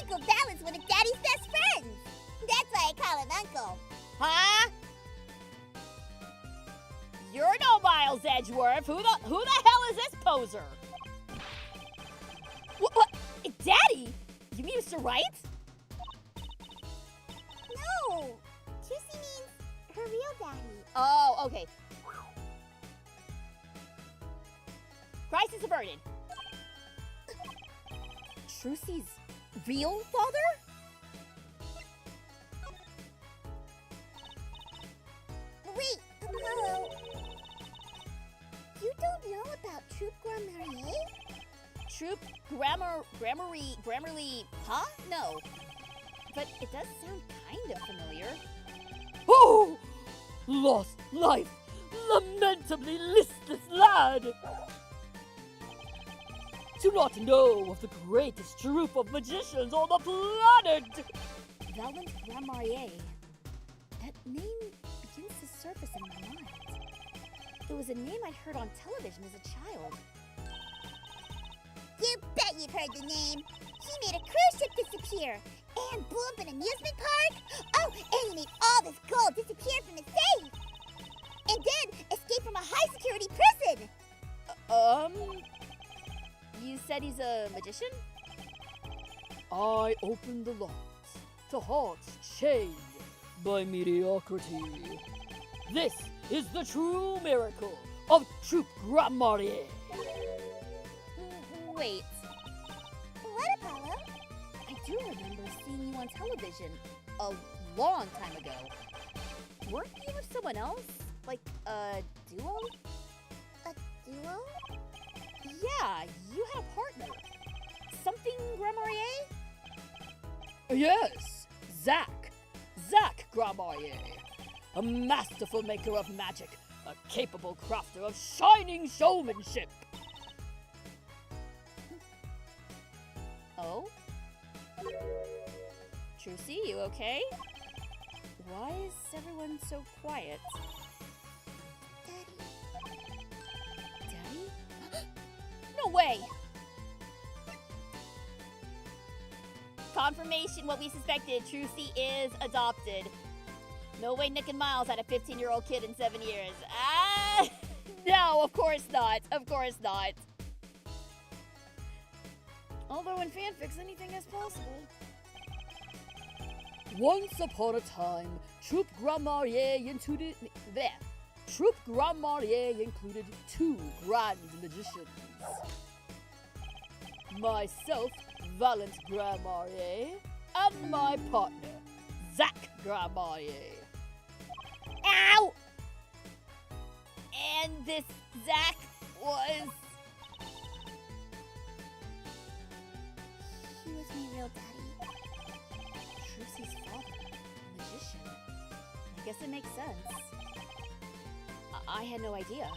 Uncle Balance one of Daddy's best friends. That's why I call him Uncle. Huh? You're no Miles Edgeworth. Who the hell is this poser? What? Daddy? You mean Mr. Right? No, Juicy means her real daddy. Oh, okay. Crisis averted. Trucy's real father? Wait, Apollo. You don't know about Troop Grammarier? Troop Grammarly, huh? No. But it does sound kind of familiar. Oh! Lost life! Lamentably listless lad! Do not know of the greatest troop of magicians on the planet! Valent Grammarier. That name begins to surface in my mind. It was a name I'd heard on television as a child. You bet you've heard the name. He made a cruise ship disappear and blew up an amusement park. Oh, and he made all this gold disappear from his safe. And then escaped from a high-security prison. You said he's a magician? I open the locks to hearts chained by mediocrity. This is the true miracle of Troop Grammarier. Wait, What, Apollo? I do remember seeing you on television a long time ago. Weren't you with someone else? Like a duo? A duo? Yeah, you had a partner. Something Grammarier? Yes, Zach Grammarier. A masterful maker of magic, a capable crafter of shining showmanship. Oh? Trucy, you okay? Why is everyone so quiet? Daddy. Daddy? No way! Confirmation what we suspected. Trucy is adopted. No way Nick and Miles had a 15-year-old kid in 7 years. Ah! No, of course not. Of course not. Although in fanfics, anything is possible. Once upon a time, Troop Grammarier included two grand magicians. Myself, Valent Grammarier, and my partner, Zach Grammarier. Ow! And this Zach was... He was my real daddy. Trucy's father, a magician. I guess it makes sense. I had no idea.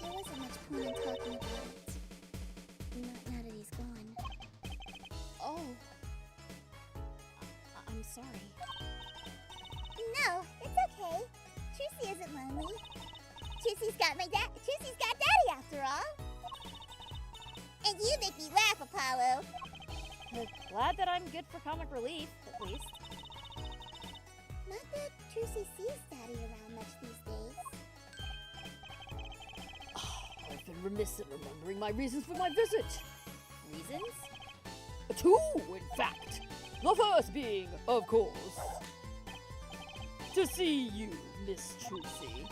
There wasn't much point in talking about it. Not now that he's gone. Oh. I'm sorry. No, it's okay. Trucy isn't lonely. Trucy's got daddy after all. And you make me laugh, Apollo. Glad that I'm good for comic relief, at least. Not that Trucy sees daddy around much these days. I've been remiss in remembering my reasons for my visit. Reasons? Two, in fact. The first being, of course, to see you, Miss Trucy.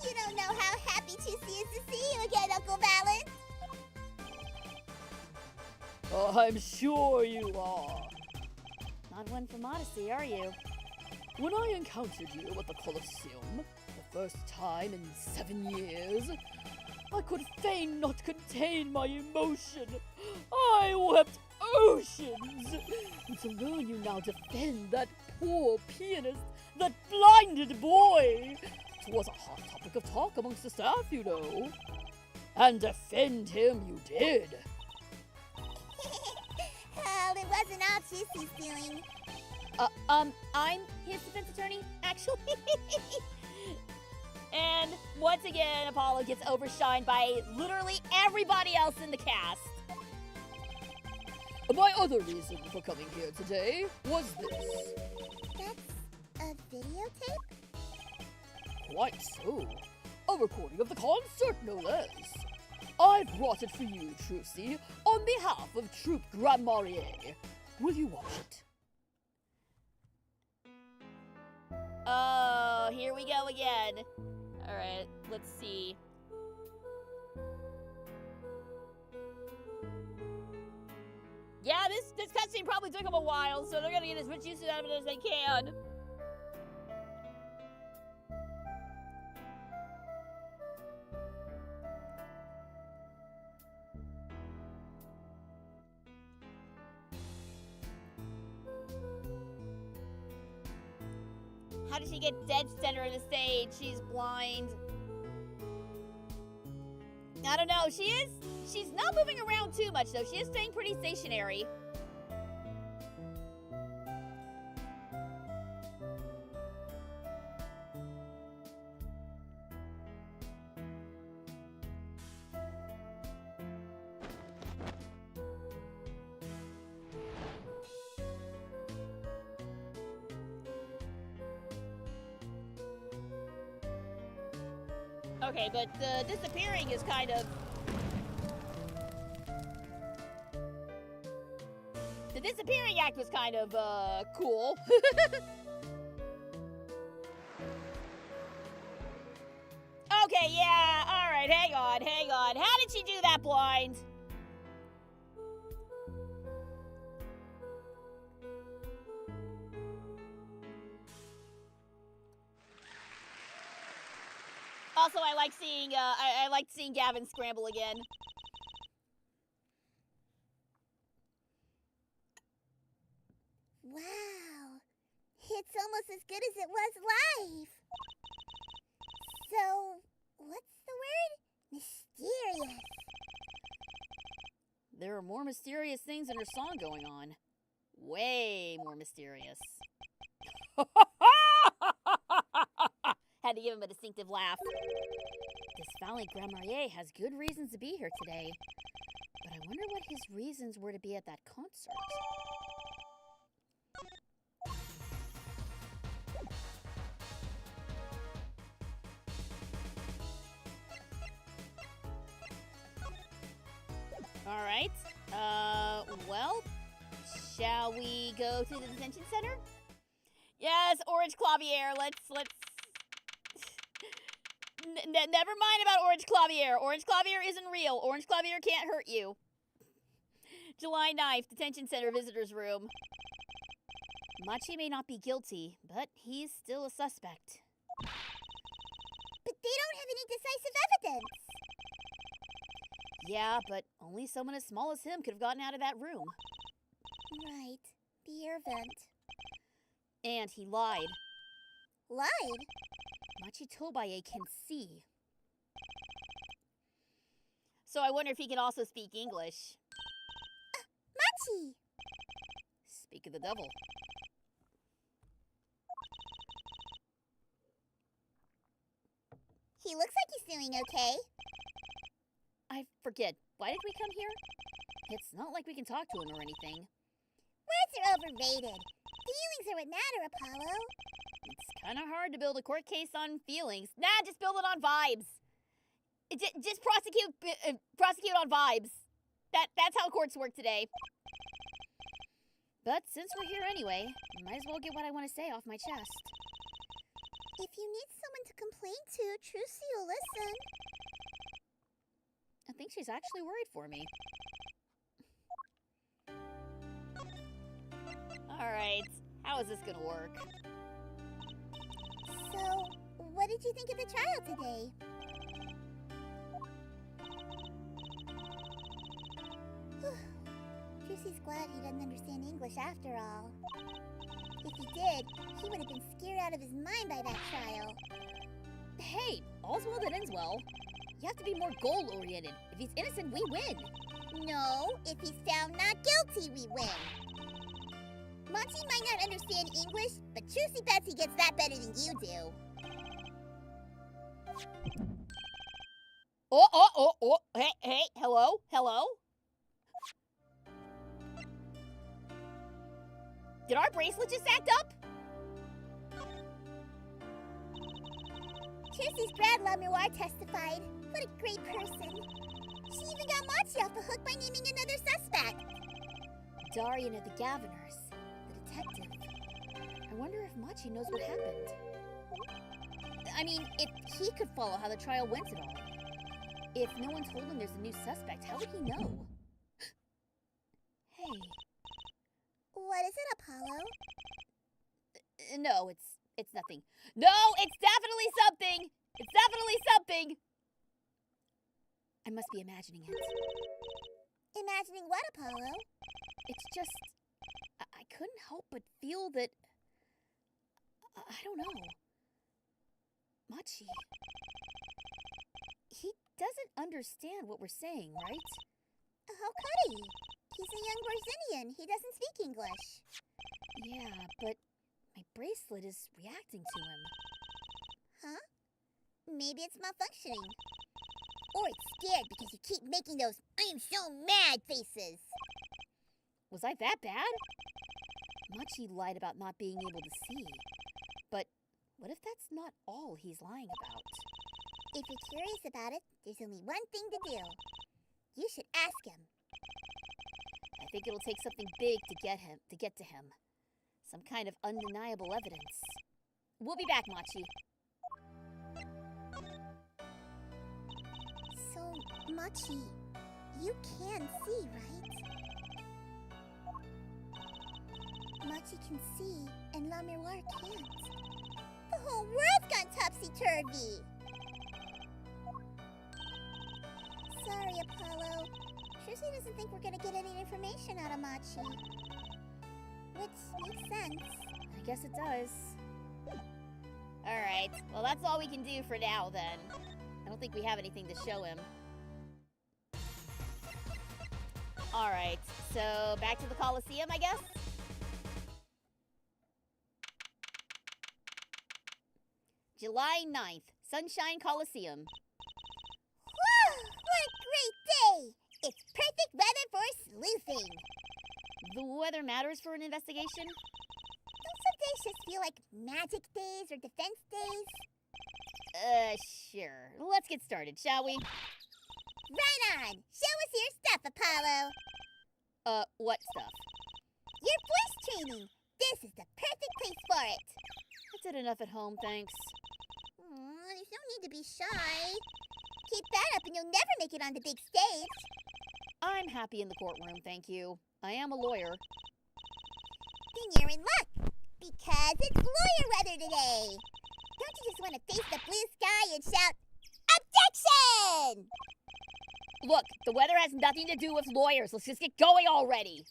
You don't know how happy Trucy is to see you again, Uncle Valent. I'm sure you are. Not one for modesty, are you? When I encountered you at the Colosseum, the first time in 7 years, I could fain not contain my emotion. I wept oceans. And to learn you now defend that poor pianist, that blinded boy, 'twas a hot topic of talk amongst the staff, you know. And defend him you did. Well, it wasn't all Juicy's doing. I'm his defense attorney, actually. And once again, Apollo gets overshined by literally everybody else in the cast. My other reason for coming here today was this. That's a videotape? Quite so. A recording of the concert, no less. I brought it for you, Trucy, on behalf of Troupe Grand Marnier. Will you watch it? Oh, here we go again. Alright, let's see. Yeah, this cutscene probably took them a while, so they're gonna get as much use out of it as they can. How did she get dead center of the stage? She's blind. I don't know. She's not moving around too much, though. She is staying pretty stationary. Okay, but the disappearing is kind of... The disappearing act was kind of, cool. Okay, yeah, alright, hang on. How did she do that blind? Also, I like seeing, I liked seeing Gavin scramble again. Wow. It's almost as good as it was live. So, what's the word? Mysterious. There are more mysterious things in her song going on. Way more mysterious. Had to give him a distinctive laugh. This Valley Grand Marnier has good reasons to be here today. But I wonder what his reasons were to be at that concert. Alright. Well, shall we go to the detention center? Yes, Orange Clavier, let's... Never mind about Orange Clavier. Orange Clavier isn't real. Orange Clavier can't hurt you. July 9th, detention center visitor's room. Machi may not be guilty, but he's still a suspect. But they don't have any decisive evidence. Yeah, but only someone as small as him could have gotten out of that room. Right. The air vent. And he lied. Lied? Machi Tobaye can see. So I wonder if he can also speak English. Machi! Speak of the devil. He looks like he's doing okay. I forget. Why did we come here? It's not like we can talk to him or anything. Words are overrated. Feelings are what matter, Apollo. It's kind of hard to build a court case on feelings. Nah, just build it on vibes. Just prosecute on vibes. That's how courts work today. But since we're here anyway, might as well get what I want to say off my chest. If you need someone to complain to, Trucy will listen. I think she's actually worried for me. Alright, how is this gonna work? what did you think of the trial today? Juicy's glad he doesn't understand English after all. If he did, he would have been scared out of his mind by that trial. Hey, all's well that ends well. You have to be more goal-oriented. If he's innocent, we win. No, if he's found not guilty, we win. Monty might not understand English, but Juicy bets he gets that better than you do. Oh. Hey, hello? Did our bracelet just act up? Juicy's grad La Miroir testified. What a great person. She even got Monty off the hook by naming another suspect. Darian at the Governors, the detective. I wonder if Machi knows what happened. I mean, if he could follow how the trial went at all. If no one told him there's a new suspect, how would he know? Hey. What is it, Apollo? No, it's nothing. No, it's definitely something! It's definitely something! I must be imagining it. Imagining what, Apollo? It's just... I couldn't help but feel that... I don't know. Machi... He doesn't understand what we're saying, right? How could he? He's a young Barzinian. He doesn't speak English. Yeah, but my bracelet is reacting to him. Huh? Maybe it's malfunctioning. Or it's scared because you keep making those "I am so mad" faces. Was I that bad? Machi lied about not being able to see. But what if that's not all he's lying about? If you're curious about it, there's only one thing to do. You should ask him. I think it'll take something big to get to him. Some kind of undeniable evidence. We'll be back, Machi. So, Machi, you can see, right? Machi can see, and La Miroir can't. The whole world's gone topsy-turvy! Sorry, Apollo. Trucy doesn't think we're gonna get any information out of Machi. Which makes sense. I guess it does. Alright, well that's all we can do for now then. I don't think we have anything to show him. Alright, so back to the Coliseum, I guess? July 9th, Sunshine Coliseum. Whew! What a great day! It's perfect weather for sleuthing! The weather matters for an investigation? Don't some days just feel like magic days or defense days? Sure. Let's get started, shall we? Right on! Show us your stuff, Apollo! What stuff? Your voice training! This is the perfect place for it! I did enough at home, thanks. There's no need to be shy. Keep that up and you'll never make it on the big stage. I'm happy in the courtroom, thank you. I am a lawyer. Then you're in luck, because it's lawyer weather today. Don't you just want to face the blue sky and shout, "Objection!" Look, the weather has nothing to do with lawyers. Let's just get going already.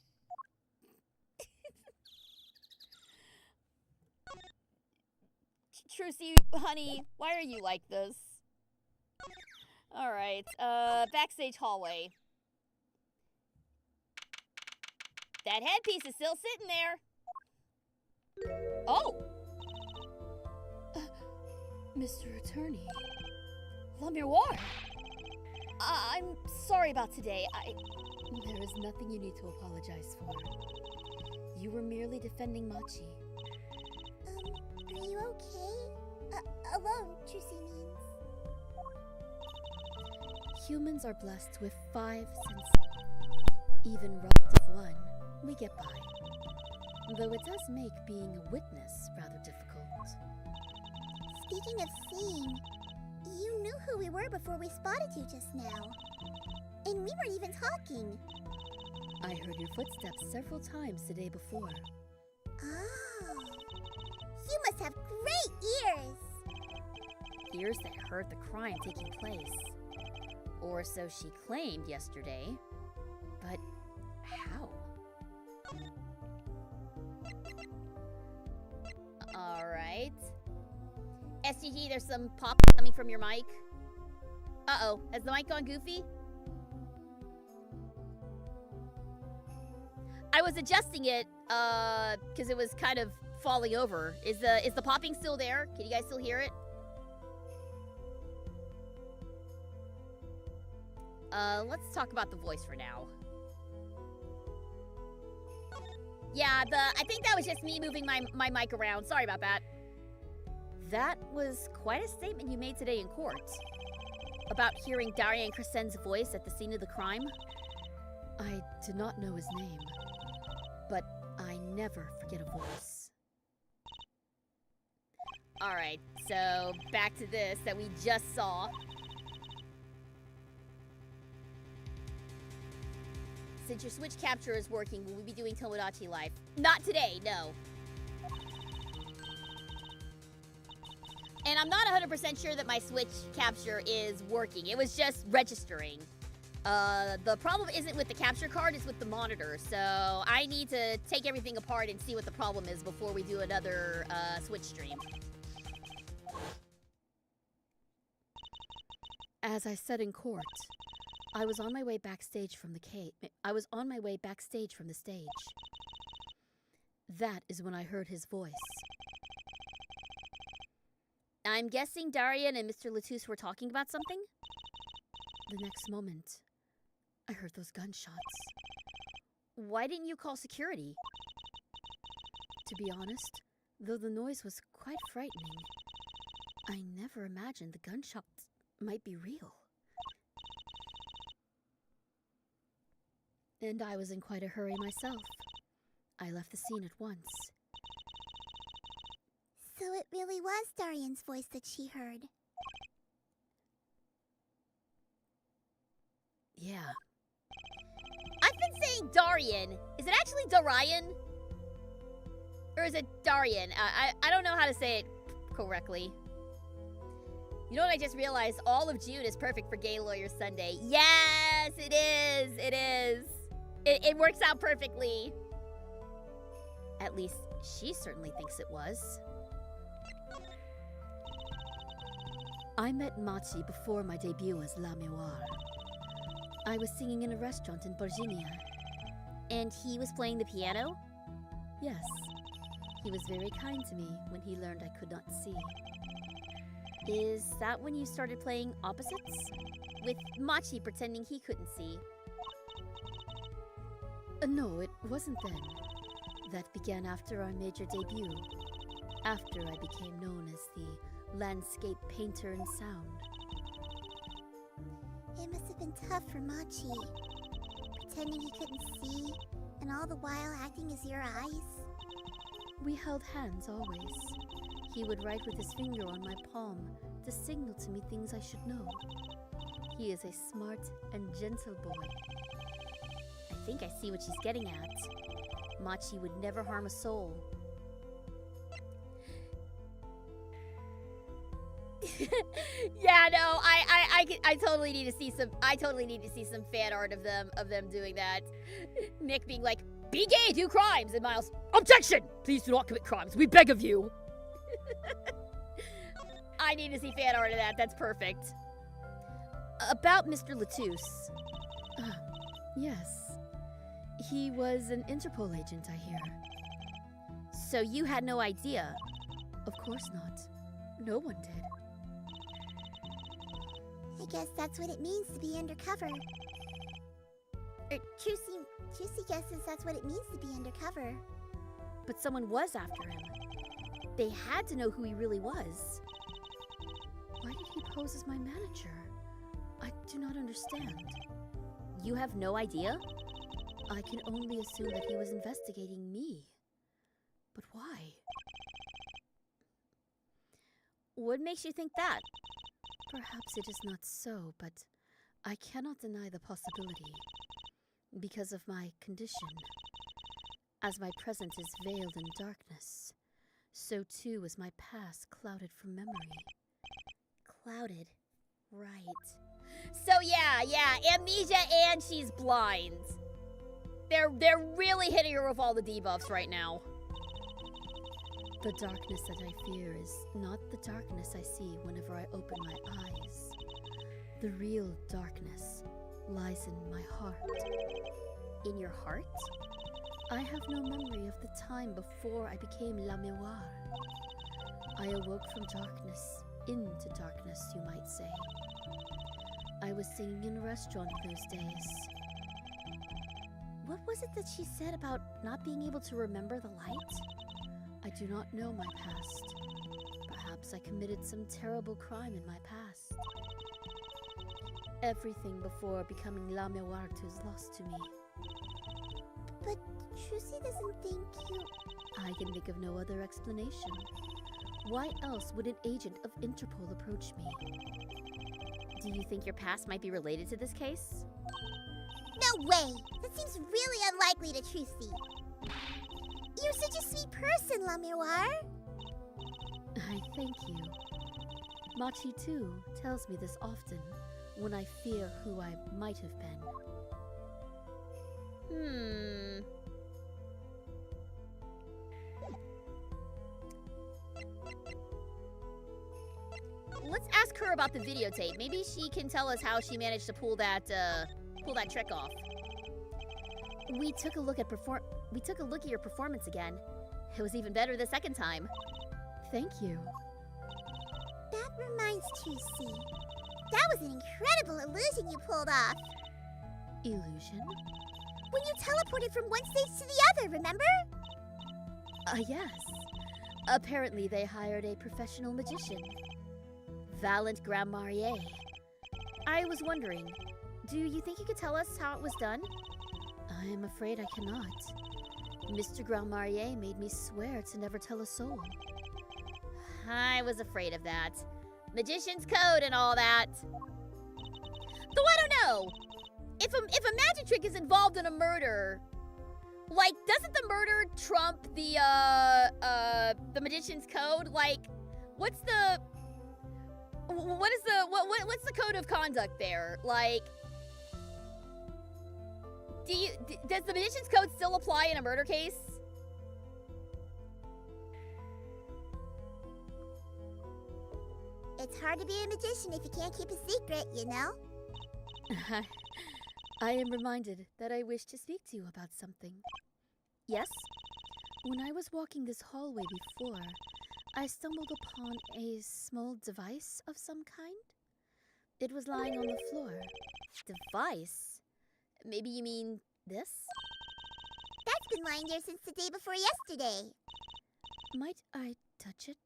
Trucy, honey, why are you like this? Alright, backstage hallway. That headpiece is still sitting there. Oh! Mr. Attorney. La Miroir! I'm sorry about today. There is nothing you need to apologize for. You were merely defending Machi. Are you okay? Alone, Trucy means. Humans are blessed with 5 senses. Even robbed of one, we get by. Though it does make being a witness rather difficult. Speaking of seeing, you knew who we were before we spotted you just now. And we weren't even talking. I heard your footsteps several times the day before. Oh. You must have great ears. appears that heard the crime taking place. Or so she claimed yesterday. But how? Alright. SGG, there's some pop coming from your mic. Uh-oh, has the mic gone goofy? I was adjusting it, because it was kind of falling over. Is the popping still there? Can you guys still hear it? Let's talk about the voice for now. Yeah, I think that was just me moving my mic around. Sorry about that. That was quite a statement you made today in court. About hearing Daria and Crescen's voice at the scene of the crime. I did not know his name, but I never forget a voice. Alright, so back to this that we just saw. Since your Switch capture is working, will we be doing Tomodachi Life? Not today, no. And I'm not 100% sure that my Switch capture is working. It was just registering. The problem isn't with the capture card, it's with the monitor. So I need to take everything apart and see what the problem is before we do another Switch stream. As I said in court, I was on my way backstage from the stage. That is when I heard his voice. I'm guessing Darian and Mr. Latouche were talking about something? The next moment, I heard those gunshots. Why didn't you call security? To be honest, though the noise was quite frightening, I never imagined the gunshots might be real. And I was in quite a hurry myself. I left the scene at once. So it really was Darian's voice that she heard. Yeah. I've been saying Darian. Is it actually Darian? Or is it Darian? I don't know how to say it correctly. You know what I just realized? All of June is perfect for Gay Lawyer Sunday. Yes, it is. It is. It works out perfectly. At least she certainly thinks it was. I met Machi before my debut as La Mémoire. I was singing in a restaurant in Virginia. And he was playing the piano? Yes. He was very kind to me when he learned I could not see. Is that when you started playing opposites? With Machi pretending he couldn't see? No, it wasn't then. That began after our major debut. After I became known as the landscape painter in sound. It must have been tough for Machi. Pretending he couldn't see, and all the while acting as your eyes. We held hands always. He would write with his finger on my palm to signal to me things I should know. He is a smart and gentle boy. I think I see what she's getting at. Machi would never harm a soul. Yeah, no, I totally need to see some. I totally need to see some fan art of them doing that. Nick being like, "Be gay, do crimes," and Miles, Objection! Please do not commit crimes. We beg of you. I need to see fan art of that. That's perfect. About Mr. Latouche. Yes. He was an Interpol agent, I hear. So you had no idea? Of course not. No one did. I guess that's what it means to be undercover. Juicy guesses that's what it means to be undercover. But someone was after him. They had to know who he really was. Why did he pose as my manager? I do not understand. You have no idea? I can only assume that he was investigating me. But why? What makes you think that? Perhaps it is not so, but I cannot deny the possibility. Because of my condition. As my present is veiled in darkness, so too is my past clouded from memory. clouded. Right. So yeah, amnesia and she's blind. They're really hitting her with all the debuffs right now. The darkness that I fear is not the darkness I see whenever I open my eyes. The real darkness lies in my heart. In your heart? I have no memory of the time before I became La Mémoire. I awoke from darkness into darkness, you might say. I was singing in a restaurant those days. What was it that she said about not being able to remember the light? I do not know my past. Perhaps I committed some terrible crime in my past. Everything before becoming La Mémoire is lost to me. But Trucy doesn't think you... I can think of no other explanation. Why else would an agent of Interpol approach me? Do you think your past might be related to this case? No way! That seems really unlikely to Trucy. You're such a sweet person, La Miroir. I thank you. Machi, too, tells me this often when I fear who I might have been. Let's ask her about the videotape. Maybe she can tell us how she managed to pull that trick off. We took a look at your performance again. It was even better the second time. Thank you. That reminds Trucy. That was an incredible illusion you pulled off. Illusion? When you teleported from one stage to the other, remember? Yes. Apparently they hired a professional magician. Valant Grand Marier. I was wondering, do you think you could tell us how it was done? I am afraid I cannot. Mr. Grand Marier made me swear to never tell a soul. I was afraid of that. Magician's code and all that. Though I don't know. If a magic trick is involved in a murder, like, doesn't the murder trump the magician's code? Like, what's the code of conduct there? Like, does the magician's code still apply in a murder case? It's hard to be a magician if you can't keep a secret, you know? I am reminded that I wish to speak to you about something. Yes? When I was walking this hallway before, I stumbled upon a small device of some kind. It was lying on the floor. Device? Maybe you mean this? That's been lying there since the day before yesterday. Might I touch it?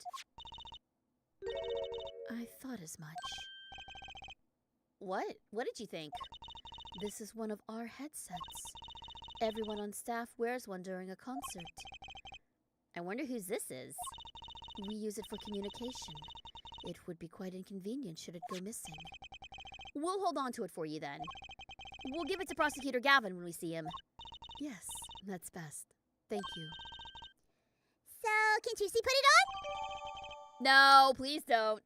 I thought as much. What? What did you think? This is one of our headsets. Everyone on staff wears one during a concert. I wonder whose this is. We use it for communication. It would be quite inconvenient should it go missing. We'll hold on to it for you then. We'll give it to Prosecutor Gavin when we see him. Yes, that's best. Thank you. So, can Trucy put it on? No, please don't.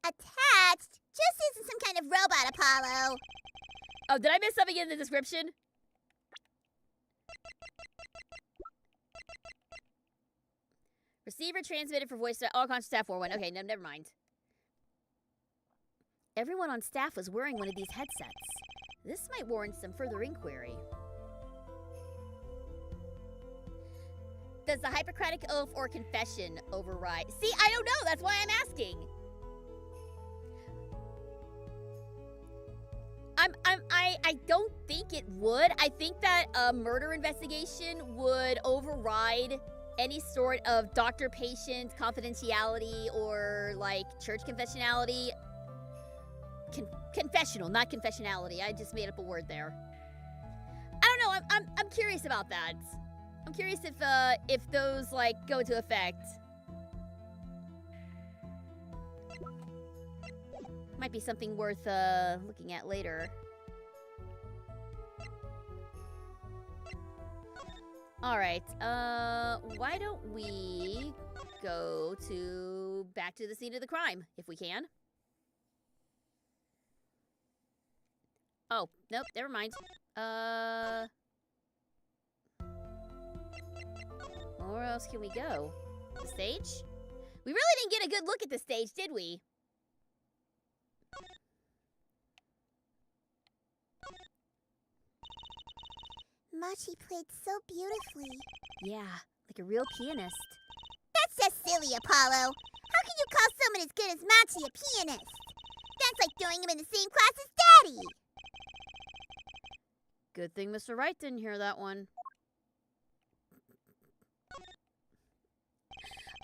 Attached? Trucy isn't some kind of robot, Apollo. Oh, did I miss something in the description? Receiver transmitted for voice to all conscious staff 4-1. Okay, no, never mind. Everyone on staff was wearing one of these headsets. This might warrant some further inquiry. Does the Hippocratic Oath or confession override? See, I don't know. That's why I'm asking. I don't think it would. I think that a murder investigation would override any sort of doctor-patient confidentiality or, like, church confessionality. Confessional, not confessionality. I just made up a word there. I don't know. I'm curious about that. I'm curious if those, like, go into effect. Might be something worth looking at later. All right. Why don't we go back to the scene of the crime, if we can. Oh, nope, never mind. Where else can we go? The stage? We really didn't get a good look at the stage, did we? Machi played so beautifully. Yeah, like a real pianist. That's just silly, Apollo. How can you call someone as good as Machi a pianist? That's like throwing him in the same class as Daddy. Good thing Mr. Wright didn't hear that one.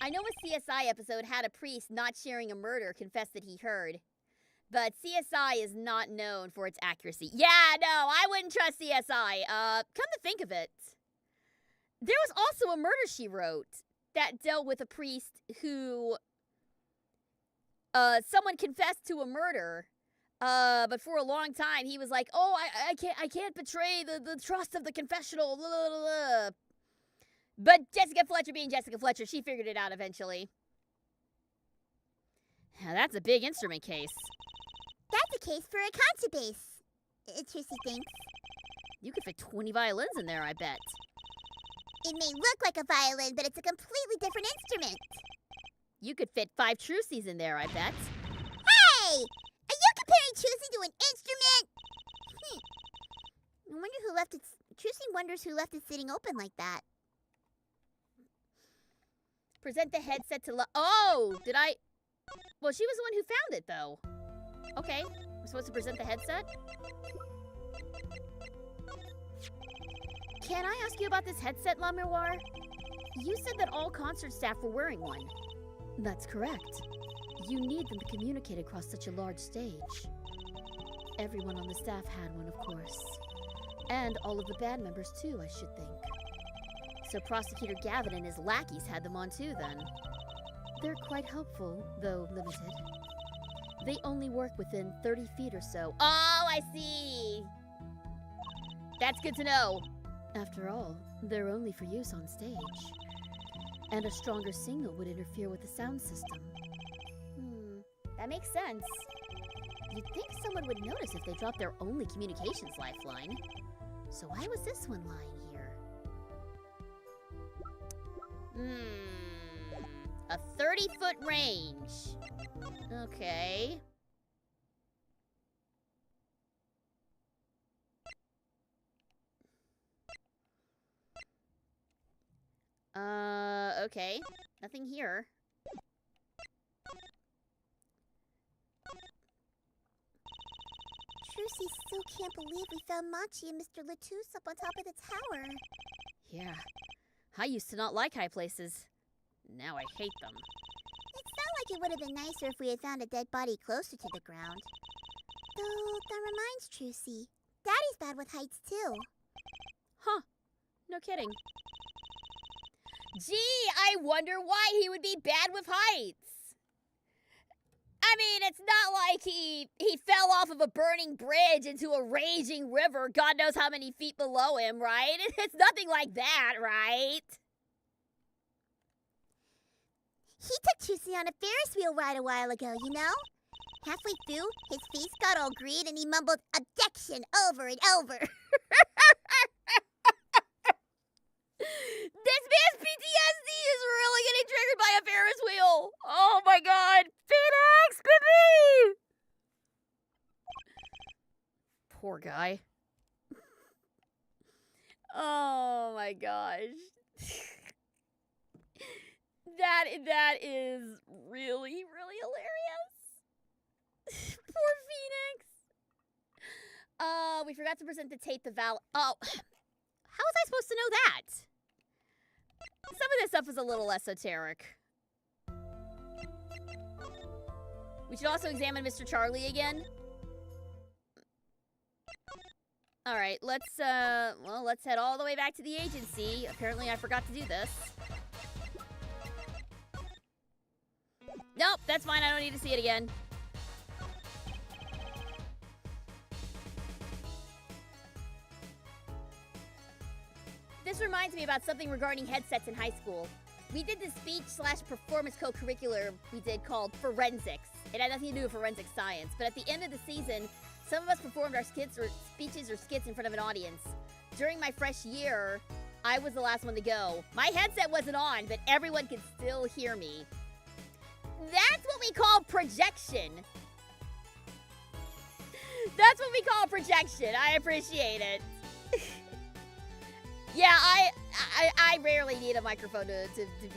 I know a CSI episode had a priest not sharing a murder confess that he heard. But CSI is not known for its accuracy. Yeah, no, I wouldn't trust CSI. Come to think of it, there was also a Murder, She Wrote that dealt with a priest who, someone confessed to a murder, but for a long time he was like, oh, I can't betray the trust of the confessional, blah, blah, blah. But Jessica Fletcher being Jessica Fletcher, she figured it out eventually. Now, that's a big instrument case. That's a case for a contrabass, Trissy thinks. You could fit 20 violins in there, I bet. It may look like a violin, but it's a completely different instrument. You could fit 5 Trucies in there, I bet. Hey! Are you comparing Trucy to an instrument? I wonder who left it. Trucy wonders who left it sitting open like that. Present the headset to Oh! Did I... Well, she was the one who found it, though. Okay. We're supposed to present the headset? Can I ask you about this headset, La Miroir? You said that all concert staff were wearing one. That's correct. You need them to communicate across such a large stage. Everyone on the staff had one, of course. And all of the band members, too, I should think. So Prosecutor Gavin and his lackeys had them on, too, then. They're quite helpful, though limited. They only work within 30 feet or so. Oh, I see! That's good to know. After all, they're only for use on stage. And a stronger signal would interfere with the sound system. That makes sense. You'd think someone would notice if they dropped their only communications lifeline. So why was this one lying here? A 30-foot range. Okay. Okay. Nothing here. Trucy still can't believe we found Machi and Mr. Latouche up on top of the tower. Yeah. I used to not like high places. Now I hate them. It felt like it would have been nicer if we had found a dead body closer to the ground. Though, that reminds Trucy. Daddy's bad with heights, too. Huh. No kidding. Gee, I wonder why he would be bad with heights. I mean, it's not like he fell off of a burning bridge into a raging river God knows how many feet below him, right? It's nothing like that, right? He took Trucy on a Ferris wheel ride a while ago, you know? Halfway through, his face got all green and he mumbled objection over and over. This man's PTSD is really getting triggered by a Ferris wheel. Oh my god. Phoenix, baby! Poor guy. Oh my gosh. That is really, really hilarious. Poor Phoenix. We forgot to present the tape to Val. Oh, how was I supposed to know that? Some of this stuff is a little esoteric. We should also examine Mr. Charlie again. Alright, let's head all the way back to the agency. Apparently I forgot to do this. Nope, that's fine, I don't need to see it again. This reminds me about something regarding headsets in high school. we did this speech/performance co-curricular we did called Forensics. It had nothing to do with forensic science, but at the end of the season, some of us performed our skits or speeches or skits in front of an audience. During my fresh year, I was the last one to go. My headset wasn't on, but everyone could still hear me. That's what we call projection. That's what we call projection. I appreciate it. Yeah, I rarely need a microphone to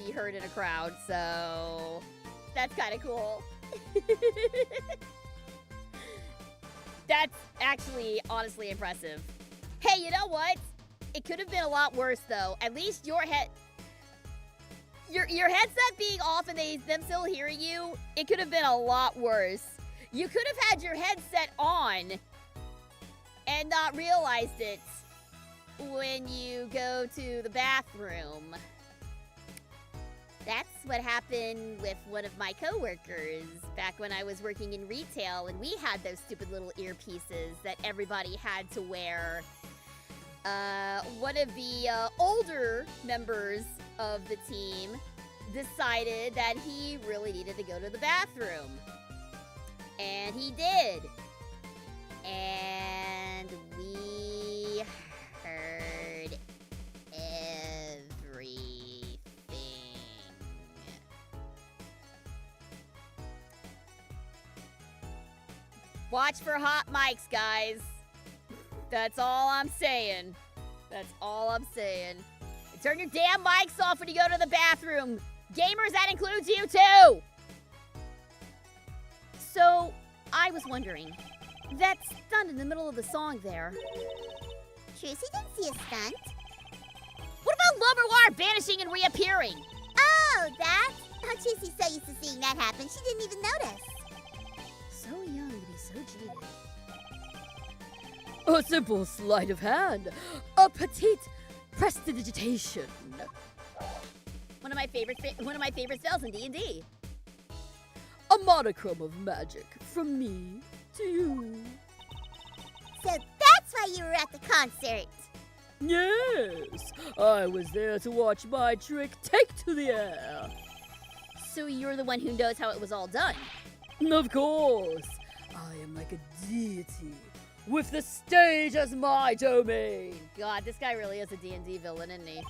be heard in a crowd, so that's kind of cool. That's actually honestly impressive. Hey, you know what? It could have been a lot worse though. At least your headset being off and them still hearing you, it could have been a lot worse. You could have had your headset on and not realized it when you go to the bathroom. That's what happened with one of my coworkers back when I was working in retail, and we had those stupid little earpieces that everybody had to wear. One of the older members of the team decided that he really needed to go to the bathroom. And he did. And we heard everything. Watch for hot mics, guys. That's all I'm saying. That's all I'm saying. And turn your damn mics off when you go to the bathroom. Gamers, that includes you too. So, I was wondering, that stunt in the middle of the song there. Trucy didn't see a stunt. What about Lumberwire vanishing and reappearing? Oh, that? Oh, Trucy's so used to seeing that happen, she didn't even notice. So young to be so jaded. A simple sleight of hand. A petite prestidigitation. One of my favorite spells in D&D. A monochrome of magic from me to you. So that's why you were at the concert. Yes, I was there to watch my trick take to the air. So you're the one who knows how it was all done. Of course, I am like a deity with the stage as my domain. God, this guy really is a D&D villain, isn't he?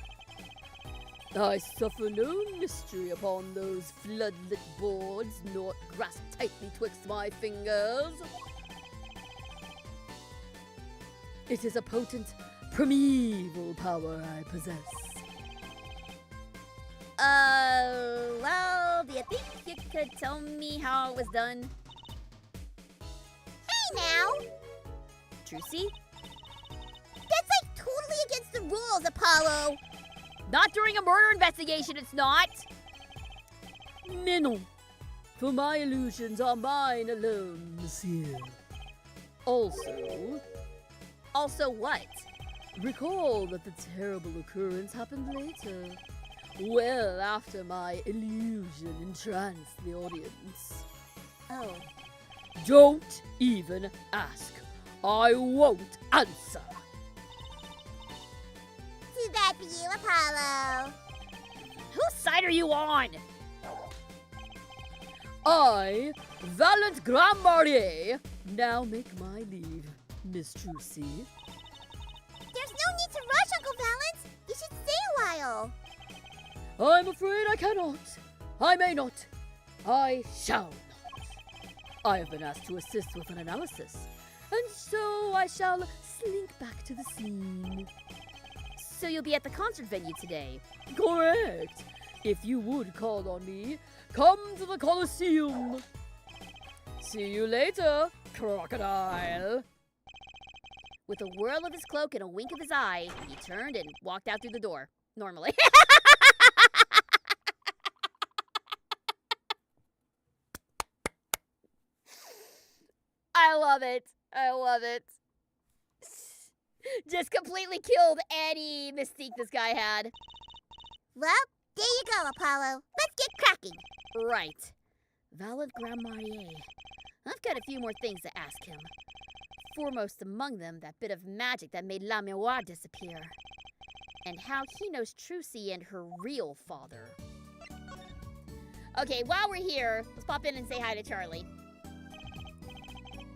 I suffer no mystery upon those floodlit boards, nor grasp tightly twixt my fingers. It is a potent, primeval power I possess. Well, do you think you could tell me how it was done? Hey now! Trucy? That's like totally against the rules, Apollo! Not during a murder investigation, it's not! Mais non, for my illusions are mine alone, monsieur. Also, what? recall that the terrible occurrence happened later, well after my illusion entranced the audience. Oh. Don't even ask. I won't answer. Too bad for you, Apollo. Whose side are you on? I, Valiant Grand Marnier, now make my leave, Miss Trucy. There's no need to rush, Uncle Valance. You should stay a while. I'm afraid I cannot. I may not. I shall not. I have been asked to assist with an analysis, and so I shall slink back to the scene. So you'll be at the concert venue today? Correct. If you would call on me, come to the Colosseum. See you later, crocodile. With a whirl of his cloak and a wink of his eye, he turned and walked out through the door. Normally. I love it. I love it. Just completely killed any mystique this guy had. Well, there you go, Apollo. Let's get cracking. Right. Valid Grand Marnier. I've got a few more things to ask him. Foremost among them, that bit of magic that made La Miroir disappear. And how he knows Trucy and her real father. Okay, while we're here, let's pop in and say hi to Charlie.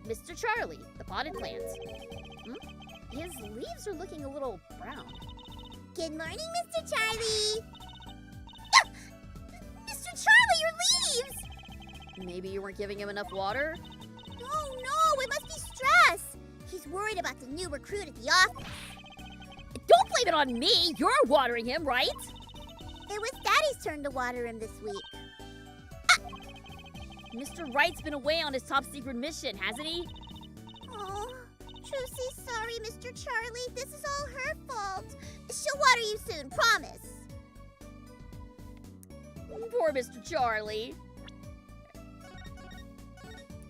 Mr. Charlie, the potted plant. His leaves are looking a little brown. Good morning, Mr. Charlie. Ah! Mr. Charlie, your leaves! Maybe you weren't giving him enough water? Oh no, it must be stress. He's worried about the new recruit at the office. Don't blame it on me! You're watering him, right? It was Daddy's turn to water him this week. Mr. Wright's been away on his top secret mission, hasn't he? Oh, Trucy's sorry, Mr. Charlie. This is all her fault. She'll water you soon, promise. Poor Mr. Charlie.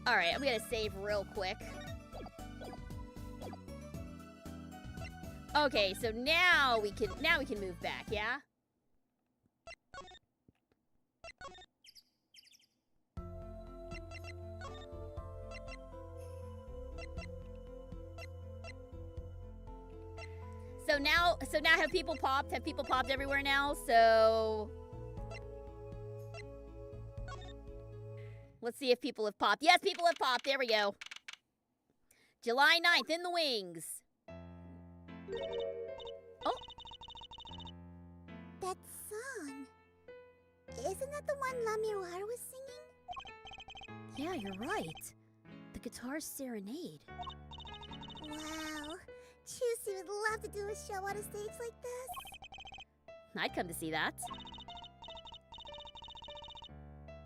Alright, I'm gonna save real quick. Okay, so now we can move back, yeah? So now have people popped? Have people popped everywhere now? So let's see if people have popped. Yes, people have popped. There we go. July 9th in the wings. Oh. That song. Isn't that the one La Miroir was singing? Yeah, you're right. The Guitar Serenade. Wow. Trucy would love to do a show on a stage like this. I'd come to see that.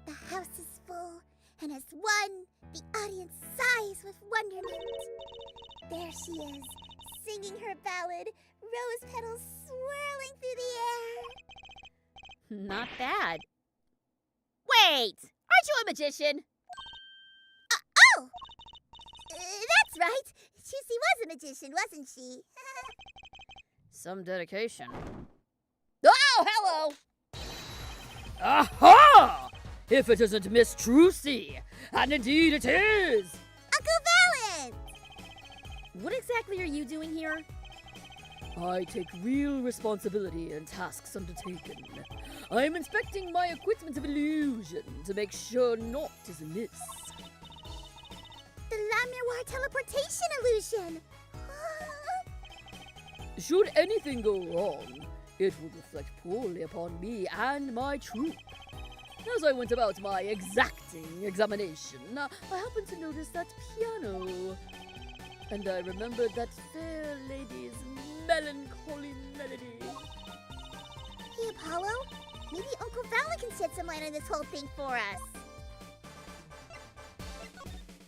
The house is full, and as one, the audience sighs with wonderment. There she is, singing her ballad, rose petals swirling through the air. Not bad. Wait! Aren't you a magician? Oh! That's right. Trucy was a magician, wasn't she? Some dedication. Oh, hello! Aha! If it isn't Miss Trucy! And indeed it is! Uncle Valent! What exactly are you doing here? I take real responsibility in tasks undertaken. I am inspecting my equipment of illusion to make sure naught is amiss. The La Miroir teleportation illusion! Should anything go wrong, it will reflect poorly upon me and my troop. As I went about my exacting examination, I happened to notice that piano. And I remembered that fair lady's melancholy melody. Hey, Apollo, maybe Uncle Valent can shed some light on this whole thing for us.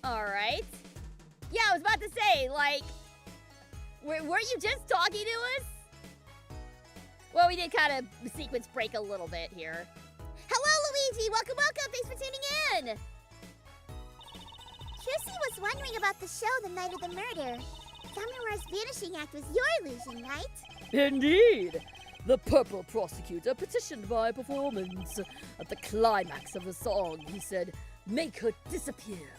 Alright. Yeah, I was about to say, like, weren't you just talking to us? Well, we did kind of sequence break a little bit here. Hello, Luigi! Welcome, welcome! Thanks for tuning in! Trucy was wondering about the show the night of the murder. La Miroir's vanishing act was your illusion, right? Indeed! The purple prosecutor petitioned my performance. At the climax of the song, he said, "Make her disappear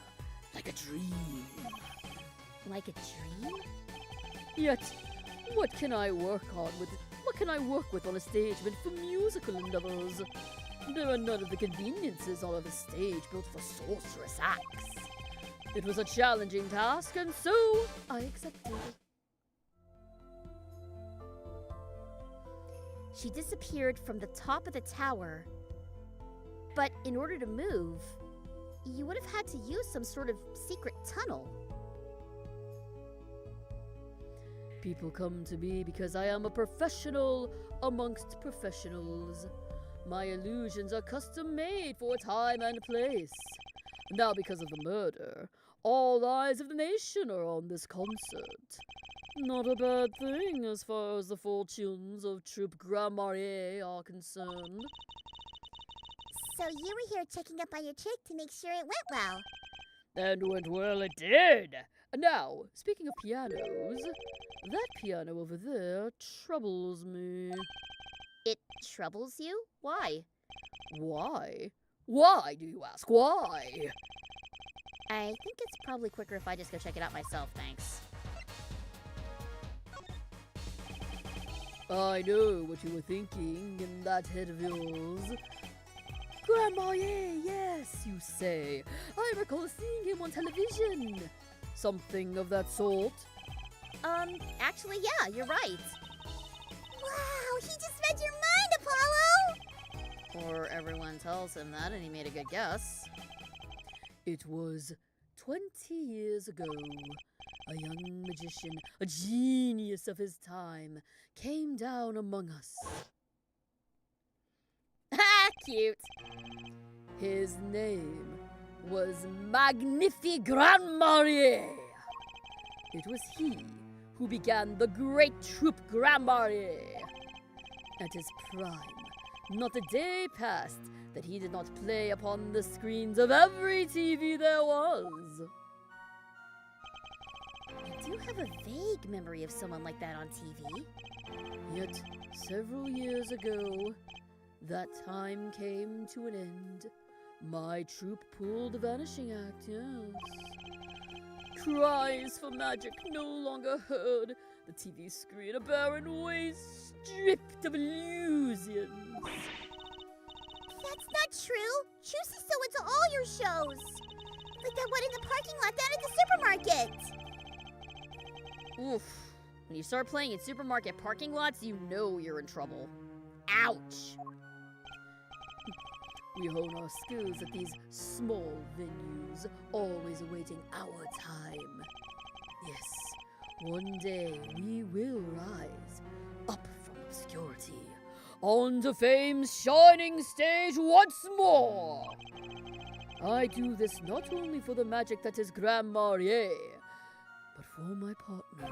like a dream." Like a dream? Yet, what can I work with on a stage meant for musical endeavors? There are none of the conveniences on a stage built for sorceress acts. It was a challenging task, and so I accepted. She disappeared from the top of the tower. But in order to move, you would have had to use some sort of secret tunnel. People come to me because I am a professional amongst professionals. My illusions are custom made for time and place. Now, because of the murder, all eyes of the nation are on this concert. Not a bad thing as far as the fortunes of Troupe Grand Marnier are concerned. So you were here checking up on your trick to make sure it went well. And went well it did! Now, speaking of pianos, that piano over there troubles me. It troubles you? Why? Why? Why, do you ask? Why? I think it's probably quicker if I just go check it out myself, thanks. I know what you were thinking in that head of yours. Grand Marnier, yes, you say. I recall seeing him on television. Something of that sort. Actually, yeah, you're right. Wow, he just read your mind, Apollo! Or everyone tells him that and he made a good guess. It was 20 years ago. A young magician, a genius of his time, came down among us. Ha! Cute. His name was Magnifique Grand Marnier. It was he who began the great troupe Grand Marnier. At his prime, not a day passed that he did not play upon the screens of every TV there was. I do have a vague memory of someone like that on TV. Yet, several years ago, that time came to an end. My troupe pulled the Vanishing Act, yes. Cries for magic no longer heard. The TV screen a barren waste, stripped of illusions. That's not true. Chusie's so into all your shows. Like that one in the parking lot down at the supermarket. Oof. When you start playing in supermarket parking lots, you know you're in trouble. Ouch. We hone our skills at these small venues, always awaiting our time. Yes, one day we will rise up from obscurity onto fame's shining stage once more. I do this not only for the magic that is Grand Marnier, but for my partner.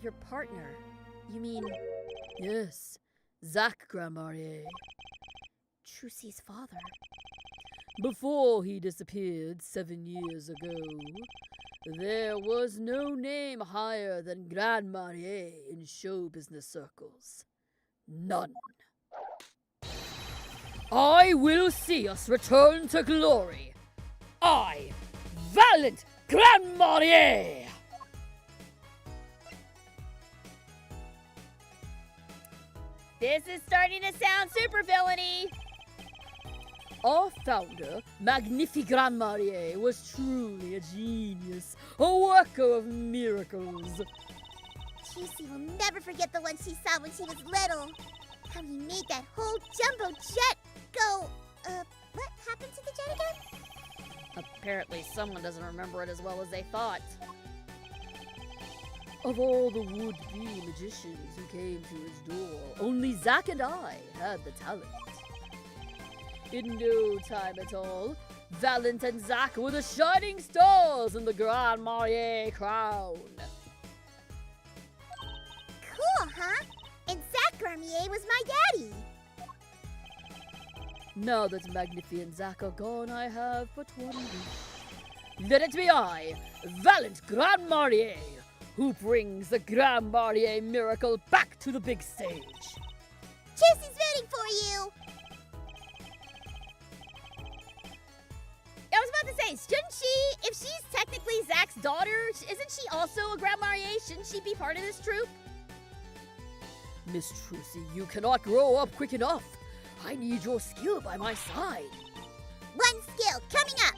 Your partner? You mean Yes, Zach Grand Marnier. Chusie's father? Before he disappeared 7 years ago, there was no name higher than Grand Marnier in show business circles. None. I will see us return to glory. I, valiant Grand Marnier! This is starting to sound super villainy. Our founder, Magnifique Grand Marnier, was truly a genius, a worker of miracles. Chusie will never forget the one she saw when she was little. How he made that whole jumbo jet go. What happened to the jet again? Apparently someone doesn't remember it as well as they thought. Of all the would-be magicians who came to his door, only Zack and I had the talent. In no time at all, Valent and Zack were the shining stars in the Grand Marnier crown. Cool, huh? And Zach Gramier was my daddy. Now that Magnifi and Zack are gone, I have but one wish. Let it be I, Valent Grand Marnier, who brings the Grand Marnier miracle back to the big stage. Chusie's rooting for you. I was about to say, shouldn't she, if she's technically Zach's daughter, isn't she also a Grand Marnier? Shouldn't she be part of this troupe? Miss Trucy, you cannot grow up quick enough. I need your skill by my side. One skill coming up.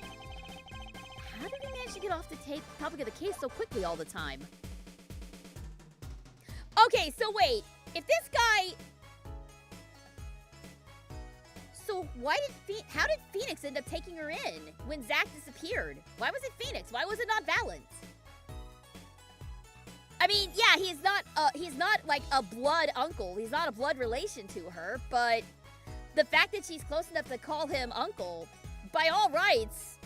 How did he manage to get off the topic of the case so quickly all the time? Okay, so wait. If this guy... So how did Phoenix end up taking her in when Zach disappeared? Why was it Phoenix? Why was it not Valent? I mean, yeah, he's not like a blood uncle. He's not a blood relation to her, but the fact that she's close enough to call him uncle, by all rights,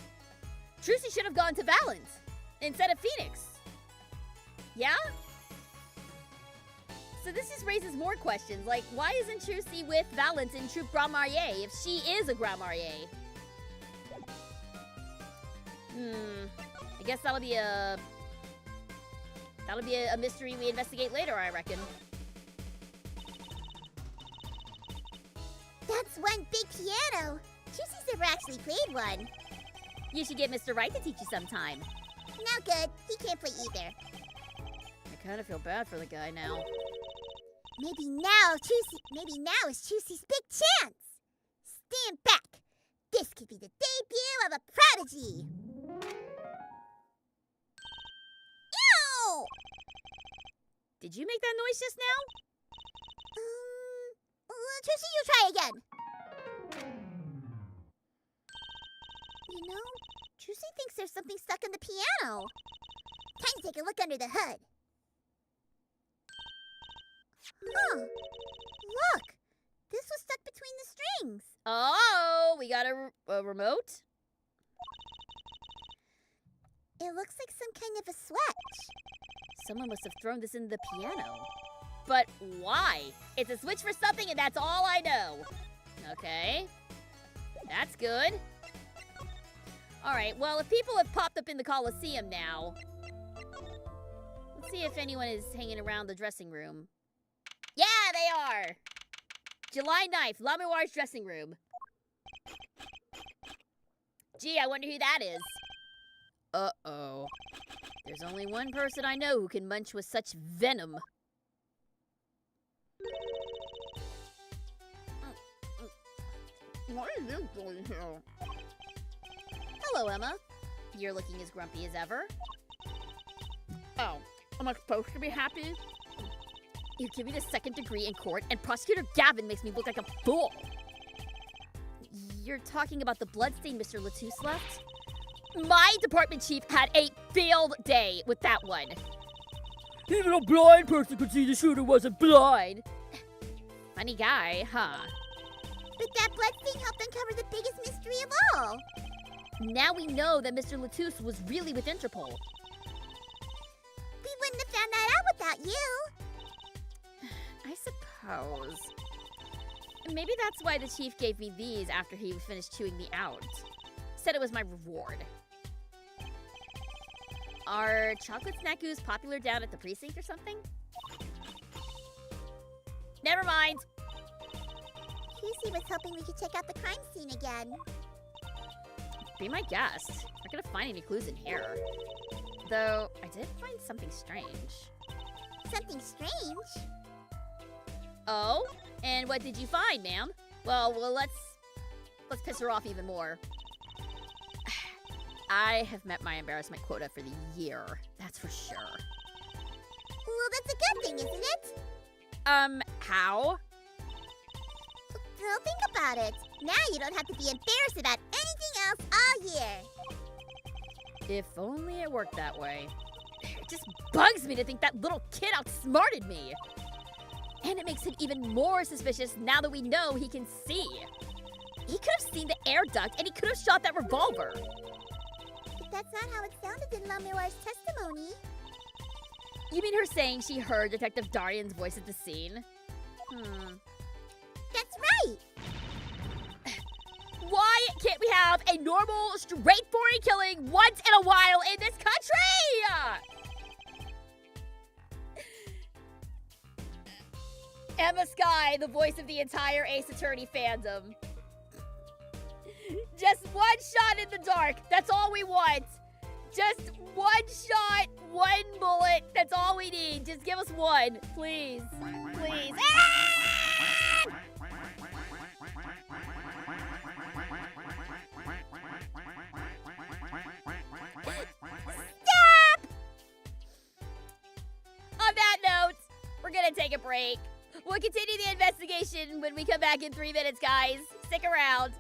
Trucy should have gone to Valent instead of Phoenix. Yeah? So this just raises more questions, like why isn't Trucy with Valent in Troupe Grand Marnier if she is a Grand Marnier? I guess that'll be a mystery we investigate later, I reckon. That's one big piano. Chusie's never actually played one. You should get Mr. Wright to teach you sometime. No good. He can't play either. I kind of feel bad for the guy now. Maybe now is Chusie's big chance. Stand back. This could be the debut of a prodigy. Ew! Did you make that noise just now? Trixie, you try again. You know, Trixie thinks there's something stuck in the piano. Time to take a look under the hood. Huh. Look! This was stuck between the strings. Oh, we got a remote? It looks like some kind of a switch. Someone must have thrown this into the piano. But why? It's a switch for something and that's all I know. Okay. That's good. Alright, well, if people have popped up in the Coliseum now, let's see if anyone is hanging around the dressing room. Yeah, they are! July 9th, Lamoir's dressing room. Gee, I wonder who that is. Uh-oh. There's only one person I know who can munch with such venom. What is this doing here? Hello, Emma. You're looking as grumpy as ever. Oh, am I supposed to be happy? You give me the second degree in court, and Prosecutor Gavin makes me look like a fool. You're talking about the bloodstain Mr. Latouche left? My department chief had a field day with that one. Even a blind person could see the shooter wasn't blind. Funny guy, huh? But that bloodstain helped uncover the biggest mystery of all. Now we know that Mr. Latouche was really with Interpol. We wouldn't have found that out without you. I suppose. Maybe that's why the chief gave me these after he finished chewing me out. Said it was my reward. Are chocolate snackoos popular down at the precinct or something? Never mind. Casey was hoping we could check out the crime scene again. Be my guest. Not gonna find any clues in here. Though, I did find something strange. Something strange? Oh? And what did you find, ma'am? Well, let's piss her off even more. I have met my embarrassment quota for the year. That's for sure. Well, that's a good thing, isn't it? How? Well, think about it. Now you don't have to be embarrassed about anything else all year. If only it worked that way. It just bugs me to think that little kid outsmarted me. And it makes him even more suspicious now that we know he can see. He could have seen the air duct and he could have shot that revolver. But that's not how it sounded in Lamoir's testimony. You mean her saying she heard Detective Darian's voice at the scene? That's right. Why can't we have a normal, straightforward killing once in a while in this country? Emma Skye, the voice of the entire Ace Attorney fandom. Just one shot in the dark. That's all we want. Just one shot, one bullet. That's all we need. Just give us one, please. Please. Ah! Stop! On that note, we're gonna take a break. We'll continue the investigation when we come back in 3 minutes, guys. Stick around.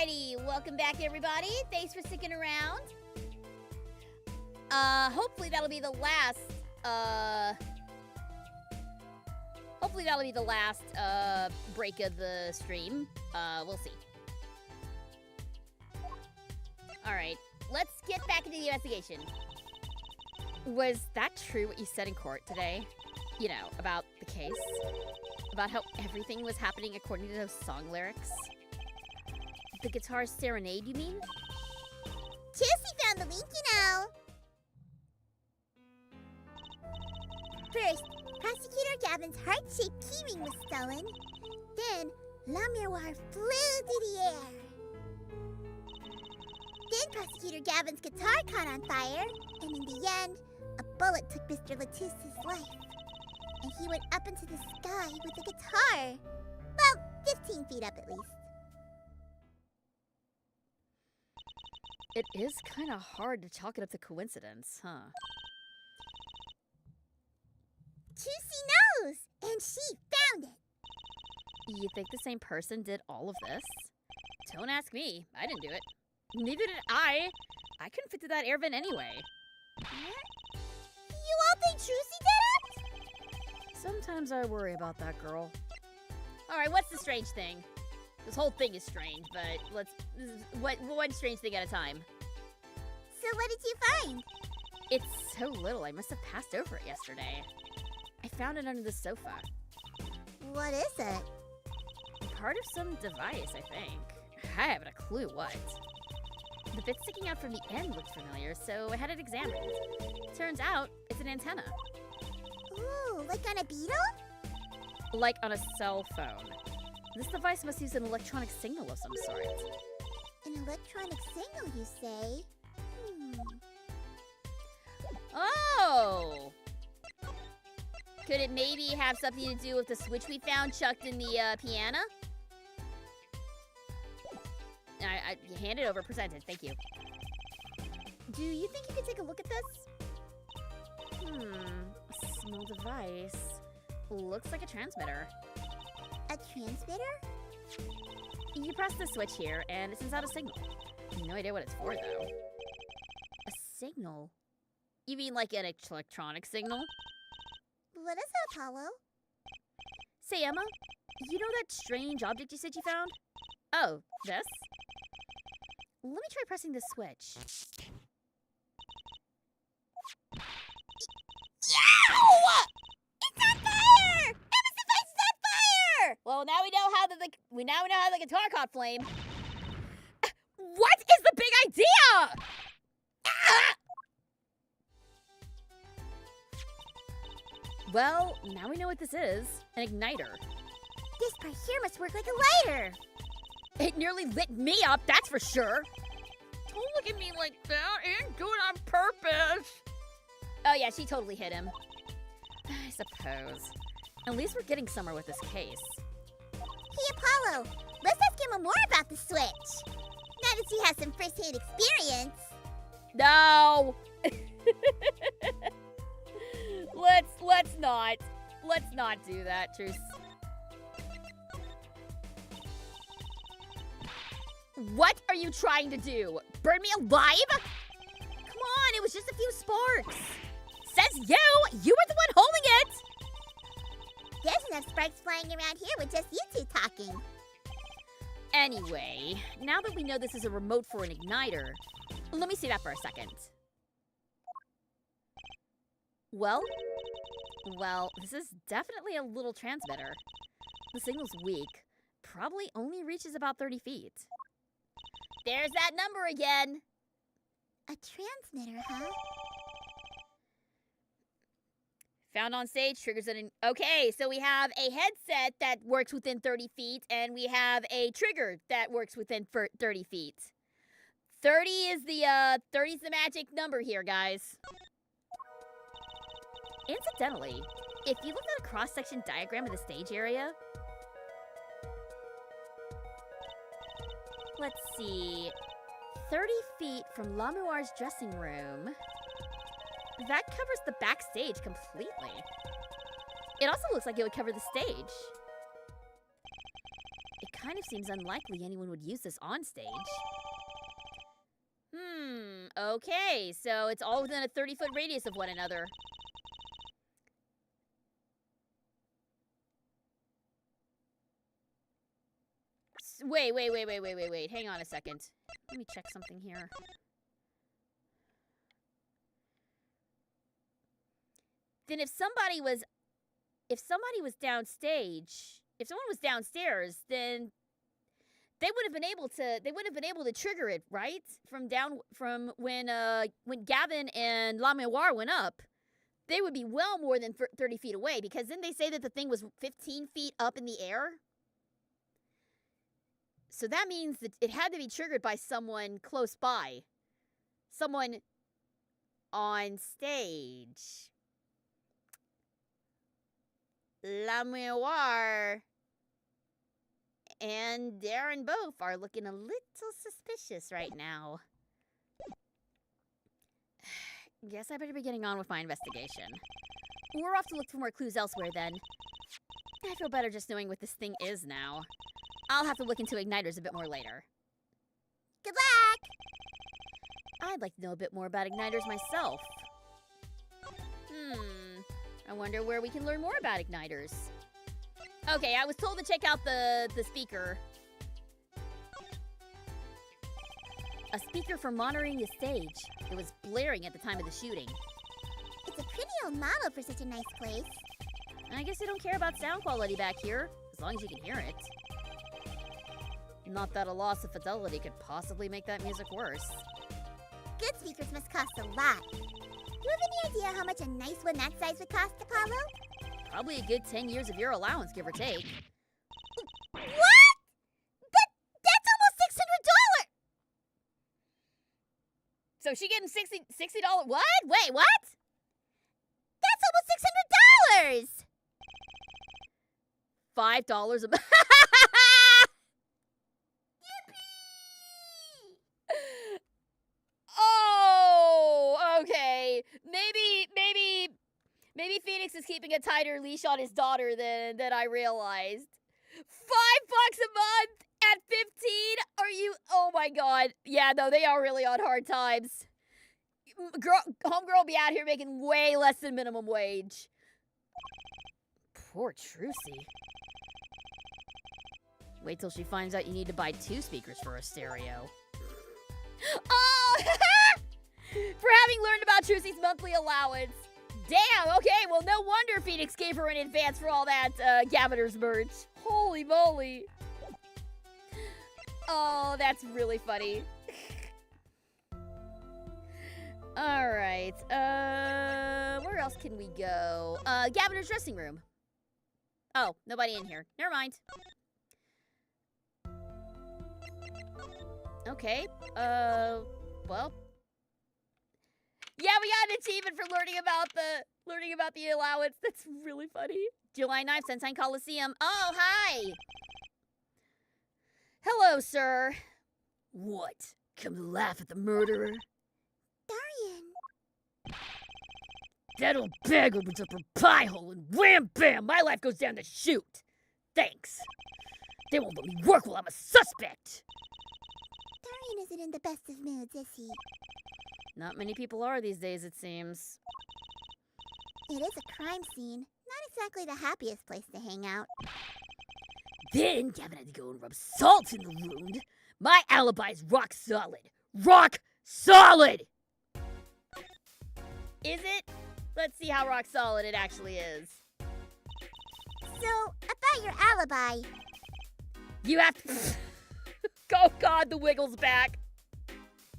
Alrighty, welcome back everybody. Thanks for sticking around. Hopefully that'll be the last, break of the stream. We'll see. Alright, let's get back into the investigation. Was that true what you said in court today? You know, about the case? About how everything was happening according to those song lyrics? The guitar serenade, you mean? Chelsea found the link, you know. First, Prosecutor Gavin's heart-shaped keyring was stolen. Then, La Miroir flew through the air. Then Prosecutor Gavin's guitar caught on fire, and in the end, a bullet took Mr. Latisse's life. And he went up into the sky with the guitar. Well, 15 feet up at least. It is kind of hard to chalk it up to coincidence, huh? Juicy knows, and she found it. You think the same person did all of this? Don't ask me. I didn't do it. Neither did I. I couldn't fit through that air vent anyway. You all think Juicy did it? Sometimes I worry about that girl. Alright, what's the strange thing? This whole thing is strange, but this is one strange thing at a time. So what did you find? It's so little, I must have passed over it yesterday. I found it under the sofa. What is it? Part of some device, I think. I haven't a clue what. The bit sticking out from the end looked familiar, so I had it examined. Turns out, it's an antenna. Ooh, like on a beetle? Like on a cell phone. This device must use an electronic signal of some sort. An electronic signal, you say? Oh! Could it maybe have something to do with the switch we found chucked in the piano? I hand it over, presented. Thank you. Do you think you could take a look at this? A small device. Looks like a transmitter. A transmitter? You press the switch here, and it sends out a signal. No idea what it's for, though. A signal? You mean like an electronic signal? What is that, Apollo? Say, Emma, you know that strange object you said you found? Oh, this? Let me try pressing this switch. Yow! It's on fire! Emma's device is on fire! Well, now we know how the guitar caught flame. What is the big idea? Well, now we know what this is. An igniter. This part here must work like a lighter. It nearly lit me up, that's for sure. Don't look at me like that. I didn't do it on purpose. Oh yeah, she totally hit him. I suppose. At least we're getting somewhere with this case. Hey, Apollo, let's ask Emma more about the switch. Now that she has some first-hand experience. No! Let's not do that, Truce. What are you trying to do? Burn me alive? Come on, it was just a few sparks. Says you! You were the one holding it! There's enough sparks flying around here with just you two talking. Anyway, now that we know this is a remote for an igniter, let me see that for a second. Well, this is definitely a little transmitter. The signal's weak. Probably only reaches about 30 feet. There's that number again. A transmitter, huh? Found on stage triggers an... Okay, so we have a headset that works within 30 feet, and we have a trigger that works within 30 feet. 30's the magic number here, guys. Incidentally, if you look at a cross-section diagram of the stage area... Let's see... 30 feet from La Miroir's dressing room... That covers the backstage completely. It also looks like it would cover the stage. It kind of seems unlikely anyone would use this on stage. Okay, so it's all within a 30-foot radius of one another. Wait. Hang on a second. Let me check something here. Then if somebody was downstage, if someone was downstairs, then they would have been able to trigger it, right? From when Gavin and La Mémoire went up, they would be well more than 30 feet away, because didn't they say that the thing was 15 feet up in the air? So that means that it had to be triggered by someone close by. Someone on stage. La Mémoire and Darren both are looking a little suspicious right now. Guess I better be getting on with my investigation. We're off to look for more clues elsewhere then. I feel better just knowing what this thing is now. I'll have to look into igniters a bit more later. Good luck! I'd like to know a bit more about igniters myself. I wonder where we can learn more about igniters. Okay, I was told to check out the speaker. A speaker for monitoring the stage. It was blaring at the time of the shooting. It's a pretty old model for such a nice place. I guess they don't care about sound quality back here, as long as you can hear it. Not that a loss of fidelity could possibly make that music worse. Good speakers must cost a lot. Do you have any idea how much a nice one that size would cost, Apollo? Probably a good 10 years of your allowance, give or take. What? But that's almost $600! So she getting $60? What? Wait, what? That's almost $600! $5 a month. Oh, okay. Maybe Phoenix is keeping a tighter leash on his daughter than I realized. $5 a month at 15? Are you? Oh my God. Yeah, no, they are really on hard times. Homegirl be out here making way less than minimum wage. Poor Trucy. Wait till she finds out you need to buy 2 speakers for a stereo. Oh! For having learned about Trucy's monthly allowance. Damn, okay, well, no wonder Phoenix gave her an advance for all that Gaviner's merch. Holy moly. Oh, that's really funny. Alright, where else can we go? Gaviner's dressing room. Oh, nobody in here. Never mind. Okay, well. Yeah, we got an achievement for learning about the allowance. That's really funny. July 9th, Sunshine Coliseum. Oh, hi! Hello, sir. What? Come to laugh at the murderer? Darian. That old bag opens up her pie hole and wham bam, my life goes down the chute. Thanks. They won't let me work while I'm a suspect. Darian isn't in the best of moods, is he? Not many people are these days, it seems. It is a crime scene. Not exactly the happiest place to hang out. Then Gavin had to go and rub salt in the wound. My alibi's rock solid. Rock solid! Is it? Let's see how rock solid it actually is. So, about your alibi. You have to... Oh God, the wiggle's back.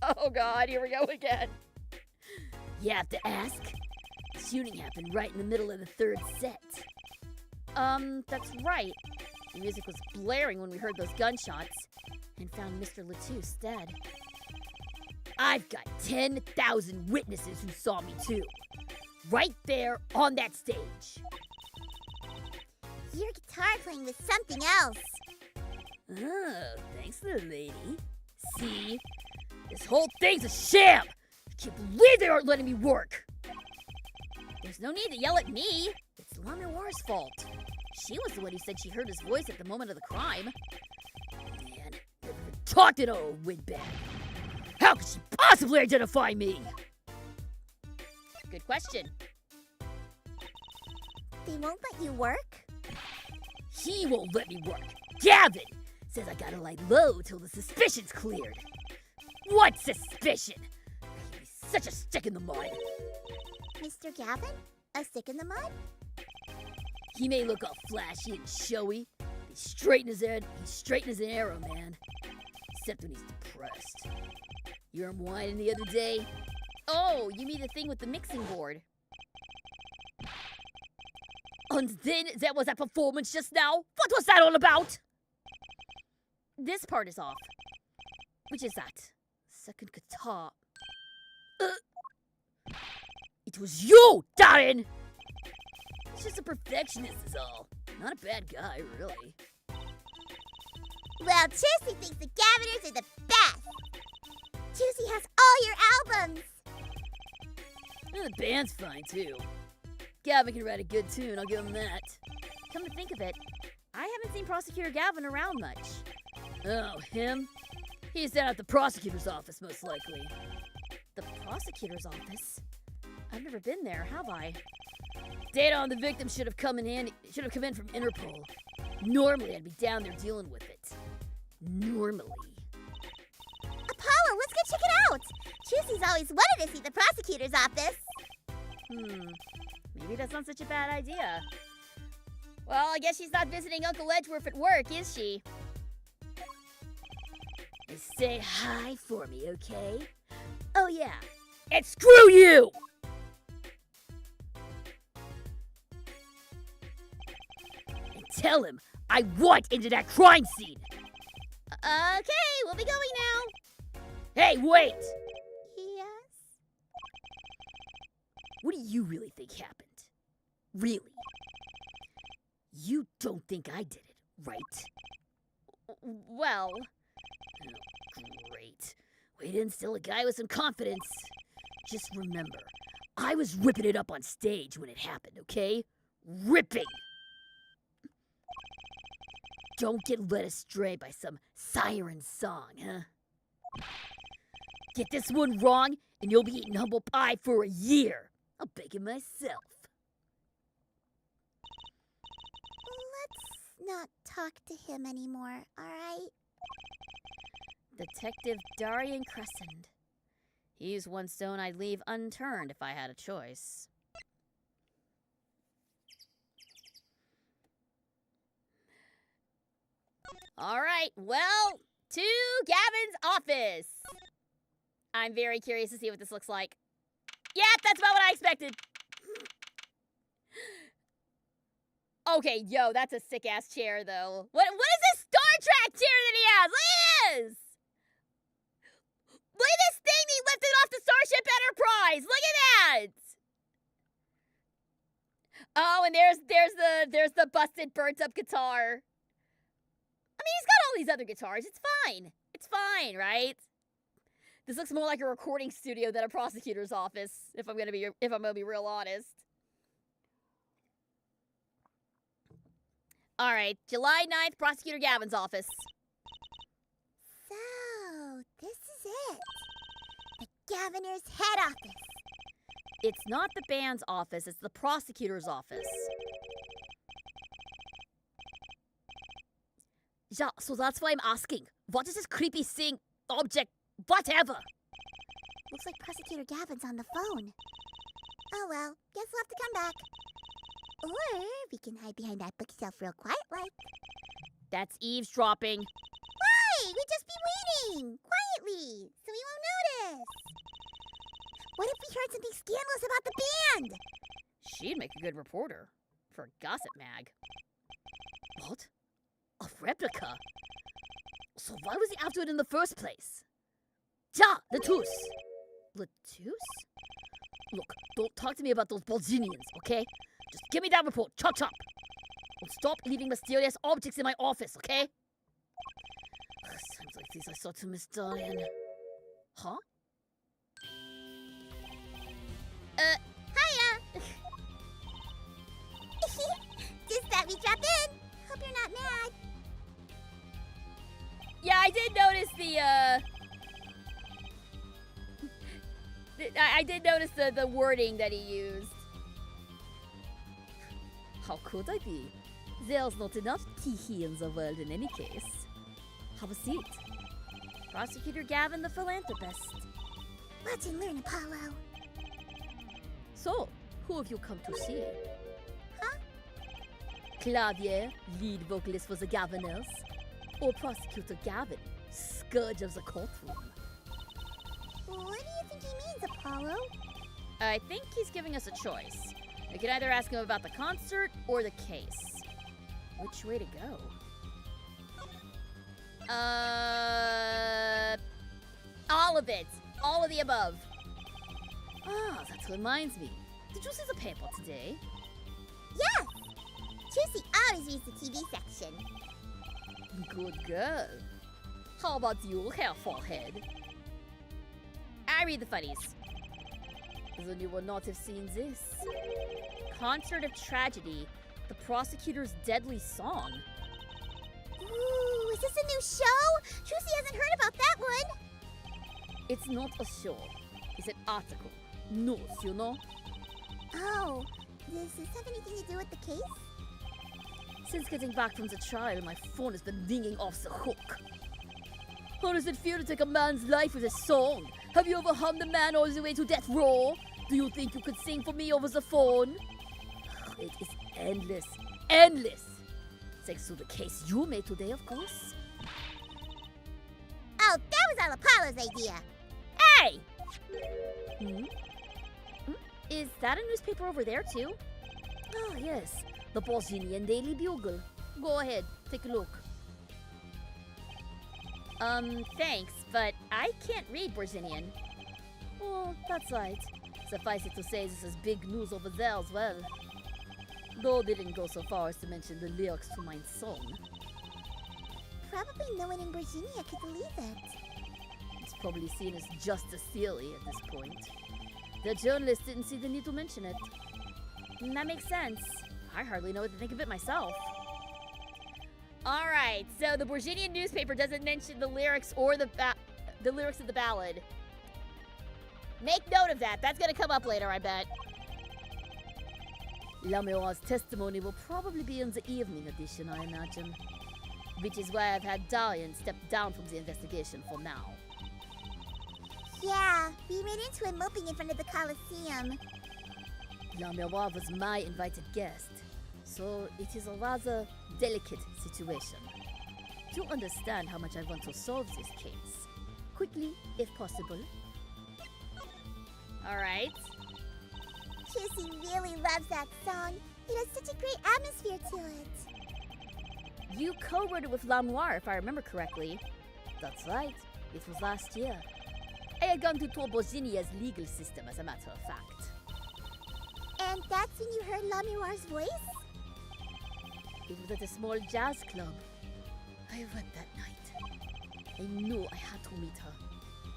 Oh God, here we go again. You have to ask. The shooting happened right in the middle of the 3rd set. That's right. The music was blaring when we heard those gunshots and found Mr. Latouche dead. I've got 10,000 witnesses who saw me too. Right there on that stage. Your guitar playing with something else. Oh, thanks, little lady. See? This whole thing's a sham! I can't believe they aren't letting me work! There's no need to yell at me. It's La Noire's fault. She was the one who said she heard his voice at the moment of the crime. talking to her, windbag? How could she possibly identify me? Good question. They won't let you work? He won't let me work. Gavin says I gotta lie low till the suspicion's cleared. What suspicion? He's such a stick in the mud. Mr. Gavin? A stick in the mud? He may look all flashy and showy. He's straight in his head. He's straight as an arrow, man. Except when he's depressed. You heard him whining the other day? Oh, you mean the thing with the mixing board? And then there was that performance just now. What was that all about? This part is off. Which is that? Second guitar. It was you, Darren! He's just a perfectionist is all. Not a bad guy, really. Well, Juicy thinks the Gaviners are the best. Juicy has all your albums. And the band's fine, too. Gavin can write a good tune, I'll give him that. Come to think of it, I haven't seen Prosecutor Gavin around much. Oh, him? He's down at the prosecutor's office, most likely. The prosecutor's office? I've never been there, have I? Data on the victim should have come in from Interpol. Normally, I'd be down there dealing with it. Normally. Apollo, let's go check it out. Juicy's always wanted to see the prosecutor's office. Maybe that's not such a bad idea. Well, I guess she's not visiting Uncle Edgeworth at work, is she? Say hi for me, okay? Oh, yeah. And screw you! And tell him I want into that crime scene! Okay, we'll be going now. Hey, wait! Yes? What do you really think happened? Really? You don't think I did it, right? Well, Oh, great. Way to instill a guy with some confidence. Just remember, I was ripping it up on stage when it happened, okay? Ripping! Don't get led astray by some siren song, huh? Get this one wrong, and you'll be eating humble pie for a year. I'll bake it myself. Let's not talk to him anymore, alright? Detective Darian Crescent. He's one stone I'd leave unturned if I had a choice. All right, well, to Gavin's office. I'm very curious to see what this looks like. Yeah, that's about what I expected. Okay, yo, that's a sick-ass chair, though. What is this Star Trek chair that he has? Look at this! Look at this thing he lifted off the Starship Enterprise! Look at that! Oh, and there's the busted, burnt-up guitar. I mean, he's got all these other guitars. It's fine. It's fine, right? This looks more like a recording studio than a prosecutor's office, if I'm gonna be real honest. All right, July 9th, Prosecutor Gavin's office. So, this is it. The Gaviner's head office. It's not the band's office, it's the prosecutor's office. Yeah, so that's why I'm asking. What is this creepy thing, object, whatever? Looks like Prosecutor Gavin's on the phone. Oh well, guess we'll have to come back. Or we can hide behind that bookshelf real quiet like. That's eavesdropping. Why? We'd just be waiting, quietly, so we won't notice. What if we heard something scandalous about the band? She'd make a good reporter for a gossip mag. What? A replica? So why was he after it in the first place? Ja, Latus. Latus? Look, don't talk to me about those Bolzinians, okay? Just give me that report, chop chop. And stop leaving mysterious objects in my office, okay? Times like these I saw to Miss Darien. Huh? Hiya! Just thought we'd drop in. Hope you're not mad. Yeah, I did notice I did notice the wording that he used. How could I be? There's not enough tee-hee in the world in any case. Have a seat. Prosecutor Gavin the philanthropist. Watch and learn, Apollo. So, who have you come to see? Huh? Clavier, lead vocalist for the Gaviners, or Prosecutor Gavin, scourge of the courtroom? What do you think he means, Apollo? I think he's giving us a choice. We can either ask him about the concert or the case. Which way to go? All of it. All of the above. Ah, that reminds me. Did you see the paper today? Yes! Juicy always reads the TV section. Good girl. How about you, hair forehead? I read the funnies. Then you will not have seen this. Concert of Tragedy. The prosecutor's deadly song. Ooh, is this a new show? Juicy hasn't heard about that one. It's not a show. It's an article. News, you know? Oh, does this have anything to do with the case? Since getting back from the trial, my phone has been ringing off the hook. How does it feel to take a man's life with a song? Have you ever hummed a man all the way to death row? Do you think you could sing for me over the phone? It is endless. Endless! Thanks to the case you made today, of course. Oh, that was all Apollo's idea. Hey! Hmm? Is that a newspaper over there, too? Ah, yes. The Bosnian Daily Bugle. Go ahead, take a look. Thanks, but I can't read Brazilian. Oh, that's right. Suffice it to say, this is big news over there as well. Though they didn't go so far as to mention the lyrics to my song. Probably no one in Virginia could believe it. It's probably seen as just a theory at this point. The journalist didn't see the need to mention it. That makes sense. I hardly know what to think of it myself. All right, so the Brazilian newspaper doesn't mention the lyrics or the lyrics of the ballad. Make note of that. That's gonna come up later, I bet. Lameoir's testimony will probably be in the evening edition, I imagine. Which is why I've had Darian step down from the investigation for now. Yeah, we ran into him moping in front of the Coliseum. Lameoir was my invited guest, so it is a rather delicate situation. You understand how much I want to solve this case. Quickly, if possible. All right. Juicy really loves that song. It has such a great atmosphere to it. You co-wrote it with Lamoire, if I remember correctly. That's right. It was last year. I had gone to tour Bosnia's legal system, as a matter of fact. And that's when you heard Lamoire's voice? It was at a small jazz club. I went that night. I knew I had to meet her,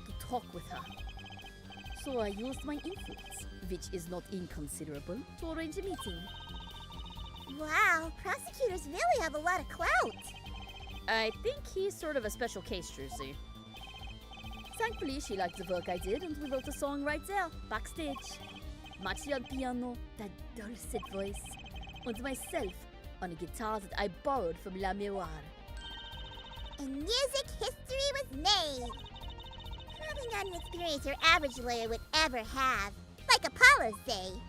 to talk with her. So I used my influence, which is not inconsiderable, to arrange a meeting. Wow, prosecutors really have a lot of clout. I think he's sort of a special case, Juicy. Thankfully, she liked the work I did, and we wrote a song right there, backstage. Maxi on piano, that dulcet voice, and myself on a guitar that I borrowed from Lamoire. And music history was made. Probably not an experience your average lawyer would ever have. Like Apollo say.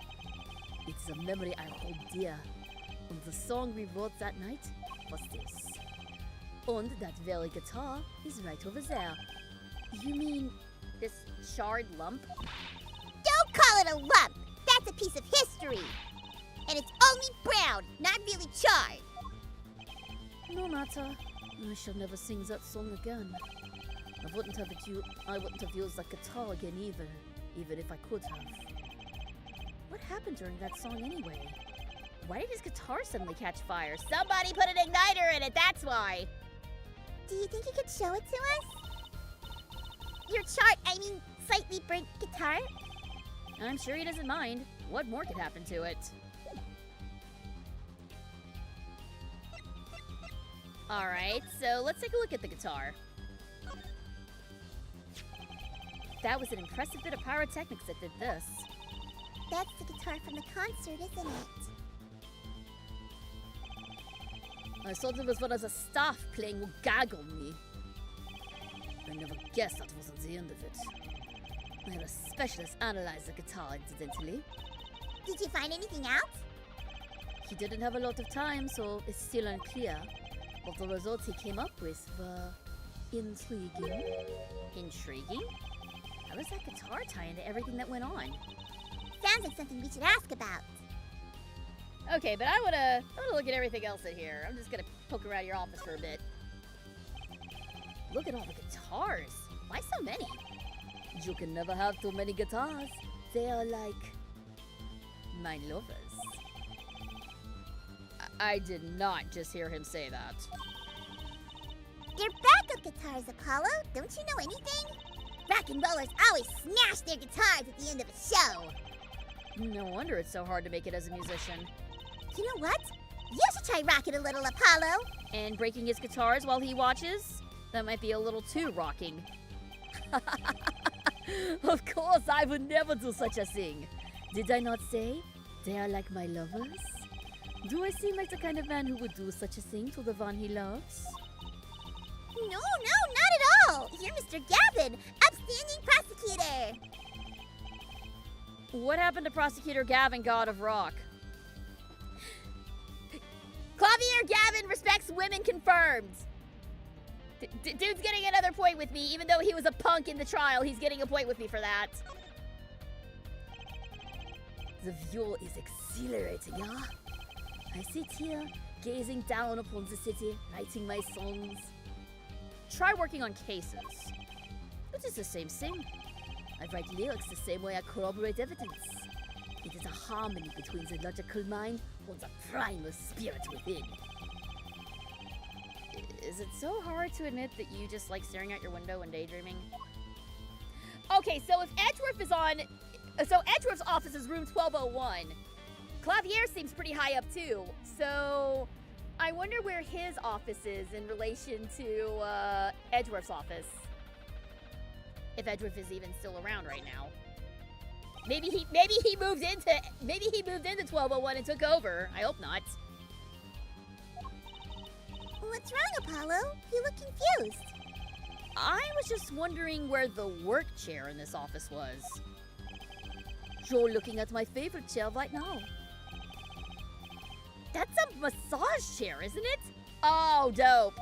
It's a memory I hold dear. And the song we wrote that night was this. And that very guitar is right over there. You mean this charred lump? Don't call it a lump. That's a piece of history. And it's only brown, not really charred. No matter. I shall never sing that song again. I wouldn't have used that guitar again either, even if I could have. What happened during that song anyway? Why did his guitar suddenly catch fire? Somebody put an igniter in it, that's why! Do you think you could show it to us? Your slightly burnt guitar? I'm sure he doesn't mind. What more could happen to it? Alright, so let's take a look at the guitar. That was an impressive bit of pyrotechnics that did this. That's the guitar from the concert, isn't it? I thought it was one of the staff playing a gag on me. I never guessed that wasn't the end of it. I had a specialist analyze the guitar, incidentally. Did you find anything out? He didn't have a lot of time, so it's still unclear. But the results he came up with were intriguing. Intriguing? How does that guitar tie into everything that went on? Sounds like something we should ask about. Okay, but I wanna look at everything else in here. I'm just gonna poke around your office for a bit. Look at all the guitars. Why so many? You can never have too many guitars. They are like my lovers. I did not just hear him say that. They're backup guitars, Apollo. Don't you know anything? Rock and rollers always smash their guitars at the end of a show. No wonder it's so hard to make it as a musician. You know what? You should try rocking a little, Apollo. And breaking his guitars while he watches? That might be a little too rocking. Of course, I would never do such a thing. Did I not say they are like my lovers? Do I seem like the kind of man who would do such a thing to the one he loves? No, not at all. You're Mr. Gavin, upstanding prosecutor. What happened to Prosecutor Gavin, God of Rock? Clavier Gavin respects women confirmed. Dude's getting another point with me, even though he was a punk in the trial. He's getting a point with me for that. The view is exhilarating, yeah? I sit here, gazing down upon the city, writing my songs. Try working on cases. It is the same thing. I write lyrics the same way I corroborate evidence. It is a harmony between the logical mind and the primal spirit within. Is it so hard to admit that you just like staring out your window and daydreaming? Okay, so if Edgeworth is on... So Edgeworth's office is room 1201. Clavier seems pretty high up too. So I wonder where his office is in relation to Edgeworth's office. If Edgeworth is even still around right now. Maybe he moved into 1201 and took over. I hope not. What's wrong, Apollo? You look confused. I was just wondering where the work chair in this office was. You're looking at my favorite chair right now. That's a massage chair, isn't it? Oh, dope.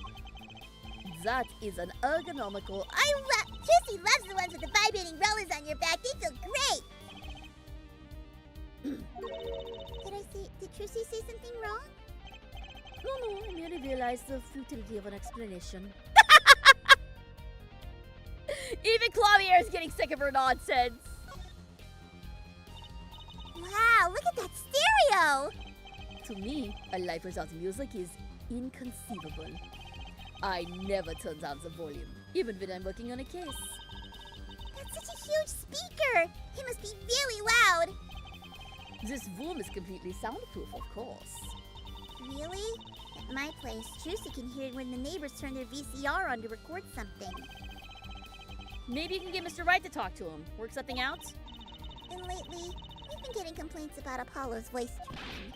That is an ergonomical... Trissy loves the ones with the vibrating rollers on your back. They feel great. Did Trissy say something wrong? No, I merely realized the futility of an explanation. Even Clavier is getting sick of her nonsense. Wow, look at that stereo! To me, a life without music is inconceivable. I never turn down the volume, even when I'm working on a case. That's such a huge speaker! It must be really loud! This room is completely soundproof, of course. Really? At my place, Trucy can hear it when the neighbors turn their VCR on to record something. Maybe you can get Mr. Wright to talk to him. Work something out? And lately, we've been getting complaints about Apollo's voice training.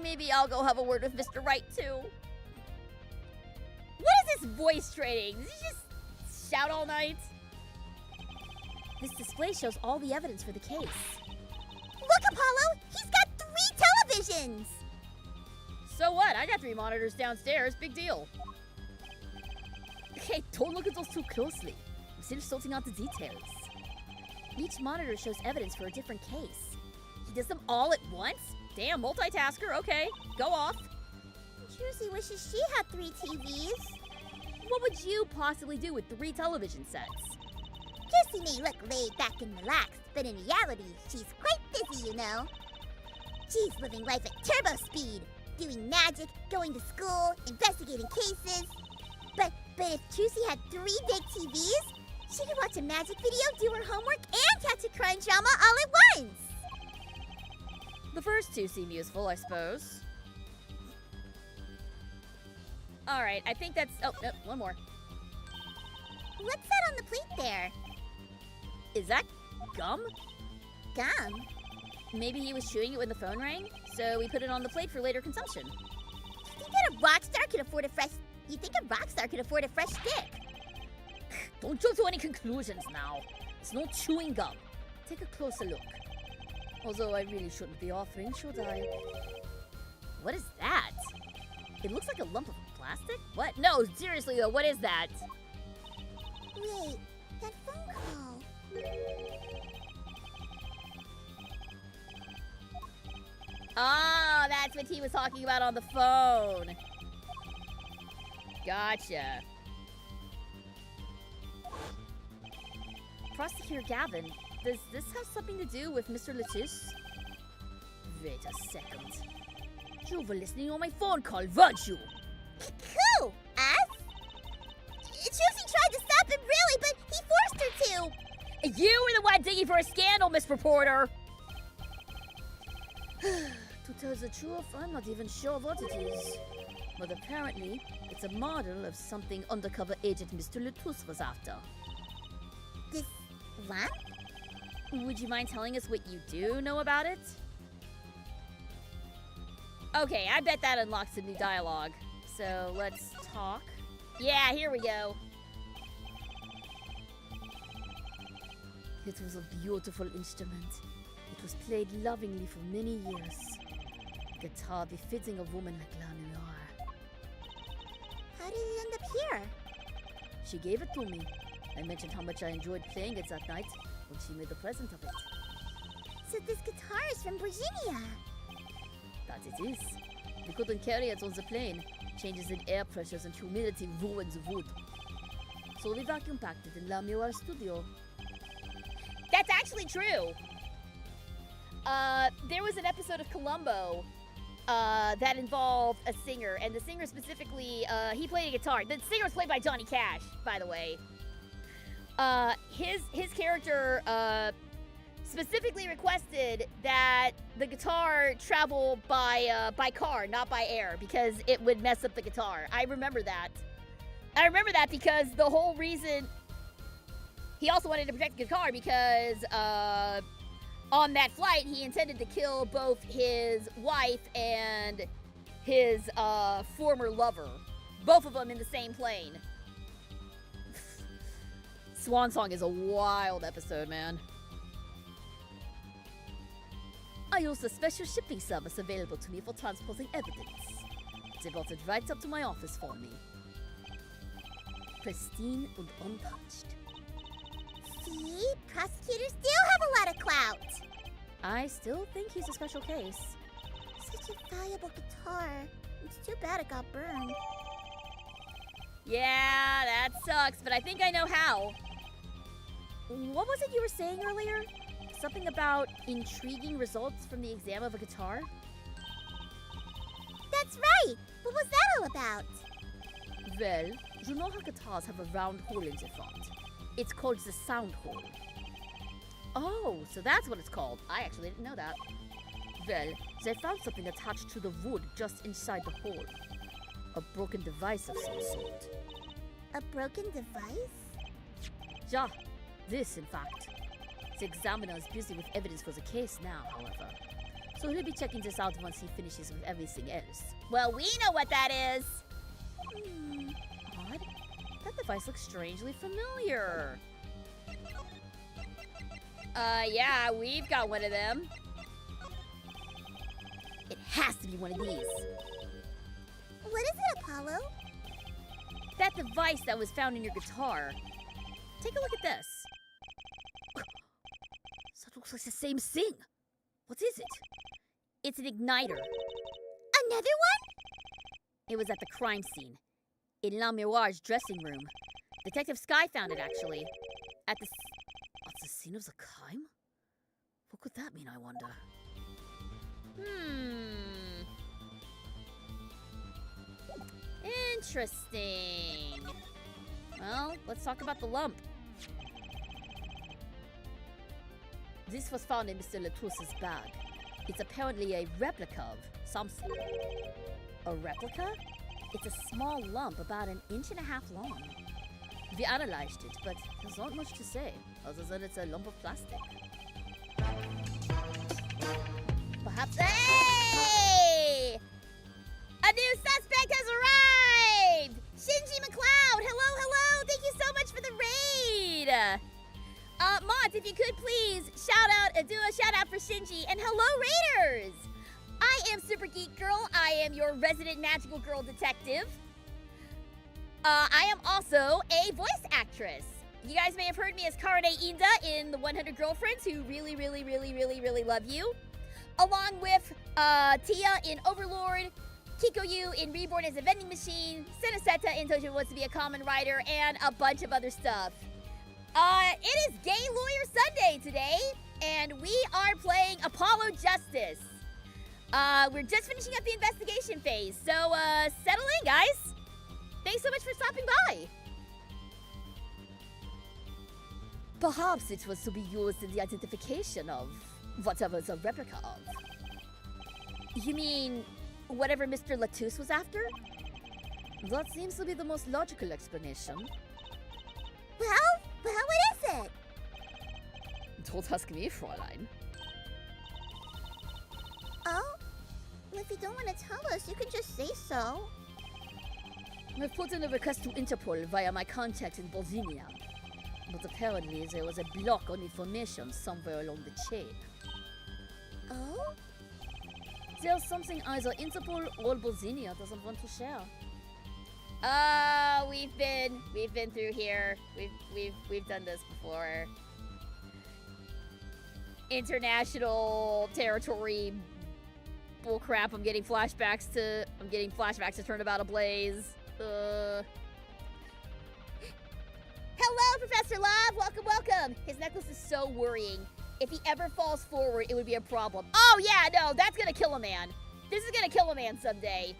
Maybe I'll go have a word with Mr. Wright, too. What is this voice training? Does he just shout all night? This display shows all the evidence for the case. Look, Apollo! He's got 3 televisions! So what? I got 3 monitors downstairs. Big deal. Hey, don't look at those too closely. I'm still sorting out the details. Each monitor shows evidence for a different case. He does them all at once? Damn, multitasker. Okay, go off. Trucy wishes she had 3 TVs. What would you possibly do with 3 television sets? Trucy may look laid back and relaxed, but in reality, she's quite busy, you know. She's living life at turbo speed, doing magic, going to school, investigating cases. But if Trucy had 3 big TVs, she could watch a magic video, do her homework, and catch a crime drama all at once. The first 2 seem useful, I suppose. Alright, I think that's... Oh, no, one more. What's that on the plate there? Is that gum? Gum? Maybe he was chewing it when the phone rang, so we put it on the plate for later consumption. You think a rock star could afford a fresh stick? Don't jump to any conclusions now. It's no chewing gum. Take a closer look. Although I really shouldn't be offering, should I? What is that? It looks like a lump of plastic? What? No, seriously though, what is that? Wait, that phone call. Oh, that's what he was talking about on the phone. Gotcha. Prosecutor Gavin, does this have something to do with Mr. Lettuce? Wait a second. You were listening on my phone call, weren't you? Who? Us? Chusey tried to stop him really, but he forced her to. You were the one digging for a scandal, Miss Reporter. To tell the truth, I'm not even sure what it is. But apparently, it's a model of something undercover agent Mr. Lettuce was after. This lamp? Would you mind telling us what you do know about it? Okay, I bet that unlocks some new dialogue. So let's talk. Yeah, here we go. It was a beautiful instrument. It was played lovingly for many years. Guitar befitting a woman like La Noire. How did it end up here? She gave it to me. I mentioned how much I enjoyed playing it that night when she made the present of it. So this guitar is from Virginia. That it is. We couldn't carry it on the plane. Changes in air pressures and humidity ruined the wood. So we vacuum packed it in La Noire studio. That's actually true. There was an episode of Columbo that involved a singer, and the singer specifically, he played a guitar. The singer was played by Johnny Cash, by the way. His character specifically requested that the guitar travel by car, not by air, because it would mess up the guitar. I remember that. I remember that because the whole reason he also wanted to protect the guitar because on that flight he intended to kill both his wife and his former lover, both of them in the same plane. Swan Song is a wild episode, man. I use a special shipping service available to me for transporting evidence. They brought it right up to my office for me. Pristine and untouched. See? Prosecutors do have a lot of clout. I still think he's a special case. Such a valuable guitar. It's too bad it got burned. Yeah, that sucks, but I think I know how. What was it you were saying earlier? Something about intriguing results from the exam of a guitar? That's right. What was that all about? Well, you know how guitars have a round hole in the front? It's called the sound hole. Oh, so that's what it's called. I actually didn't know that. Well, they found something attached to the wood just inside the hole. A broken device of some sort. A broken device? Yeah, this in fact. The examiner is busy with evidence for the case now, however. So he'll be checking this out once he finishes with everything else. Well, we know what that is. Odd. That device looks strangely familiar. Yeah, we've got one of them. It has to be one of these. What is it, Apollo? That device that was found in your guitar. Take a look at this. That looks like the same thing. What is it? It's an igniter. Another one? It was at the crime scene. In La Miroir's dressing room. Detective Sky found it, actually. At the scene of the crime? What could that mean, I wonder? Interesting. Well, let's talk about the lump. This was found in Mr. Lettuce's bag. It's apparently a replica of something. A replica? It's a small lump about 1.5 inches long. We analyzed it, but there's not much to say, other than it's a lump of plastic. Perhaps. Hey! A new suspect has arrived! Shinji McCloud! Hello, hello! Thank you so much for the raid! Mods, if you could please do a shout out for Shinji, and hello, Raiders! I am Super Geek Girl. I am your resident magical girl detective. I am also a voice actress. You guys may have heard me as Karane Inda in The 100 Girlfriends, who really, really, really, really, really love you. Along with Tia in Overlord, Kikoyu in Reborn as a Vending Machine, Seneseta in Tojo Wants to Be a Common Writer, and a bunch of other stuff. It is Gay Lawyer Sunday today, and we are playing Apollo Justice. We're just finishing up the investigation phase, so settle in, guys. Thanks so much for stopping by. Perhaps it was to be used in the identification of whatever it's a replica of. You mean whatever Mr. Latouche was after? That seems to be the most logical explanation. Well, what is it? Don't ask me, Fräulein. Oh? Well, if you don't want to tell us, you can just say so. I've put in a request to Interpol via my contact in Bosnia. But apparently there was a block on information somewhere along the chain. Oh? There's something either Interpol or Bosnia doesn't want to share. We've been through here. We've done this before. International territory bullcrap. I'm getting flashbacks to Turnabout Ablaze. Hello, Professor Love. Welcome, welcome. His necklace is so worrying. If he ever falls forward, it would be a problem. Oh yeah, no, that's gonna kill a man. This is gonna kill a man someday.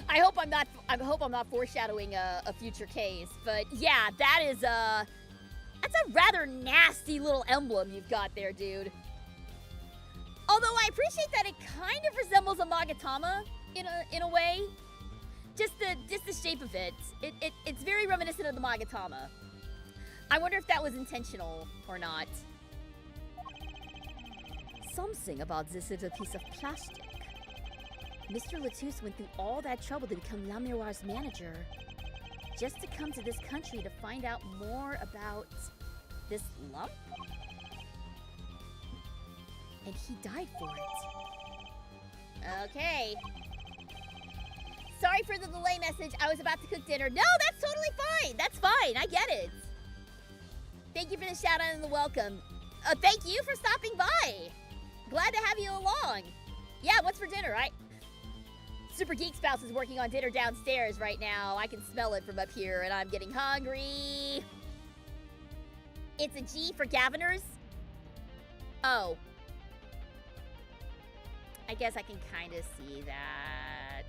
I hope I'm not foreshadowing a future case, but yeah, that's a rather nasty little emblem you've got there, dude. Although I appreciate that it kind of resembles a Magatama in a way. Just the shape of it. It's very reminiscent of the Magatama. I wonder if that was intentional or not. Something about this little piece of plastic. Mr. Latouche went through all that trouble to become La Miroir's manager, just to come to this country to find out more about this lump? And he died for it. Okay. Sorry for the delay message. I was about to cook dinner. No, that's totally fine. That's fine. I get it. Thank you for the shout out and the welcome. Thank you for stopping by. Glad to have you along. Yeah, what's for dinner? Super Geek Spouse is working on dinner downstairs right now. I can smell it from up here, and I'm getting hungry. It's a G for Gaviners? Oh. I guess I can kind of see that.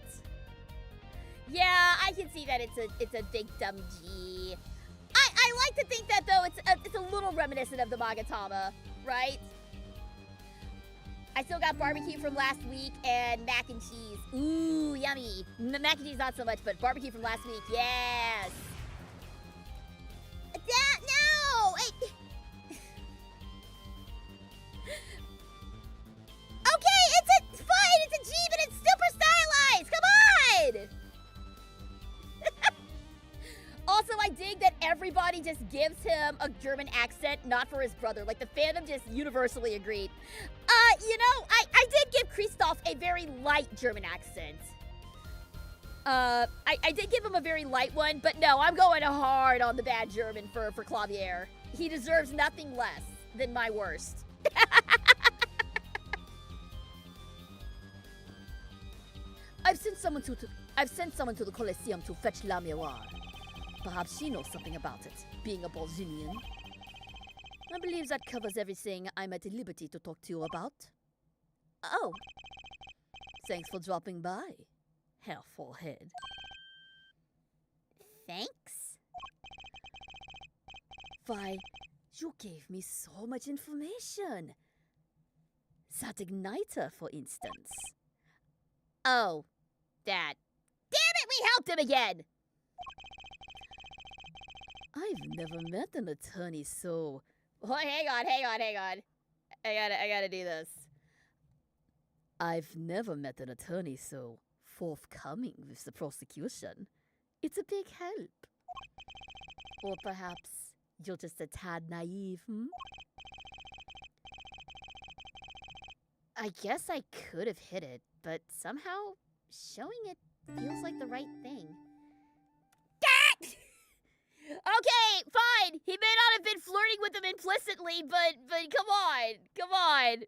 Yeah, I can see that it's a big dumb G. I like to think that, though, it's a little reminiscent of the Magatama, right? I still got barbecue from last week and mac and cheese. Ooh, yummy. Mac and cheese not so much, but barbecue from last week, yes. Dad, no! Okay, it's fine. It's a G, but it's super stylized. Come on! Also, I dig that everybody just gives him a German accent, not for his brother. Like, the fandom just universally agreed. You know, I did give Christoph a very light German accent. I did give him a very light one, but no, I'm going hard on the bad German for Clavier. He deserves nothing less than my worst. I've sent someone to the Colosseum to fetch La Miroir. Perhaps she knows something about it, being a Bosnian. I believe that covers everything I'm at liberty to talk to you about. Oh. Thanks for dropping by, Herr Forehead. Thanks? Why, you gave me so much information. That igniter, for instance. Oh, that. Damn it, we helped him again! I've never met an attorney so... Oh, hang on. I gotta do this. I've never met an attorney so forthcoming with the prosecution. It's a big help. Or perhaps you're just a tad naive, I guess I could have hit it, but somehow showing it feels like the right thing. Okay, fine. He may not have been flirting with him implicitly, but come on.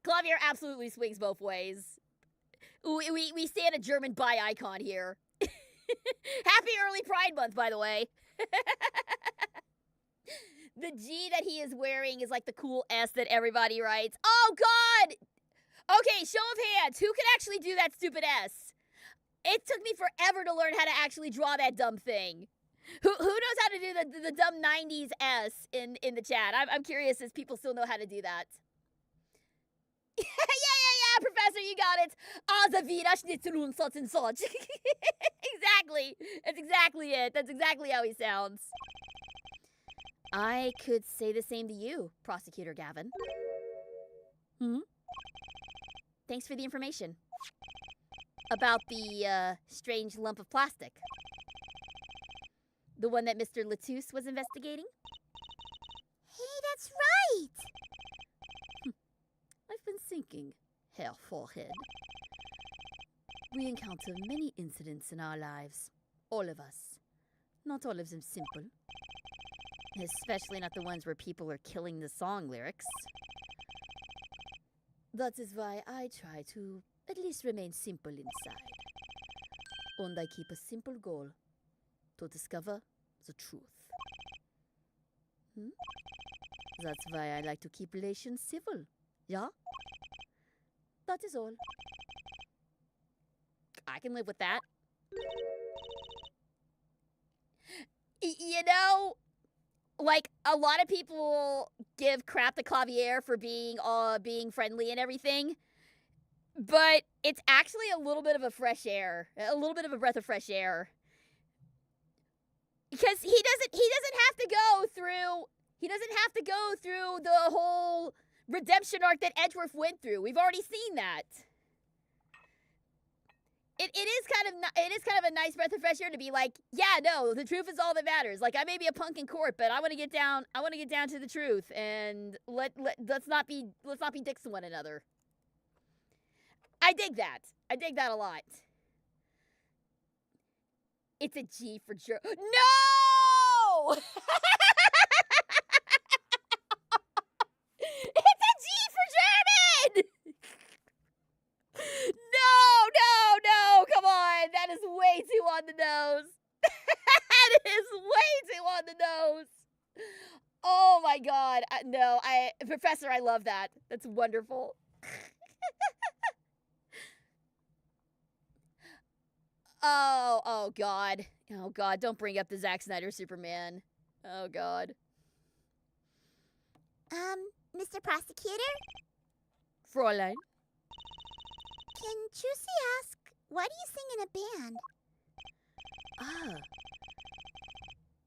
Clavier absolutely swings both ways. We stand a German bi icon here. Happy early Pride Month, by the way. The G that he is wearing is like the cool S that everybody writes. Oh, God! Okay, show of hands. Who can actually do that stupid S? It took me forever to learn how to actually draw that dumb thing. Who knows how to do the dumb 90s S in the chat? I'm curious if people still know how to do that. yeah, Professor, you got it. The Wiener Schnitzel und such and such. Exactly. That's exactly it. That's exactly how he sounds. I could say the same to you, Prosecutor Gavin. Thanks for the information. About the strange lump of plastic. The one that Mr. Latouche was investigating? Hey, that's right! I've been thinking, Herr Forehead. We encounter many incidents in our lives. All of us. Not all of them simple. Especially not the ones where people are killing the song lyrics. That is why I try to at least remain simple inside. And I keep a simple goal. To discover the truth. That's why I like to keep relations civil. Yeah? That is all. I can live with that. You know, like, a lot of people give crap to Clavier for being friendly and everything, but it's actually a little bit of a fresh air, a little bit of a breath of fresh air, because he doesn't have to go through the whole redemption arc that Edgeworth went through. We've already seen that. It is kind of a nice breath of fresh air to be like, yeah, no, the truth is all that matters. Like, I may be a punk in court, but I want to get down to the truth, and let's not be dicks to one another. I dig that a lot. It's a G for No! It's a G for German! No, come on. That is way too on the nose. That is way too on the nose. Oh my God. No, Professor, I love that. That's wonderful. Oh God. Oh God, don't bring up the Zack Snyder Superman. Oh God. Mr. Prosecutor? Fräulein? Can Trucy ask, why do you sing in a band? Ah.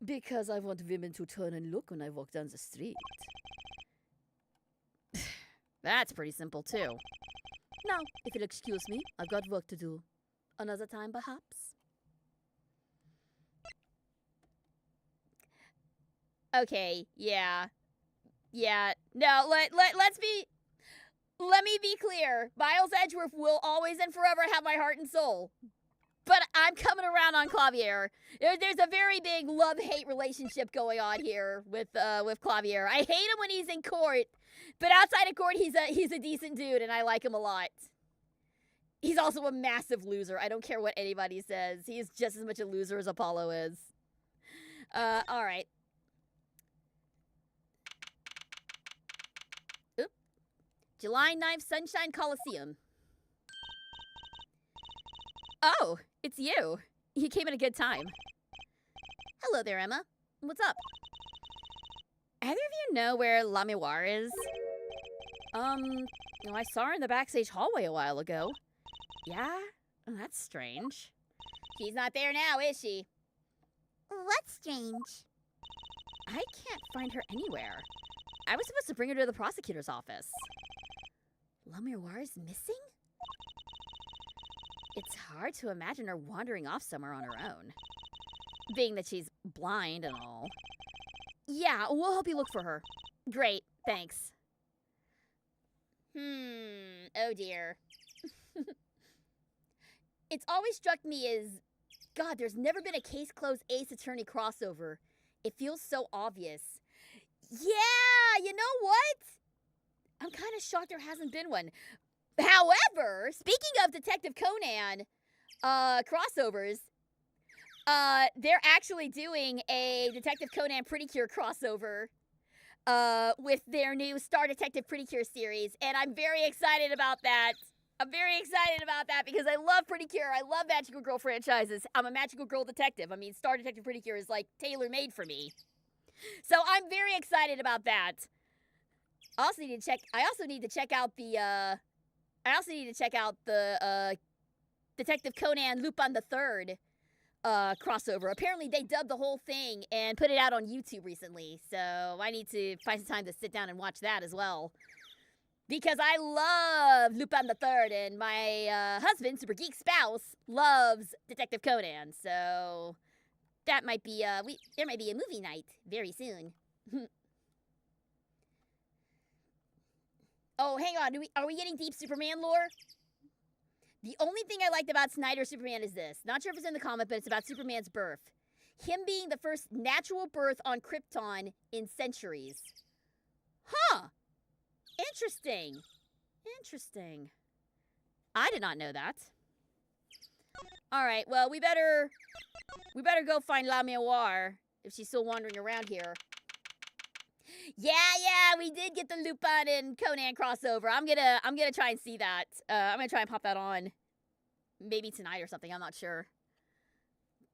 Because I want women to turn and look when I walk down the street. That's pretty simple too. Now, if you'll excuse me, I've got work to do. Another time, perhaps? Okay, yeah. No, let me be clear. Miles Edgeworth will always and forever have my heart and soul. But I'm coming around on Clavier. There's a very big love-hate relationship going on here with Clavier. I hate him when he's in court, but outside of court, he's a decent dude, and I like him a lot. He's also a massive loser. I don't care what anybody says. He's just as much a loser as Apollo is. All right. Oop. July 9th, Sunshine Coliseum. Oh, it's you. You came at a good time. Hello there, Emma. What's up? Either of you know where La Miroir is? I saw her in the backstage hallway a while ago. Yeah? Oh, that's strange. She's not there now, is she? What's strange? I can't find her anywhere. I was supposed to bring her to the prosecutor's office. La Miroir is missing? It's hard to imagine her wandering off somewhere on her own. Being that she's blind and all. Yeah, we'll help you look for her. Great, thanks. Oh dear. It's always struck me as, God, there's never been a Case Closed Ace Attorney crossover. It feels so obvious. Yeah, you know what? I'm kind of shocked there hasn't been one. However, speaking of Detective Conan crossovers, they're actually doing a Detective Conan Pretty Cure crossover with their new Star Detective Pretty Cure series, and I'm very excited about that. I'm very excited about that because I love Pretty Cure. I love Magical Girl franchises. I'm a Magical Girl detective. I mean, Star Detective Pretty Cure is like tailor-made for me. So I'm very excited about that. I also need to check out the Detective Conan Lupin the Third crossover. Apparently they dubbed the whole thing and put it out on YouTube recently. So I need to find some time to sit down and watch that as well. Because I love Lupin the Third, and my husband, super geek spouse, loves Detective Conan. So that might be there might be a movie night very soon. Oh, hang on. Are we getting deep Superman lore? The only thing I liked about Snyder's Superman is this. Not sure if it's in the comic, but it's about Superman's birth. Him being the first natural birth on Krypton in centuries. Huh. Interesting. Interesting. I did not know that. All right, well, we better go find La Miroir if she's still wandering around here. Yeah, we did get the Lupin and Conan crossover. I'm gonna try and see that. I'm gonna try and pop that on. Maybe tonight or something, I'm not sure.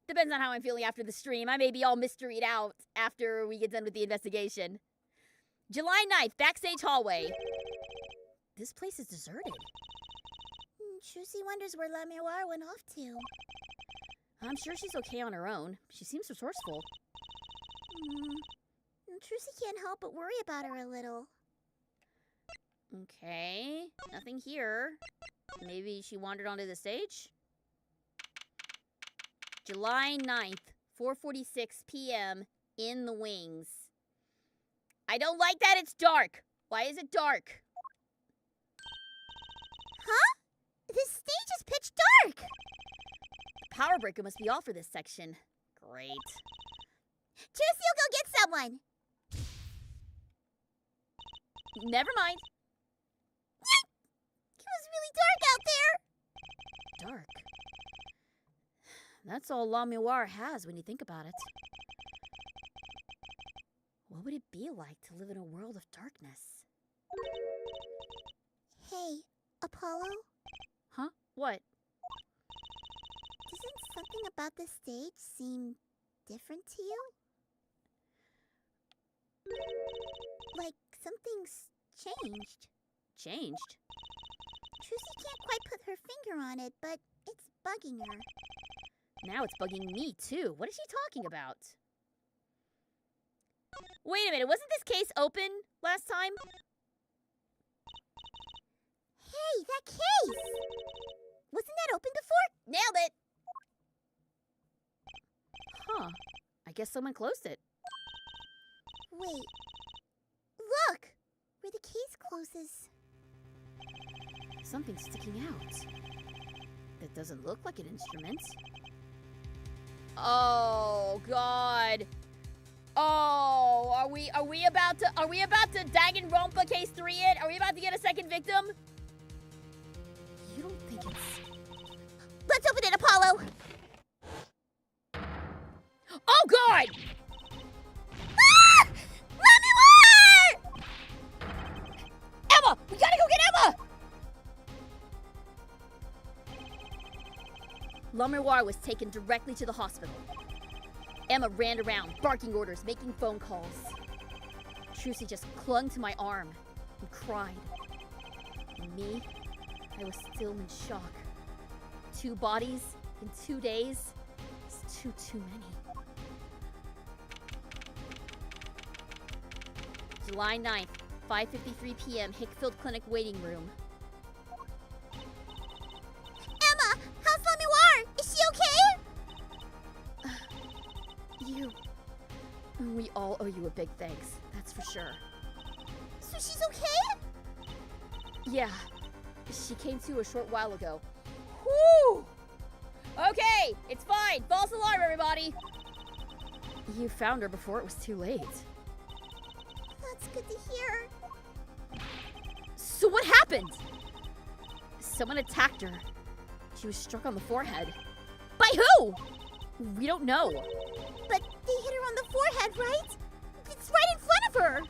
Depends on how I'm feeling after the stream. I may be all mysteried out after we get done with the investigation. July 9th, backstage hallway. This place is deserted. Trucy wonders where La Miroir went off to. I'm sure she's okay on her own. She seems resourceful. Trucy can't help but worry about her a little. Okay, nothing here. Maybe she wandered onto the stage? July 9th, 4:46 p.m. in the wings. I don't like that it's dark. Why is it dark? Huh? This stage is pitch dark! The power breaker must be off for this section. Great. Trucy'll go get someone! Never mind. It was really dark out there! Dark. That's all La Miroir has when you think about it. What would it be like to live in a world of darkness? Hey, Apollo? Huh? What? Doesn't something about this stage seem different to you? Like something's changed. Changed? Trucy can't quite put her finger on it, but it's bugging her. Now it's bugging me, too. What is she talking about? Wait a minute, wasn't this case open last time? Hey, that case! Wasn't that open before? Nailed it! Huh. I guess someone closed it. Wait. Look! Where the case closes. Something's sticking out. That doesn't look like an instrument. Oh, God. Oh, are we about to Danganronpa case 3 it? Are we about to get a second victim? You don't think it's... Let's open it, Apollo! Oh, God! Ah! La Miroir! Emma! We gotta go get Emma! La Miroir was taken directly to the hospital. Emma ran around, barking orders, making phone calls. Trucy just clung to my arm and cried. And me, I was still in shock. 2 bodies in 2 days is too many. July 9th, 5:53 p.m., Hickfield Clinic waiting room. Emma, how's La Noire? Is she okay? We all owe you a big thanks, that's for sure. So she's okay? Yeah, she came to a short while ago. Whew! Okay, it's fine. False alarm, everybody. You found her before it was too late. That's good to hear. So what happened? Someone attacked her. She was struck on the forehead. By who? We don't know. But they hit her on the forehead, right? It's right in front of her.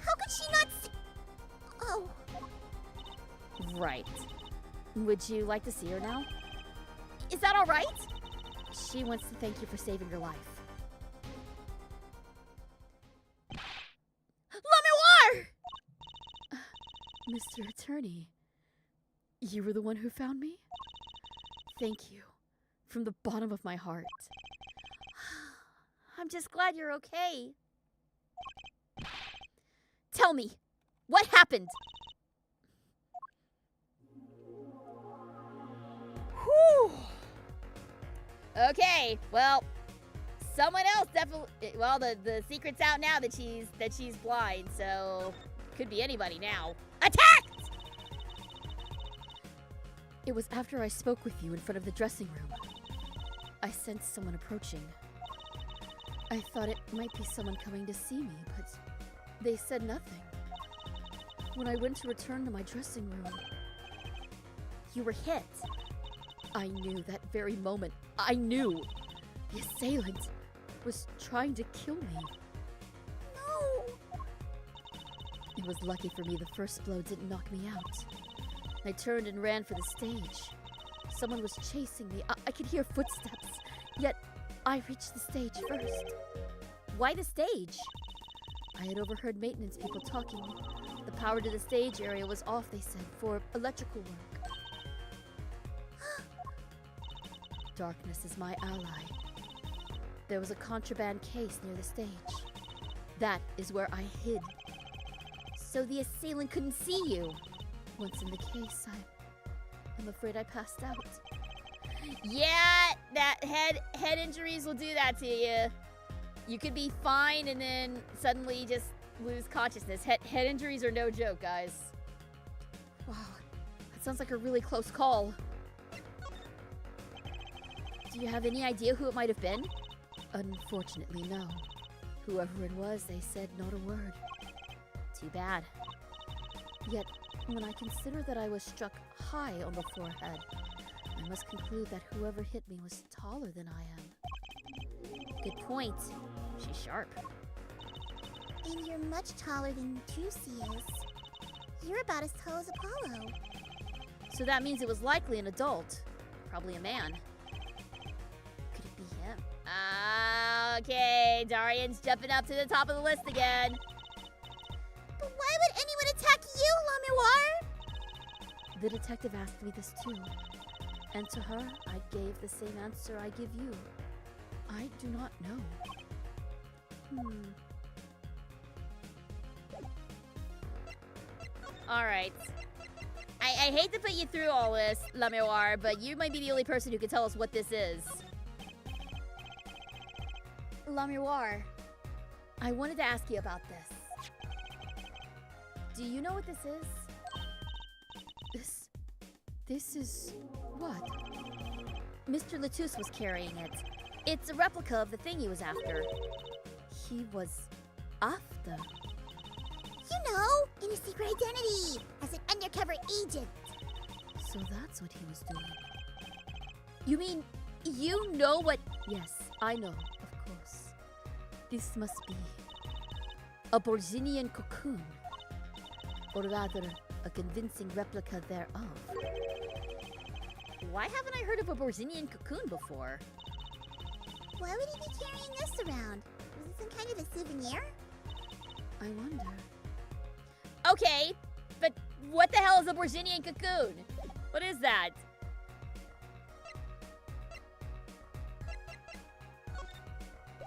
How could she not see? Oh, Right. Would you like to see her now? Is that all right? She wants to thank you for saving her life. La Noire! Mr. Attorney, you were the one who found me? Thank you. From the bottom of my heart. I'm just glad you're okay. Tell me, what happened? Whew. Okay, well, someone else definitely. Well, the secret's out now that she's blind, so could be anybody now. Attacked! It was after I spoke with you in front of the dressing room. I sensed someone approaching. I thought it might be someone coming to see me, but they said nothing. When I went to return to my dressing room, You were hit. I knew that very moment. I knew the assailant was trying to kill me. no. It was lucky for me the first blow didn't knock me out. I turned and ran for the stage. Someone was chasing me. I could hear footsteps, yet I reached the stage first. Why the stage? I had overheard maintenance people talking. The power to the stage area was off, they said, for electrical work. Darkness is my ally. There was a contraband case near the stage. That is where I hid. So the assailant couldn't see you. Once in the case, I'm afraid I passed out. Yeah, that head injuries will do that to you. You could be fine and then suddenly just lose consciousness. Head injuries are no joke, guys. Wow, that sounds like a really close call. Do you have any idea who it might have been? Unfortunately, no. Whoever it was, they said not a word. Too bad. Yet, when I consider that I was struck high on the forehead, I must conclude that whoever hit me was taller than I am. Good point. She's sharp. And you're much taller than Juicy is. You're about as tall as Apollo. So that means it was likely an adult. Probably a man. Could it be him? Okay, Darian's jumping up to the top of the list again. But why would anyone attack you, La Noire? The detective asked me this too. And to her, I gave the same answer I give you. I do not know. Alright. I hate to put you through all this, La Miroir, but you might be the only person who can tell us what this is. La Miroir, I wanted to ask you about this. Do you know what this is? This is what? Mr. Latus was carrying it. It's a replica of the thing he was after. He was after. You know, in a secret identity, as an undercover agent. So that's what he was doing. You mean, you know what? Yes, I know, of course. This must be a Borzinian cocoon. Or rather, a convincing replica thereof. Why haven't I heard of a Borzinian cocoon before? Why would he be carrying this around? Was it some kind of a souvenir? I wonder. Okay, but what the hell is a Borzinian cocoon? What is that?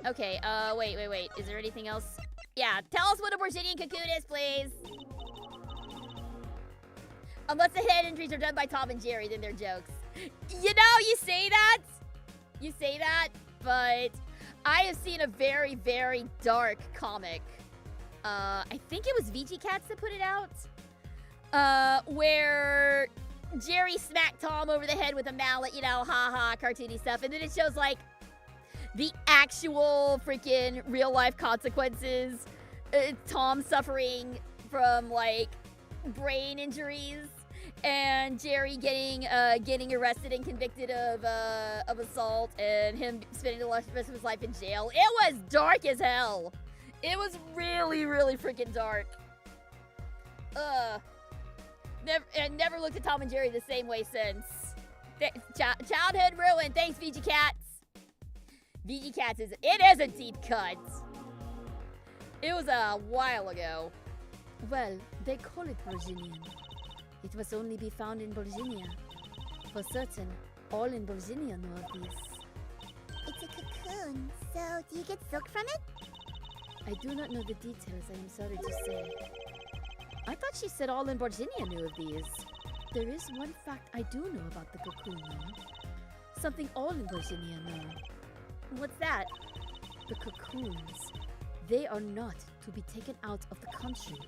Okay, wait. Is there anything else? Yeah, tell us what a Bourginian cocoon is, please. Unless the head injuries are done by Tom and Jerry, then they're jokes. You know, you say that, but I have seen a very, very dark comic. I think it was VG Cats that put it out. Where Jerry smacked Tom over the head with a mallet, you know, haha, cartoony stuff. And then it shows, like, the actual freaking real life consequences. Tom suffering from, like, brain injuries. And Jerry getting arrested and convicted of assault, and him spending the rest of his life in jail. It was dark as hell. It was really, really freaking dark. Never looked at Tom and Jerry the same way since. Childhood ruined. Thanks, VG Cats. VG Cats is a deep cut. It was a while ago. Well, they call it Bourginian. It must only be found in Bourginia. For certain, all in Bourginia know of this. It's a cocoon, so do you get silk from it? I do not know the details, I am sorry to say. I thought she said all in Bourginia knew of these. There is one fact I do know about the cocoon, though. Something all in Bourginia know. What's that? The cocoons. They are not to be taken out of the country.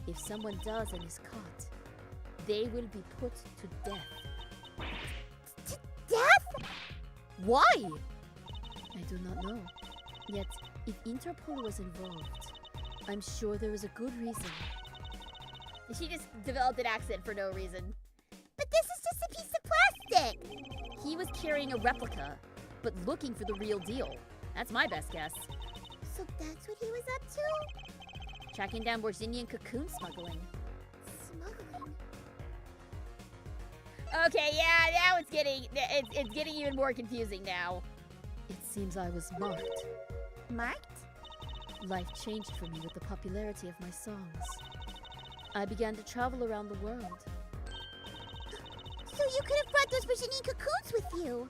If someone does and is caught, they will be put to death. To death? Why? I do not know. Yet, if Interpol was involved, I'm sure there is a good reason. She just developed an accent for no reason. But this is just a piece of plastic. He was carrying a replica, but looking for the real deal. That's my best guess. So that's what he was up to? Tracking down Bourginian cocoon smuggling. Smuggling? Okay, yeah, now it's getting even more confusing now. It seems I was marked. Marked? Life changed for me with the popularity of my songs. I began to travel around the world. So you could have brought those Bourginian cocoons with you?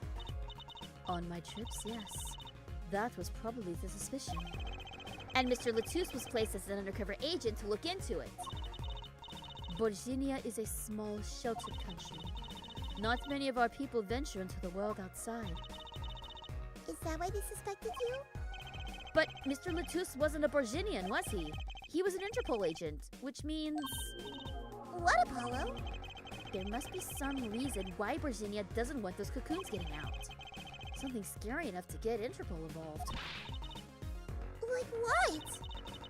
On my trips, yes. That was probably the suspicion. And Mr. Latouche was placed as an undercover agent to look into it. Bourginia is a small, sheltered country. Not many of our people venture into the world outside. Is that why they suspected you? But Mr. Latouche wasn't a Bourginian, was he? He was an Interpol agent, which means... What, Apollo? There must be some reason why Bourginia doesn't want those cocoons getting out. Something scary enough to get Interpol involved. Like what?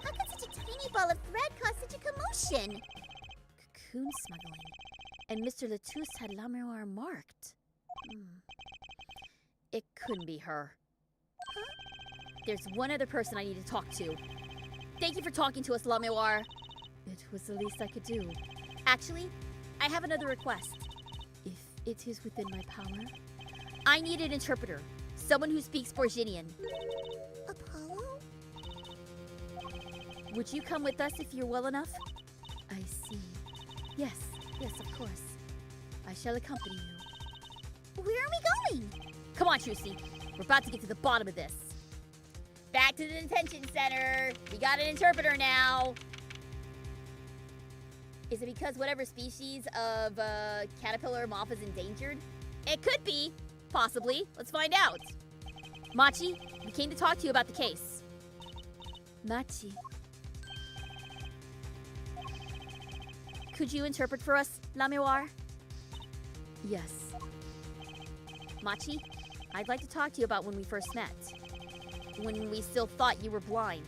How could such a tiny ball of thread cause such a commotion? Cocoon smuggling. And Mr. Latouche had La Mémoire marked. It couldn't be her. Huh? There's one other person I need to talk to. Thank you for talking to us, La Mémoire. It was the least I could do. Actually, I have another request. If it is within my power. I need an interpreter. Someone who speaks Bourginian. Apollo? Would you come with us if you're well enough? I see. Yes, of course. I shall accompany you. Where are we going? Come on, Trucy. We're about to get to the bottom of this. Back to the detention center. We got an interpreter now. Is it because whatever species of caterpillar moth is endangered? It could be. Possibly. Let's find out. Machi, we came to talk to you about the case. Machi. Could you interpret for us, La Mémoire? Yes. Machi, I'd like to talk to you about when we first met. When we still thought you were blind.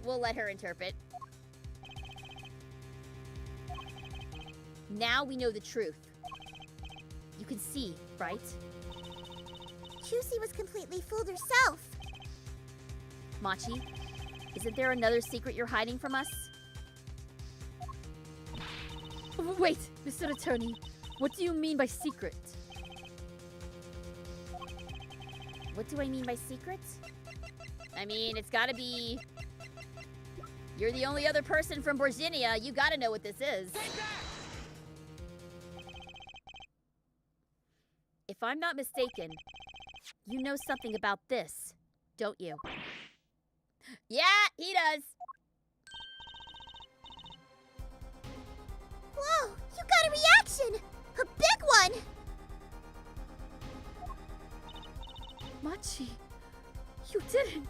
We'll let her interpret. Now we know the truth. You can see, right? Juicy was completely fooled herself. Machi, isn't there another secret you're hiding from us? Wait, Mr. Attorney. What do you mean by secret? What do I mean by secret? I mean, it's gotta be... You're the only other person from Bourginia. You gotta know what this is. If I'm not mistaken, you know something about this, don't you? Yeah, he does. Whoa, you got a reaction! A big one! Machi, you didn't.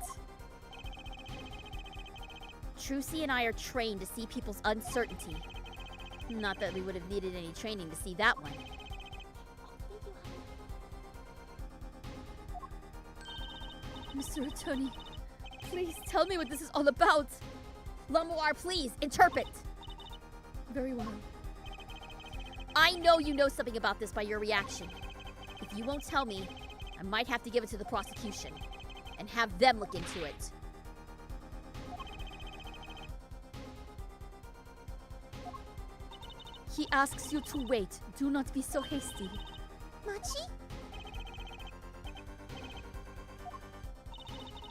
Trucy and I are trained to see people's uncertainty. Not that we would have needed any training to see that one. Mr. Attorney, please tell me what this is all about. Lamoir, please, interpret. Very well. I know you know something about this by your reaction. If you won't tell me, I might have to give it to the prosecution and have them look into it. He asks you to wait. Do not be so hasty. Machi?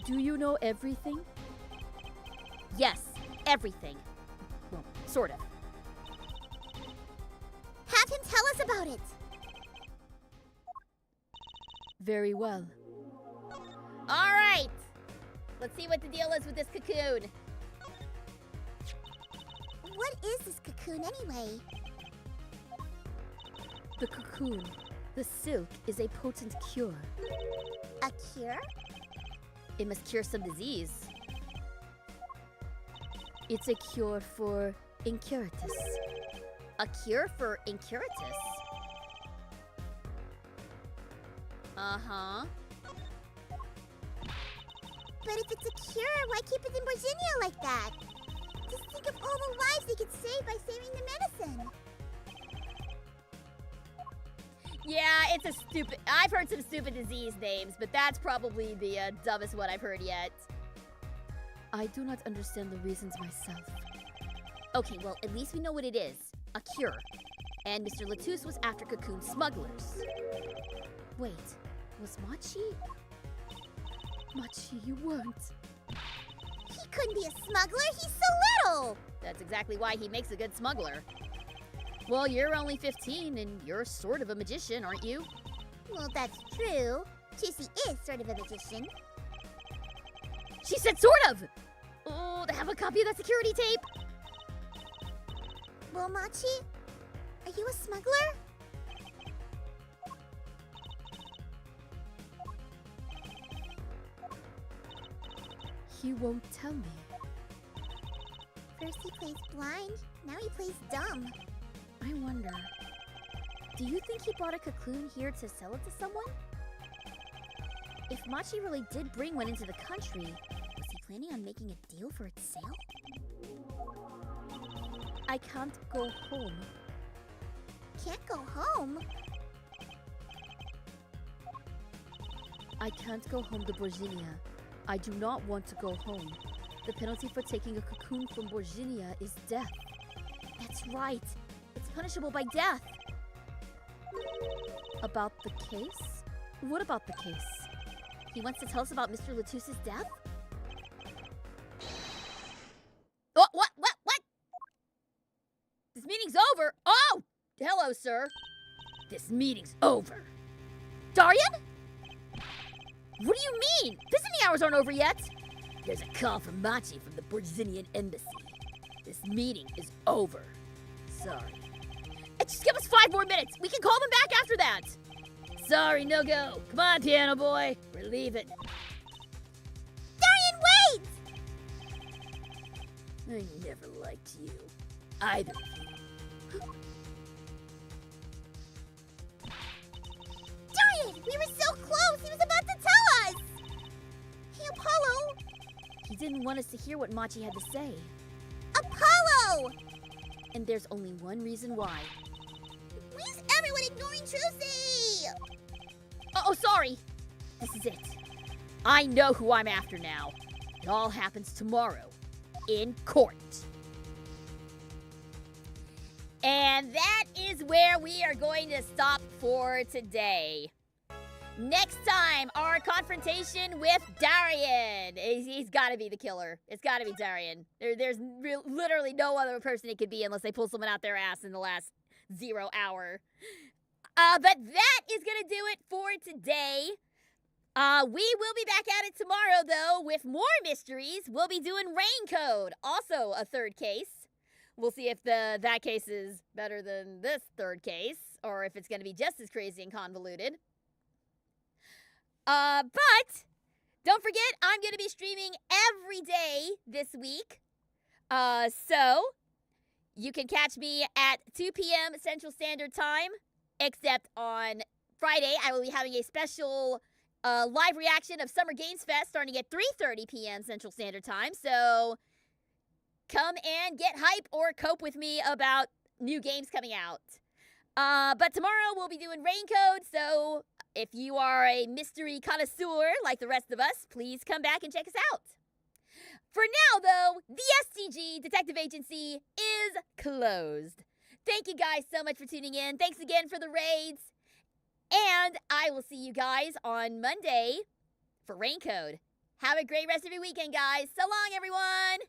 Do you know everything? Yes, everything. Well, sort of. Have him tell us about it! Very well. All right. Let's see what the deal is with this cocoon. What is this cocoon anyway? The cocoon, the silk, is a potent cure. A cure? It must cure some disease. It's a cure for incuratus. A cure for incuratus? Uh-huh. But if it's a cure, why keep it in Virginia like that? Just think of all the lives they could save by saving the medicine. Yeah, it's a stupid... I've heard some stupid disease names, but that's probably the dumbest one I've heard yet. I do not understand the reasons myself. Okay, well, at least we know what it is. A cure. And Mr. Latouche was after cocoon smugglers. Wait, was Machi? Machi, you weren't. He couldn't be a smuggler, he's so little! That's exactly why he makes a good smuggler. Well, you're only 15, and you're sort of a magician, aren't you? Well, that's true. Juicy is sort of a magician. She said sort of! Oh, to have a copy of that security tape? Well, Machi, are you a smuggler? He won't tell me. First he plays blind, now he plays dumb. I wonder, do you think he brought a cocoon here to sell it to someone? If Machi really did bring one into the country, was he planning on making a deal for its sale? I can't go home. Can't go home? I can't go home to Borginia. I do not want to go home. The penalty for taking a cocoon from Borginia is death. That's right. It's punishable by death. About the case? What about the case? He wants to tell us about Mr. Latouche's death? Oh, what? This meeting's over. Oh! Hello, sir. This meeting's over. Darian? What do you mean? Visiting hours aren't over yet. There's a call from Machi from the Borginian embassy. This meeting is over. Sorry. Just give us 5 more minutes. We can call them back after that. Sorry, no go. Come on, piano boy. We're leaving. Darian, wait! I never liked you. Either of you. Darian, we were so close! He was about to tell us! Hey, Apollo! He didn't want us to hear what Machi had to say. Apollo! And there's only one reason why. Why is everyone ignoring Trucy? Oh, sorry. This is it. I know who I'm after now. It all happens tomorrow. In court. And that is where we are going to stop for today. Next time, our confrontation with Darian. He's got to be the killer. It's got to be Darian. There's literally no other person it could be unless they pull someone out their ass in the last 0 hour. But that is going to do it for today. We will be back at it tomorrow, though, with more mysteries. We'll be doing Rain Code, also a third case. We'll see if that case is better than this third case, or if it's going to be just as crazy and convoluted. But don't forget, I'm going to be streaming every day this week. So you can catch me at 2 p.m. Central Standard Time, except on Friday, I will be having a special live reaction of Summer Games Fest starting at 3:30 p.m. Central Standard Time. So come and get hype or cope with me about new games coming out. But tomorrow we'll be doing Rain Code, so if you are a mystery connoisseur like the rest of us, please come back and check us out. For now, though, the STG Detective Agency is closed. Thank you guys so much for tuning in. Thanks again for the raids. And I will see you guys on Monday for Rain Code. Have a great rest of your weekend, guys. So long, everyone.